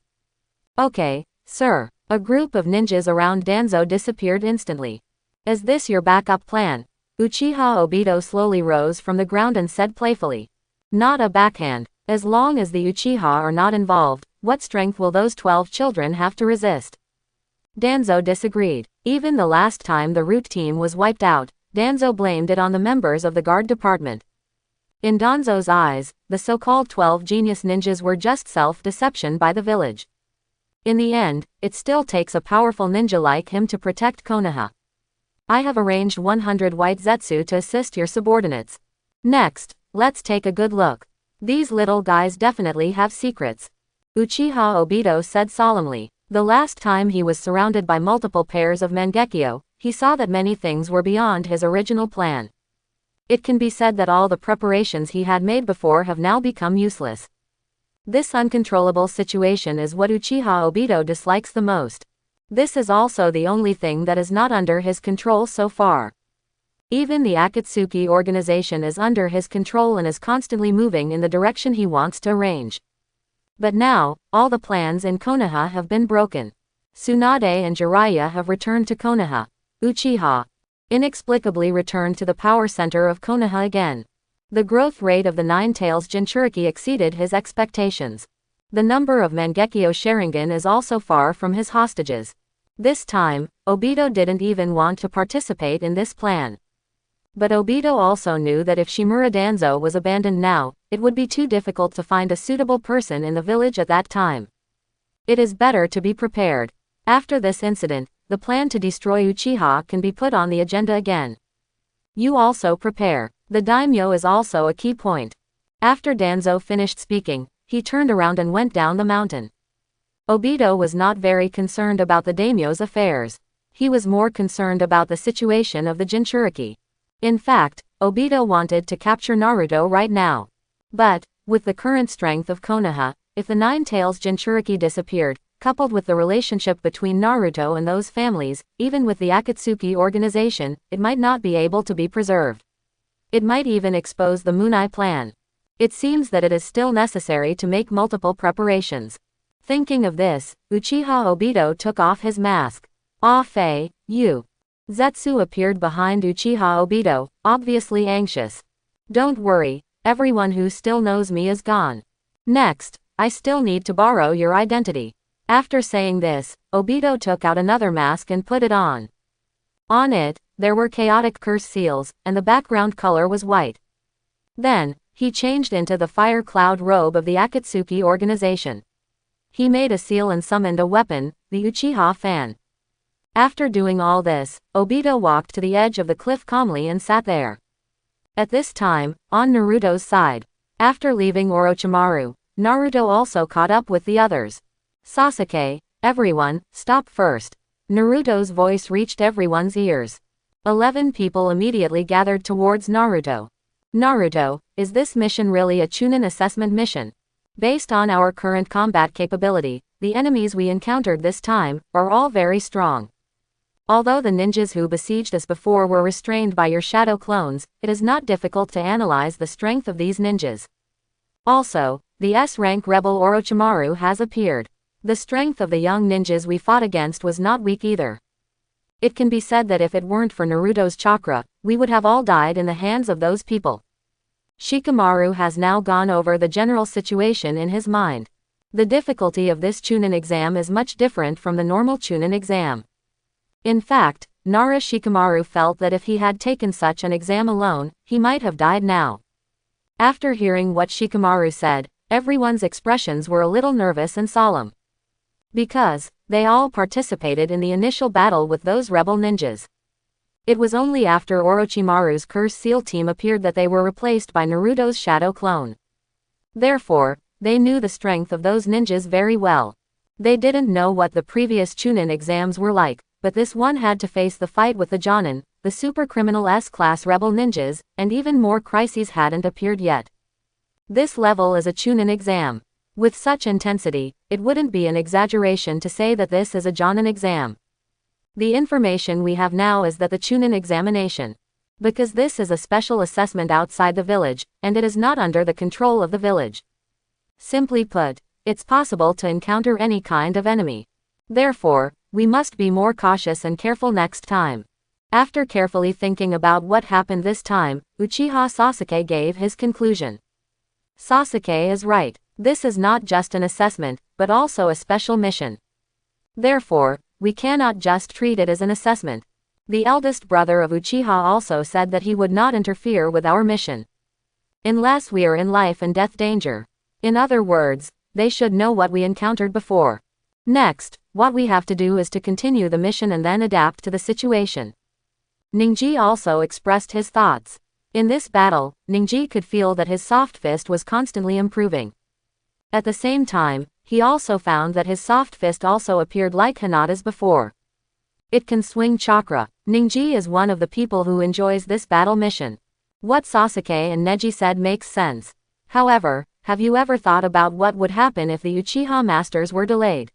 Okay, sir. A group of ninjas around Danzo disappeared instantly. Is this your backup plan? Uchiha Obito slowly rose from the ground and said playfully. Not a backhand. As long as the Uchiha are not involved, what strength will those 12 children have to resist? Danzo disagreed. Even the last time the root team was wiped out, Danzo blamed it on the members of the guard department. In Danzo's eyes, the so-called 12 genius ninjas were just self-deception by the village. In the end, it still takes a powerful ninja like him to protect Konoha. I have arranged 100 white zetsu to assist your subordinates. Next, let's take a good look. These little guys definitely have secrets. Uchiha Obito said solemnly. The last time he was surrounded by multiple pairs of Mangekyo, he saw that many things were beyond his original plan. It can be said that all the preparations he had made before have now become useless. This uncontrollable situation is what Uchiha Obito dislikes the most. This is also the only thing that is not under his control so far. Even the Akatsuki organization is under his control and is constantly moving in the direction he wants to arrange. But now, all the plans in Konoha have been broken. Tsunade and Jiraiya have returned to Konoha. Uchiha inexplicably returned to the power center of Konoha again. The growth rate of the Nine Tails Jinchuriki exceeded his expectations. The number of Mangekyo Sharingan is also far from his hostages. This time, Obito didn't even want to participate in this plan. But Obito also knew that if Shimura Danzo was abandoned now, it would be too difficult to find a suitable person in the village at that time. It is better to be prepared. After this incident, the plan to destroy Uchiha can be put on the agenda again. You also prepare. The daimyo is also a key point. After Danzo finished speaking, he turned around and went down the mountain. Obito was not very concerned about the daimyo's affairs. He was more concerned about the situation of the Jinchuriki. In fact, Obito wanted to capture Naruto right now. But, with the current strength of Konoha, if the Nine Tails Jinchuriki disappeared, coupled with the relationship between Naruto and those families, even with the Akatsuki organization, it might not be able to be preserved. It might even expose the Munai plan. It seems that it is still necessary to make multiple preparations. Thinking of this, Uchiha Obito took off his mask. Ah Fei, you. Zetsu appeared behind Uchiha Obito, obviously anxious. Don't worry, everyone who still knows me is gone. Next, I still need to borrow your identity. After saying this, Obito took out another mask and put it on. On it, there were chaotic curse seals, and the background color was white. Then, he changed into the fire cloud robe of the Akatsuki organization. He made a seal and summoned a weapon, the Uchiha fan. After doing all this, Obito walked to the edge of the cliff calmly and sat there. At this time, on Naruto's side, after leaving Orochimaru, Naruto also caught up with the others. Sasuke, everyone, stop first. Naruto's voice reached everyone's ears. 11 people immediately gathered towards Naruto. Naruto, is this mission really a Chunin assessment mission? Based on our current combat capability, the enemies we encountered this time are all very strong. Although the ninjas who besieged us before were restrained by your shadow clones, it is not difficult to analyze the strength of these ninjas. Also, the S-rank rebel Orochimaru has appeared. The strength of the young ninjas we fought against was not weak either. It can be said that if it weren't for Naruto's chakra, we would have all died in the hands of those people. Shikamaru has now gone over the general situation in his mind. The difficulty of this Chunin exam is much different from the normal Chunin exam. In fact, Nara Shikamaru felt that if he had taken such an exam alone, he might have died now. After hearing what Shikamaru said, everyone's expressions were a little nervous and solemn. Because, they all participated in the initial battle with those rebel ninjas. It was only after Orochimaru's Curse Seal team appeared that they were replaced by Naruto's shadow clone. Therefore, they knew the strength of those ninjas very well. They didn't know what the previous Chunin exams were like, but this one had to face the fight with the Jonin, the super criminal S-class rebel ninjas, and even more crises hadn't appeared yet. This level is a Chunin exam. With such intensity, it wouldn't be an exaggeration to say that this is a Jonin exam. The information we have now is that the Chunin examination. Because this is a special assessment outside the village, and it is not under the control of the village. Simply put, it's possible to encounter any kind of enemy. Therefore, we must be more cautious and careful next time. After carefully thinking about what happened this time, Uchiha Sasuke gave his conclusion. Sasuke is right. This is not just an assessment, but also a special mission. Therefore, we cannot just treat it as an assessment. The eldest brother of Uchiha also said that he would not interfere with our mission. Unless we are in life and death danger. In other words, they should know what we encountered before. Next, what we have to do is to continue the mission and then adapt to the situation. Ningji also expressed his thoughts. In this battle, Ningji could feel that his soft fist was constantly improving. At the same time, he also found that his soft fist also appeared like Hinata's before. It can swing chakra. Ningji is one of the people who enjoys this battle mission. What Sasuke and Neji said makes sense. However, have you ever thought about what would happen if the Uchiha masters were delayed?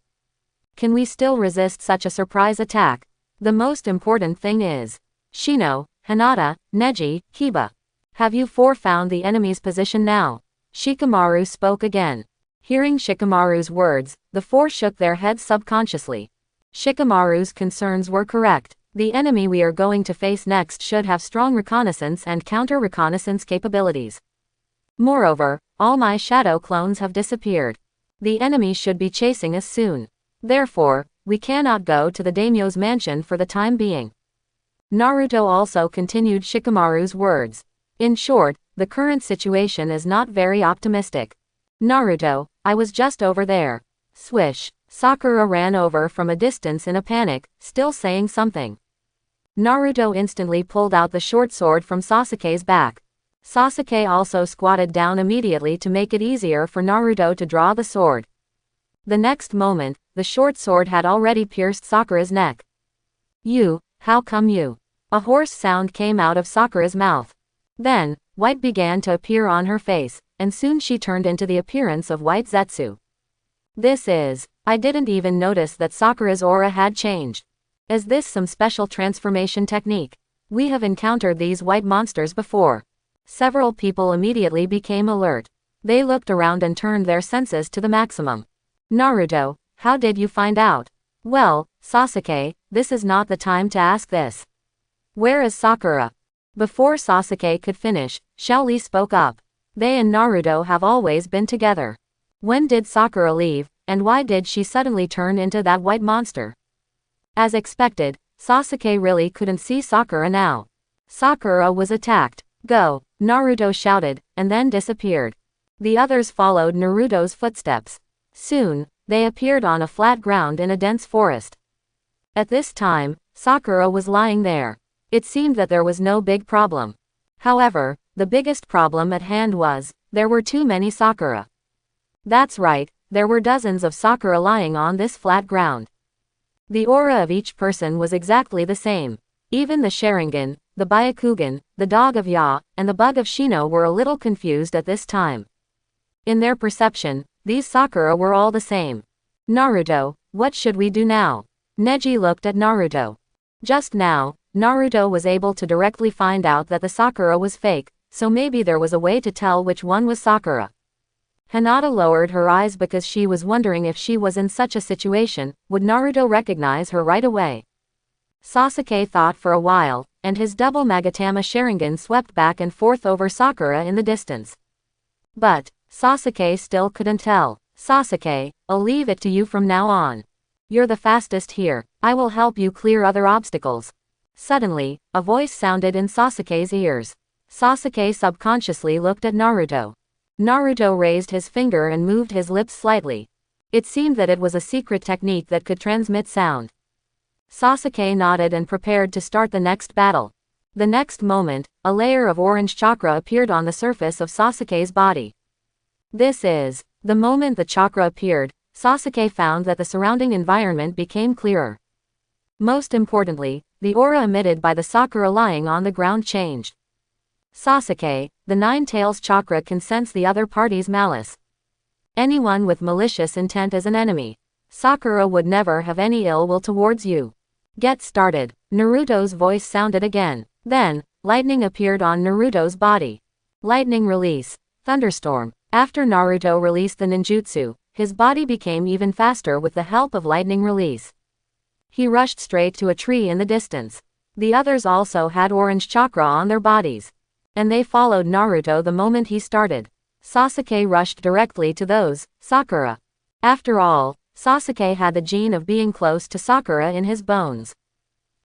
Can we still resist such a surprise attack? The most important thing is Shino, Hinata, Neji, Kiba. Have you four found the enemy's position now? Shikamaru spoke again. Hearing Shikamaru's words, the four shook their heads subconsciously. Shikamaru's concerns were correct. The enemy we are going to face next should have strong reconnaissance and counter-reconnaissance capabilities. Moreover, all my shadow clones have disappeared. The enemy should be chasing us soon. Therefore, we cannot go to the daimyo's mansion for the time being. Naruto also continued Shikamaru's words. In short, the current situation is not very optimistic. Naruto, I was just over there. Swish. Sakura ran over from a distance in a panic, still saying something. Naruto instantly pulled out the short sword from Sasuke's back. Sasuke also squatted down immediately to make it easier for Naruto to draw the sword. The next moment, the short sword had already pierced Sakura's neck. You, how come you? A hoarse sound came out of Sakura's mouth. Then, white began to appear on her face, and soon she turned into the appearance of white Zetsu. I didn't even notice that Sakura's aura had changed. Is this some special transformation technique? We have encountered these white monsters before. Several people immediately became alert. They looked around and turned their senses to the maximum. Naruto, how did you find out? Well, Sasuke, this is not the time to ask this. Where is Sakura? Before Sasuke could finish, Xiaoli spoke up. They and Naruto have always been together. When did Sakura leave, and why did she suddenly turn into that white monster? As expected, Sasuke really couldn't see Sakura now. Sakura was attacked. Go, Naruto shouted, and then disappeared. The others followed Naruto's footsteps. Soon, they appeared on a flat ground in a dense forest. At this time, Sakura was lying there. It seemed that there was no big problem. However, the biggest problem at hand was, there were too many Sakura. That's right, there were dozens of Sakura lying on this flat ground. The aura of each person was exactly the same. Even the Sharingan, the Byakugan, the Dog of Ya, and the Bug of Shino were a little confused at this time. In their perception, these Sakura were all the same. Naruto, what should we do now? Neji looked at Naruto. Just now, Naruto was able to directly find out that the Sakura was fake, so maybe there was a way to tell which one was Sakura. Hinata lowered her eyes because she was wondering if she was in such a situation, would Naruto recognize her right away? Sasuke thought for a while, and his double Magatama Sharingan swept back and forth over Sakura in the distance. But, Sasuke still couldn't tell. Sasuke, I'll leave it to you from now on. You're the fastest here, I will help you clear other obstacles. Suddenly, a voice sounded in Sasuke's ears. Sasuke subconsciously looked at Naruto. Naruto raised his finger and moved his lips slightly. It seemed that it was a secret technique that could transmit sound. Sasuke nodded and prepared to start the next battle. The next moment, a layer of orange chakra appeared on the surface of Sasuke's body. The moment the chakra appeared, Sasuke found that the surrounding environment became clearer. Most importantly, the aura emitted by the Sakura lying on the ground changed. Sasuke, the Nine Tails chakra can sense the other party's malice. Anyone with malicious intent is an enemy. Sakura would never have any ill will towards you. Get started. Naruto's voice sounded again. Then, lightning appeared on Naruto's body. Lightning release. Thunderstorm. After Naruto released the ninjutsu, his body became even faster with the help of lightning release. He rushed straight to a tree in the distance. The others also had orange chakra on their bodies. And they followed Naruto the moment he started. Sasuke rushed directly to those, Sakura. After all, Sasuke had the gene of being close to Sakura in his bones.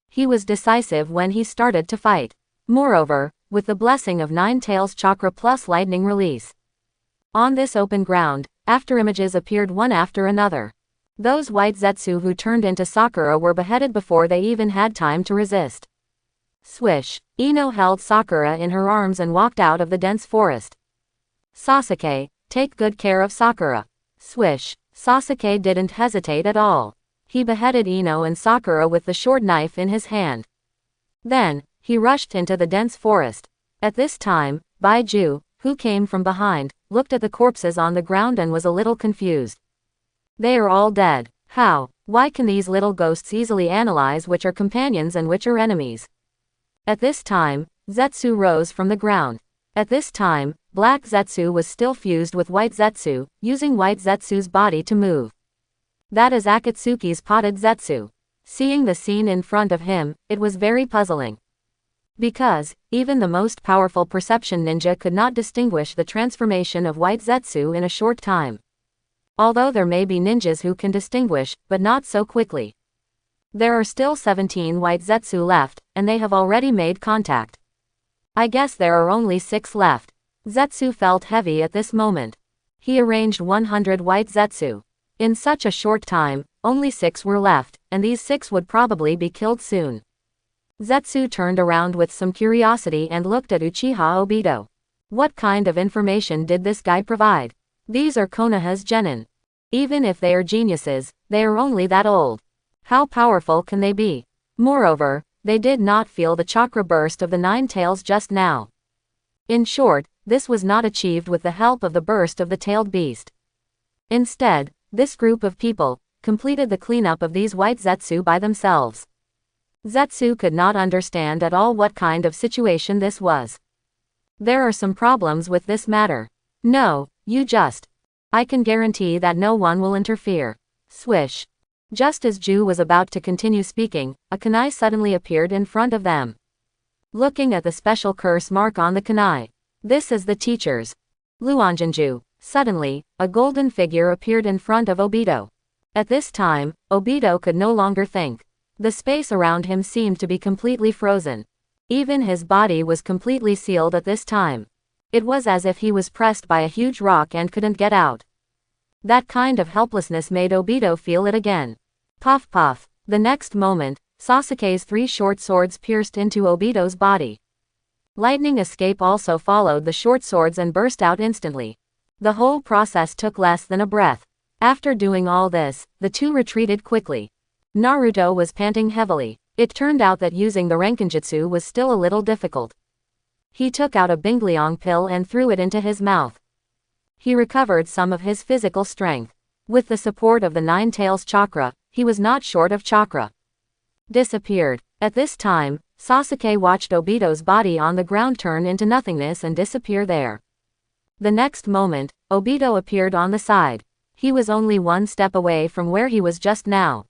He was decisive when he started to fight. Moreover, with the blessing of Nine Tails chakra plus lightning release. On this open ground, after images appeared one after another. Those white Zetsu who turned into Sakura were beheaded before they even had time to resist. Swish. Ino held Sakura in her arms and walked out of the dense forest. Sasuke, take good care of Sakura. Swish. Sasuke didn't hesitate at all. He beheaded Ino and Sakura with the short knife in his hand. Then, he rushed into the dense forest. At this time, Baiju, who came from behind, looked at the corpses on the ground and was a little confused. They are all dead. How? Why can these little ghosts easily analyze which are companions and which are enemies? At this time, Zetsu rose from the ground. At this time, Black Zetsu was still fused with White Zetsu, using White Zetsu's body to move. That is Akatsuki's potted Zetsu. Seeing the scene in front of him, it was very puzzling. Because, even the most powerful perception ninja could not distinguish the transformation of White Zetsu in a short time. Although there may be ninjas who can distinguish, but not so quickly. There are still 17 White Zetsu left, and they have already made contact. I guess there are only 6 left. Zetsu felt heavy at this moment. He arranged 100 White Zetsu. In such a short time, only 6 were left, and these 6 would probably be killed soon. Zetsu turned around with some curiosity and looked at Uchiha Obito. What kind of information did this guy provide? These are Konoha's genin. Even if they are geniuses, they are only that old. How powerful can they be? Moreover, they did not feel the chakra burst of the Nine Tails just now. In short, this was not achieved with the help of the burst of the tailed beast. Instead, this group of people completed the cleanup of these White Zetsu by themselves. Zetsu could not understand at all what kind of situation this was. There are some problems with this matter. No, you just. I can guarantee that no one will interfere. Swish. Just as Ju was about to continue speaking, a kunai suddenly appeared in front of them. looking at the special curse mark on the kunai. This is the teacher's. Luanjanju. Suddenly, a golden figure appeared in front of Obito. At this time, Obito could no longer think. The space around him seemed to be completely frozen. Even his body was completely sealed at this time. It was as if he was pressed by a huge rock and couldn't get out. That kind of helplessness made Obito feel it again. Puff puff. The next moment, Sasuke's 3 short swords pierced into Obito's body. Lightning escape also followed the short swords and burst out instantly. The whole process took less than a breath. After doing all this, the two retreated quickly. Naruto was panting heavily. It turned out that using the Renkinjutsu was still a little difficult. He took out a Bingliang pill and threw it into his mouth. He recovered some of his physical strength. With the support of the 9 tails chakra, he was not short of chakra. Disappeared. At this time, Sasuke watched Obito's body on the ground turn into nothingness and disappear there. The next moment, Obito appeared on the side. He was only 1 step away from where he was just now.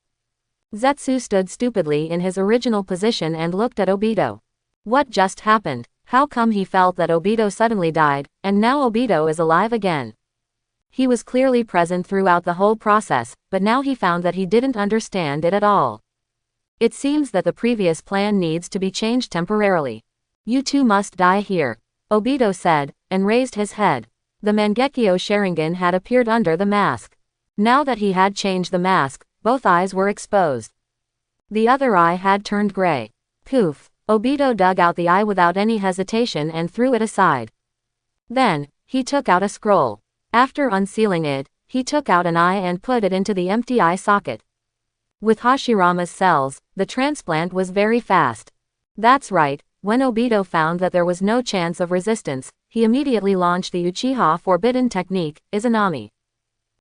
Zetsu stood stupidly in his original position and looked at Obito. What just happened? How come he felt that Obito suddenly died, and now Obito is alive again? He was clearly present throughout the whole process, but now he found that he didn't understand it at all. It seems that the previous plan needs to be changed temporarily. You two must die here, Obito said, and raised his head. The Mangekyo Sharingan had appeared under the mask. Now that he had changed the mask, both eyes were exposed. The other eye had turned gray. Poof! Obito dug out the eye without any hesitation and threw it aside. Then, he took out a scroll. After unsealing it, he took out an eye and put it into the empty eye socket. With Hashirama's cells, the transplant was very fast. That's right, when Obito found that there was no chance of resistance, he immediately launched the Uchiha Forbidden Technique, Izanami.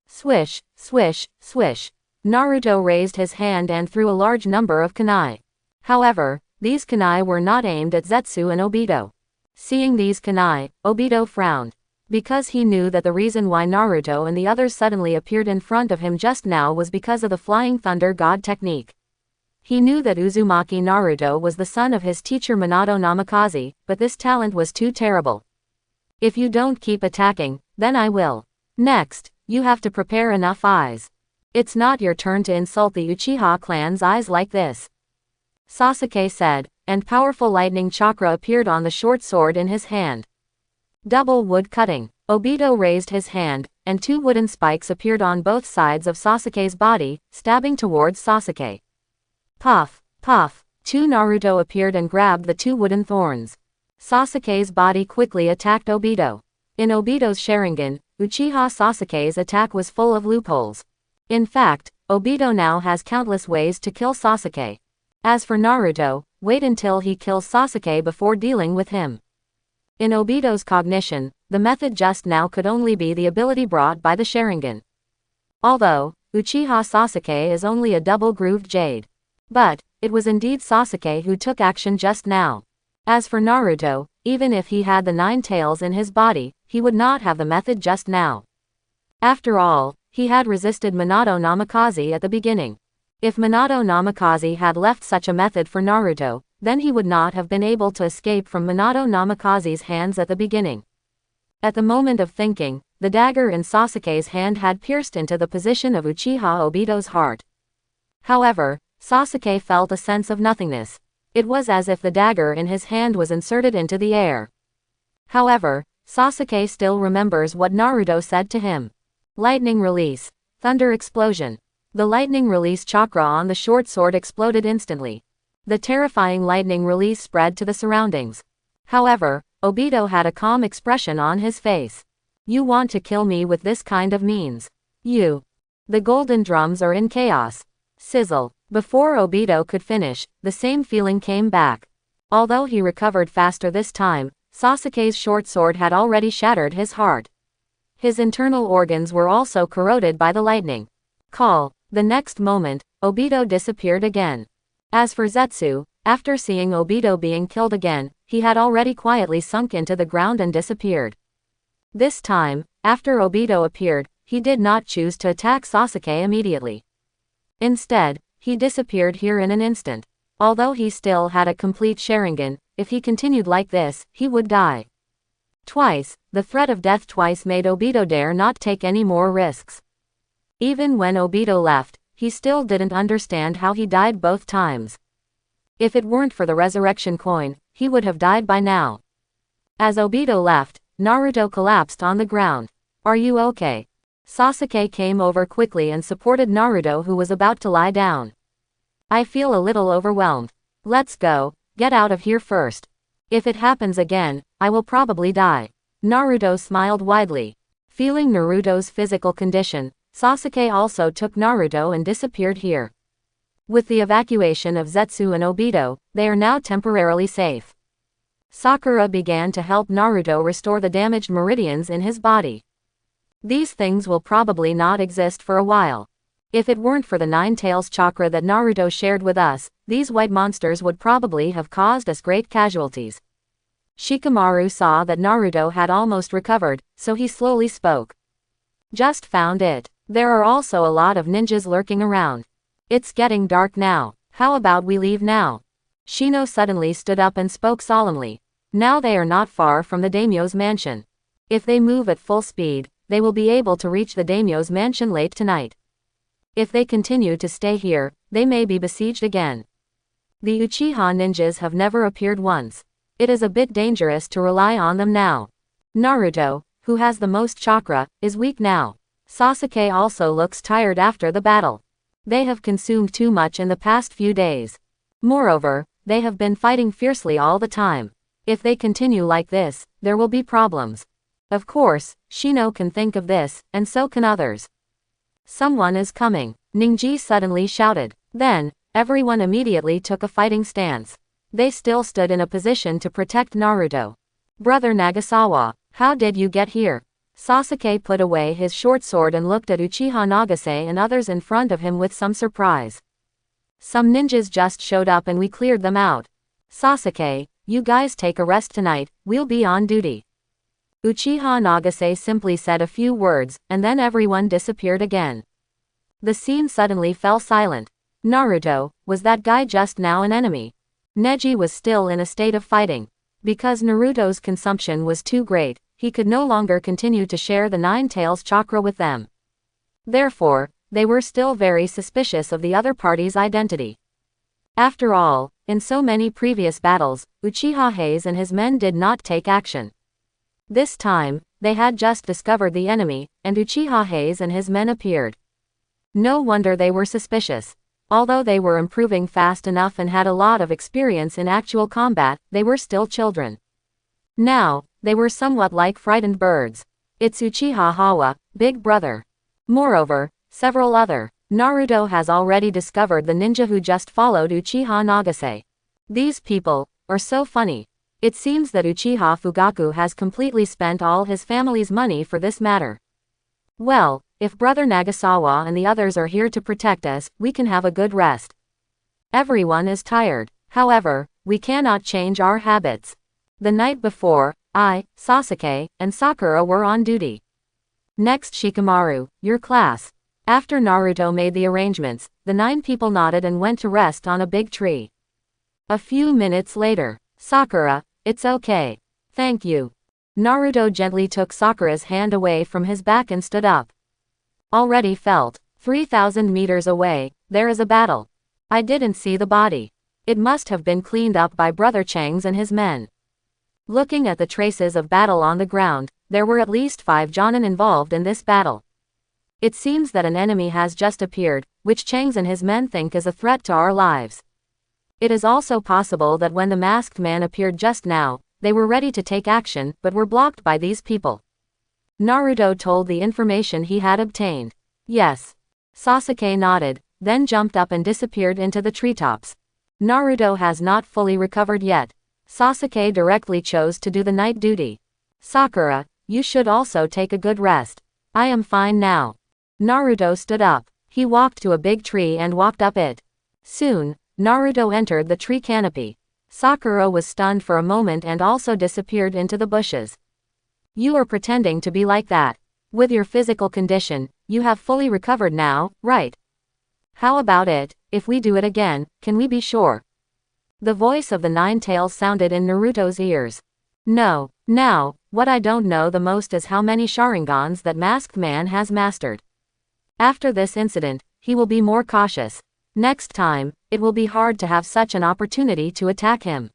Swish, swish, swish. Naruto raised his hand and threw a large number of kunai. However, these kunai were not aimed at Zetsu and Obito. Seeing these kunai, Obito frowned. Because he knew that the reason why Naruto and the others suddenly appeared in front of him just now was because of the Flying Thunder God technique. He knew that Uzumaki Naruto was the son of his teacher Minato Namikaze, but this talent was too terrible. If you don't keep attacking, then I will. Next, you have to prepare enough eyes. It's not your turn to insult the Uchiha clan's eyes like this, Sasuke said, and powerful lightning chakra appeared on the short sword in his hand. Double wood cutting. Obito raised his hand, and 2 wooden spikes appeared on both sides of Sasuke's body, stabbing towards Sasuke. Puff, puff. 2 Naruto appeared and grabbed the 2 wooden thorns. Sasuke's body quickly attacked Obito. In Obito's Sharingan, Uchiha Sasuke's attack was full of loopholes. In fact, Obito now has countless ways to kill Sasuke. As for Naruto, wait until he kills Sasuke before dealing with him. In Obito's cognition, the method just now could only be the ability brought by the Sharingan. Although, Uchiha Sasuke is only a double-grooved jade. But, it was indeed Sasuke who took action just now. As for Naruto, even if he had the 9 tails in his body, he would not have the method just now. After all, he had resisted Minato Namikaze at the beginning. If Minato Namikaze had left such a method for Naruto, then he would not have been able to escape from Minato Namikaze's hands at the beginning. At the moment of thinking, the dagger in Sasuke's hand had pierced into the position of Uchiha Obito's heart. However, Sasuke felt a sense of nothingness. It was as if the dagger in his hand was inserted into the air. However, Sasuke still remembers what Naruto said to him. Lightning release. Thunder explosion. The lightning release chakra on the short sword exploded instantly. The terrifying lightning release spread to the surroundings. However, Obito had a calm expression on his face. You want to kill me with this kind of means? You. The golden drums are in chaos. Sizzle. Before Obito could finish, the same feeling came back. Although he recovered faster this time, Sasuke's short sword had already shattered his heart. His internal organs were also corroded by the lightning. Call. The next moment, Obito disappeared again. As for Zetsu, after seeing Obito being killed again, he had already quietly sunk into the ground and disappeared. This time, after Obito appeared, he did not choose to attack Sasuke immediately. Instead, he disappeared here in an instant. Although he still had a complete Sharingan, if he continued like this, he would die. Twice, the threat of death twice made Obito dare not take any more risks. Even when Obito left, he still didn't understand how he died both times. If it weren't for the resurrection coin, he would have died by now. As Obito left, Naruto collapsed on the ground. "Are you okay?" Sasuke came over quickly and supported Naruto, who was about to lie down. "I feel a little overwhelmed. Let's go, get out of here first. If it happens again, I will probably die." Naruto smiled widely. Feeling Naruto's physical condition, Sasuke also took Naruto and disappeared here. With the evacuation of Zetsu and Obito, they are now temporarily safe. Sakura began to help Naruto restore the damaged meridians in his body. These things will probably not exist for a while. If it weren't for the Nine Tails chakra that Naruto shared with us, these white monsters would probably have caused us great casualties. Shikamaru saw that Naruto had almost recovered, so he slowly spoke. "Just found it. There are also a lot of ninjas lurking around. It's getting dark now. How about we leave now?" Shino suddenly stood up and spoke solemnly. Now they are not far from the daimyo's mansion. If they move at full speed, they will be able to reach the daimyo's mansion late tonight. If they continue to stay here, they may be besieged again. The Uchiha ninjas have never appeared once. It is a bit dangerous to rely on them now. Naruto, who has the most chakra, is weak now. Sasuke also looks tired after the battle. They have consumed too much in the past few days. Moreover, they have been fighting fiercely all the time. If they continue like this, there will be problems. Of course, Shino can think of this, and so can others. "Someone is coming," Ningji suddenly shouted. Then, everyone immediately took a fighting stance. They still stood in a position to protect Naruto. "Brother Nagasawa, how did you get here?" Sasuke put away his short sword and looked at Uchiha Nagase and others in front of him with some surprise. "Some ninjas just showed up and we cleared them out. Sasuke, you guys take a rest tonight, we'll be on duty." Uchiha Nagase simply said a few words, and then everyone disappeared again. The scene suddenly fell silent. Naruto, was that guy just now an enemy? Neji was still in a state of fighting. Because Naruto's consumption was too great, he could no longer continue to share the Nine Tails chakra with them. Therefore, they were still very suspicious of the other party's identity. After all, in so many previous battles, Uchiha Hayes and his men did not take action. This time, they had just discovered the enemy, and Uchiha Hayes and his men appeared. No wonder they were suspicious. Although they were improving fast enough and had a lot of experience in actual combat, they were still children. Now, they were somewhat like frightened birds. "It's Uchiha Hawa, big brother." Moreover, several other Naruto has already discovered the ninja who just followed Uchiha Nagase. These people are so funny. It seems that Uchiha Fugaku has completely spent all his family's money for this matter. Well, if Brother Nagasawa and the others are here to protect us, we can have a good rest. Everyone is tired. However, we cannot change our habits. The night before, I, Sasuke, and Sakura were on duty. Next, Shikamaru, your class. After Naruto made the arrangements, the 9 people nodded and went to rest on a big tree. A few minutes later, Sakura, it's okay. Thank you. Naruto gently took Sakura's hand away from his back and stood up. Already felt. 3,000 meters away, there is a battle. I didn't see the body. It must have been cleaned up by Brother Chang's and his men. Looking at the traces of battle on the ground, there were at least 5 Jonin involved in this battle. It seems that an enemy has just appeared, which Chang's and his men think is a threat to our lives. It is also possible that when the masked man appeared just now, they were ready to take action but were blocked by these people. Naruto told the information he had obtained. Yes. Sasuke nodded, then jumped up and disappeared into the treetops. Naruto has not fully recovered yet. Sasuke directly chose to do the night duty. Sakura, you should also take a good rest. I am fine now. Naruto stood up. He walked to a big tree and walked up it. Soon, Naruto entered the tree canopy. Sakura was stunned for a moment and also disappeared into the bushes. You are pretending to be like that. With your physical condition, you have fully recovered now, right? How about it, if we do it again, can we be sure? The voice of the Nine Tails sounded in Naruto's ears. No. Now, what I don't know the most is how many Sharingans that masked man has mastered. After this incident, he will be more cautious. Next time, it will be hard to have such an opportunity to attack him.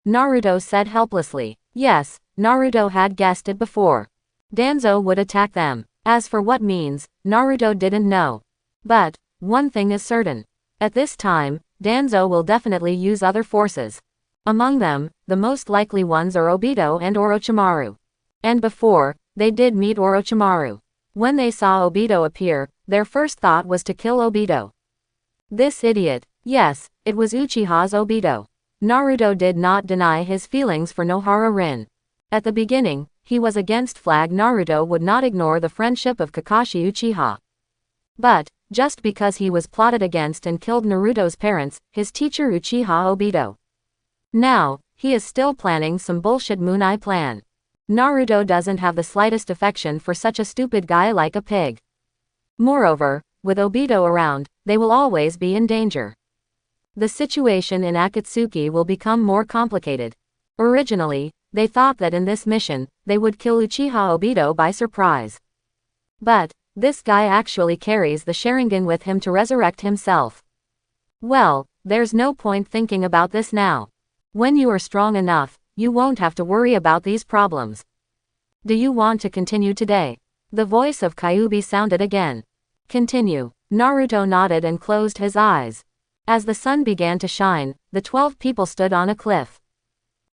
Naruto said helplessly. Yes, Naruto had guessed it before. Danzo would attack them. As for what means, Naruto didn't know. But, one thing is certain. At this time, Danzo will definitely use other forces. Among them, the most likely ones are Obito and Orochimaru. And before, they did meet Orochimaru. When they saw Obito appear, their first thought was to kill Obito. This idiot. Yes, it was Uchiha's Obito. Naruto did not deny his feelings for Nohara Rin. At the beginning, he was against Flag Naruto would not ignore the friendship of Kakashi Uchiha. But, just because he was plotted against and killed Naruto's parents, his teacher Uchiha Obito. Now, he is still planning some bullshit Moon Eye plan. Naruto doesn't have the slightest affection for such a stupid guy like a pig. Moreover, with Obito around, they will always be in danger. The situation in Akatsuki will become more complicated. Originally, they thought that in this mission, they would kill Uchiha Obito by surprise. But, this guy actually carries the Sharingan with him to resurrect himself. Well, there's no point thinking about this now. When you are strong enough, you won't have to worry about these problems. Do you want to continue today? The voice of Kyuubi sounded again. Continue. Naruto nodded and closed his eyes. As the sun began to shine, the 12 people stood on a cliff.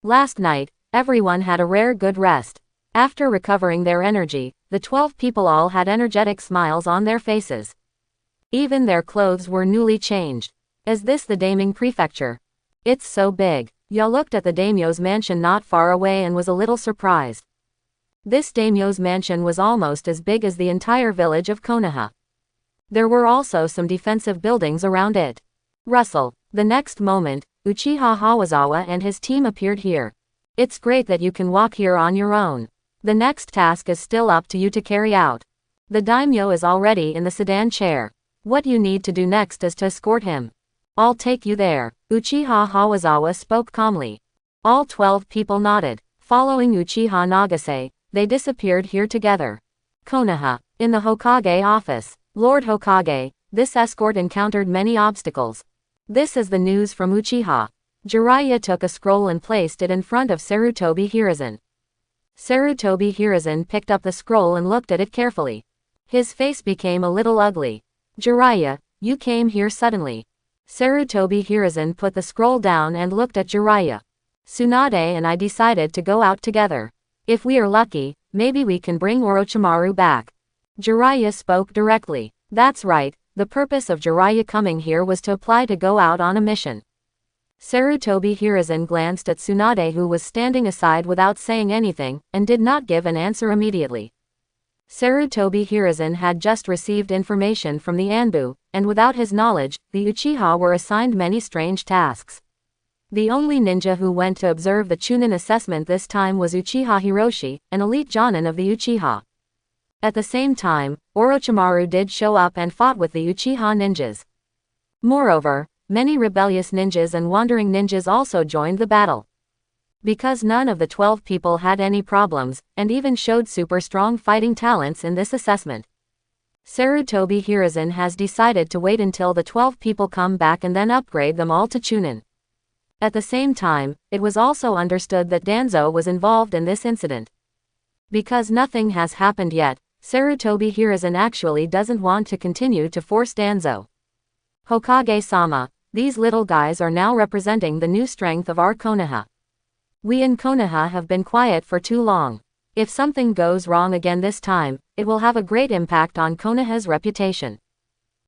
Last night, everyone had a rare good rest. After recovering their energy, the 12 people all had energetic smiles on their faces. Even their clothes were newly changed. Is this the Daiming Prefecture? It's so big. Ya looked at the daimyo's mansion not far away and was a little surprised. This daimyo's mansion was almost as big as the entire village of Konoha. There were also some defensive buildings around it. Russell. The next moment, Uchiha Hawazawa and his team appeared here. It's great that you can walk here on your own. The next task is still up to you to carry out. The daimyo is already in the sedan chair. What you need to do next is to escort him. I'll take you there. Uchiha Hawazawa spoke calmly. All 12 people nodded. Following Uchiha Nagase, they disappeared here together. Konoha. In the Hokage office. Lord Hokage, this escort encountered many obstacles. This is the news from Uchiha. Jiraiya took a scroll and placed it in front of Sarutobi Hiruzen. Sarutobi Hiruzen picked up the scroll and looked at it carefully. His face became a little ugly. Jiraiya, you came here suddenly. Sarutobi Hiruzen put the scroll down and looked at Jiraiya. Tsunade and I decided to go out together. If we are lucky, maybe we can bring Orochimaru back. Jiraiya spoke directly. That's right, the purpose of Jiraiya coming here was to apply to go out on a mission. Sarutobi Hiruzen glanced at Tsunade who was standing aside without saying anything, and did not give an answer immediately. Sarutobi Hiruzen had just received information from the Anbu, and without his knowledge, the Uchiha were assigned many strange tasks. The only ninja who went to observe the Chunin assessment this time was Uchiha Hiroshi, an elite Jonin of the Uchiha. At the same time, Orochimaru did show up and fought with the Uchiha ninjas. Moreover, many rebellious ninjas and wandering ninjas also joined the battle. Because none of the 12 people had any problems, and even showed super strong fighting talents in this assessment. Sarutobi Hiruzen has decided to wait until the 12 people come back and then upgrade them all to Chunin. At the same time, it was also understood that Danzo was involved in this incident. Because nothing has happened yet, Sarutobi Hiruzen actually doesn't want to continue to force Danzo. Hokage-sama, these little guys are now representing the new strength of our Konoha. We in Konoha have been quiet for too long. If something goes wrong again this time, it will have a great impact on Konoha's reputation.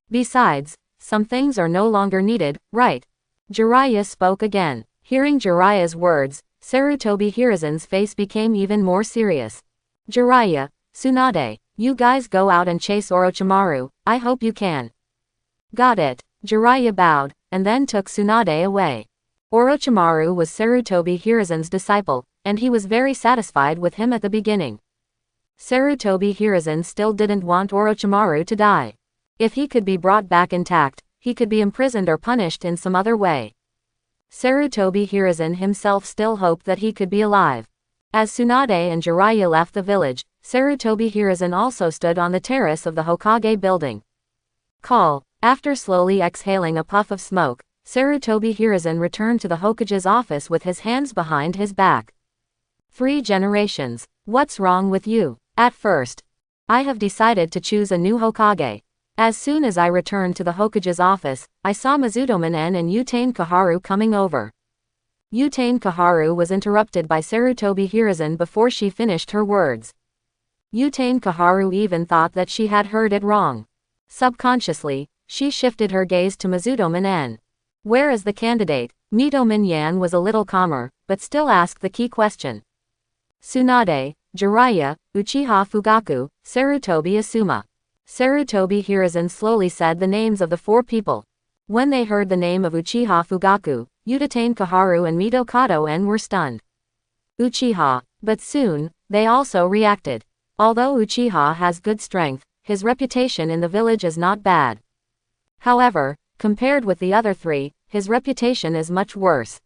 Besides, some things are no longer needed, right? Jiraiya spoke again. Hearing Jiraiya's words, Sarutobi Hiruzen's face became even more serious. Jiraiya, Tsunade, you guys go out and chase Orochimaru, I hope you can. Got it. Jiraiya bowed, and then took Tsunade away. Orochimaru was Sarutobi Hiruzen's disciple, and he was very satisfied with him at the beginning. Sarutobi Hiruzen still didn't want Orochimaru to die. If he could be brought back intact, he could be imprisoned or punished in some other way. Sarutobi Hiruzen himself still hoped that he could be alive. As Tsunade and Jiraiya left the village, Sarutobi Hiruzen also stood on the terrace of the Hokage building. Call. After slowly exhaling a puff of smoke, Sarutobi Hiruzen returned to the Hokage's office with his hands behind his back. 3 generations. What's wrong with you? At first, I have decided to choose a new Hokage. As soon as I returned to the Hokage's office, I saw Mizutomen and Utane Kaharu coming over. Utane Kaharu was interrupted by Sarutobi Hiruzen before she finished her words. Utane Kaharu even thought that she had heard it wrong. Subconsciously, she shifted her gaze to Mizutomen N. Where is the candidate? Mitomen Yan was a little calmer, but still asked the key question. Tsunade, Jiraiya, Uchiha Fugaku, Sarutobi Asuma. Sarutobi Hiruzen slowly said the names of the 4 people. When they heard the name of Uchiha Fugaku, Utane Kaharu and Mito Kato N were stunned. Uchiha. But soon, they also reacted. Although Uchiha has good strength, his reputation in the village is not bad. However, compared with the other 3, his reputation is much worse.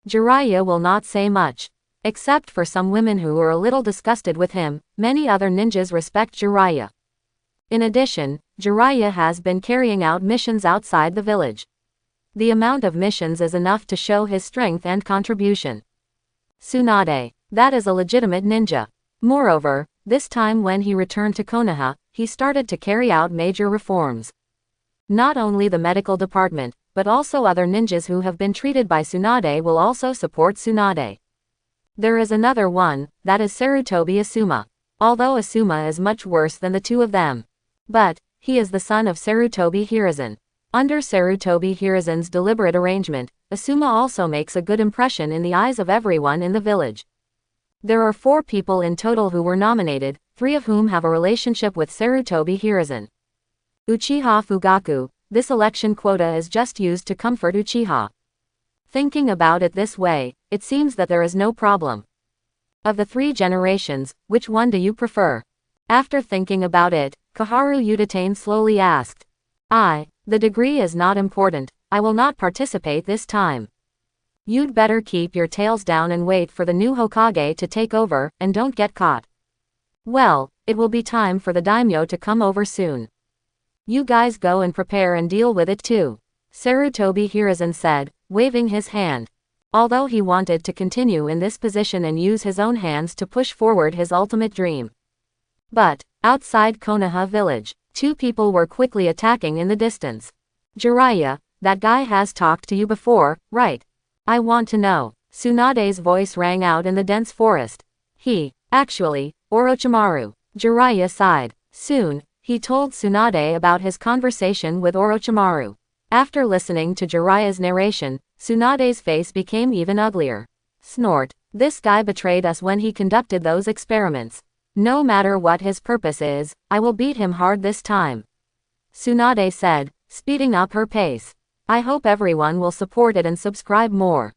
Jiraiya will not say much. Except for some women who are a little disgusted with him, many other ninjas respect Jiraiya. In addition, Jiraiya has been carrying out missions outside the village. The amount of missions is enough to show his strength and contribution. Tsunade. That is a legitimate ninja. Moreover, this time when he returned to Konoha, he started to carry out major reforms. Not only the medical department, but also other ninjas who have been treated by Tsunade will also support Tsunade. There is another one, that is Sarutobi Asuma. Although Asuma is much worse than the 2 of them. But, he is the son of Sarutobi Hiruzen. Under Sarutobi Hiruzen's deliberate arrangement, Asuma also makes a good impression in the eyes of everyone in the village. There are 4 people in total who were nominated, 3 of whom have a relationship with Sarutobi Hiruzen. Uchiha Fugaku. This election quota is just used to comfort Uchiha. Thinking about it this way, it seems that there is no problem. Of the 3 generations, which one do you prefer? After thinking about it, Kaharu Udatane slowly asked. The degree is not important, I will not participate this time. You'd better keep your tails down and wait for the new Hokage to take over, and don't get caught. Well, it will be time for the daimyo to come over soon. You guys go and prepare and deal with it too. Sarutobi Hiruzen said, waving his hand. Although he wanted to continue in this position and use his own hands to push forward his ultimate dream. But, outside Konoha village, 2 people were quickly attacking in the distance. Jiraiya, that guy has talked to you before, right? I want to know. Tsunade's voice rang out in the dense forest. Actually, Orochimaru. Jiraiya sighed. Soon, he told Tsunade about his conversation with Orochimaru. After listening to Jiraiya's narration, Tsunade's face became even uglier. Snort. This guy betrayed us when he conducted those experiments. No matter what his purpose is, I will beat him hard this time. Tsunade said, speeding up her pace. I hope everyone will support it and subscribe more.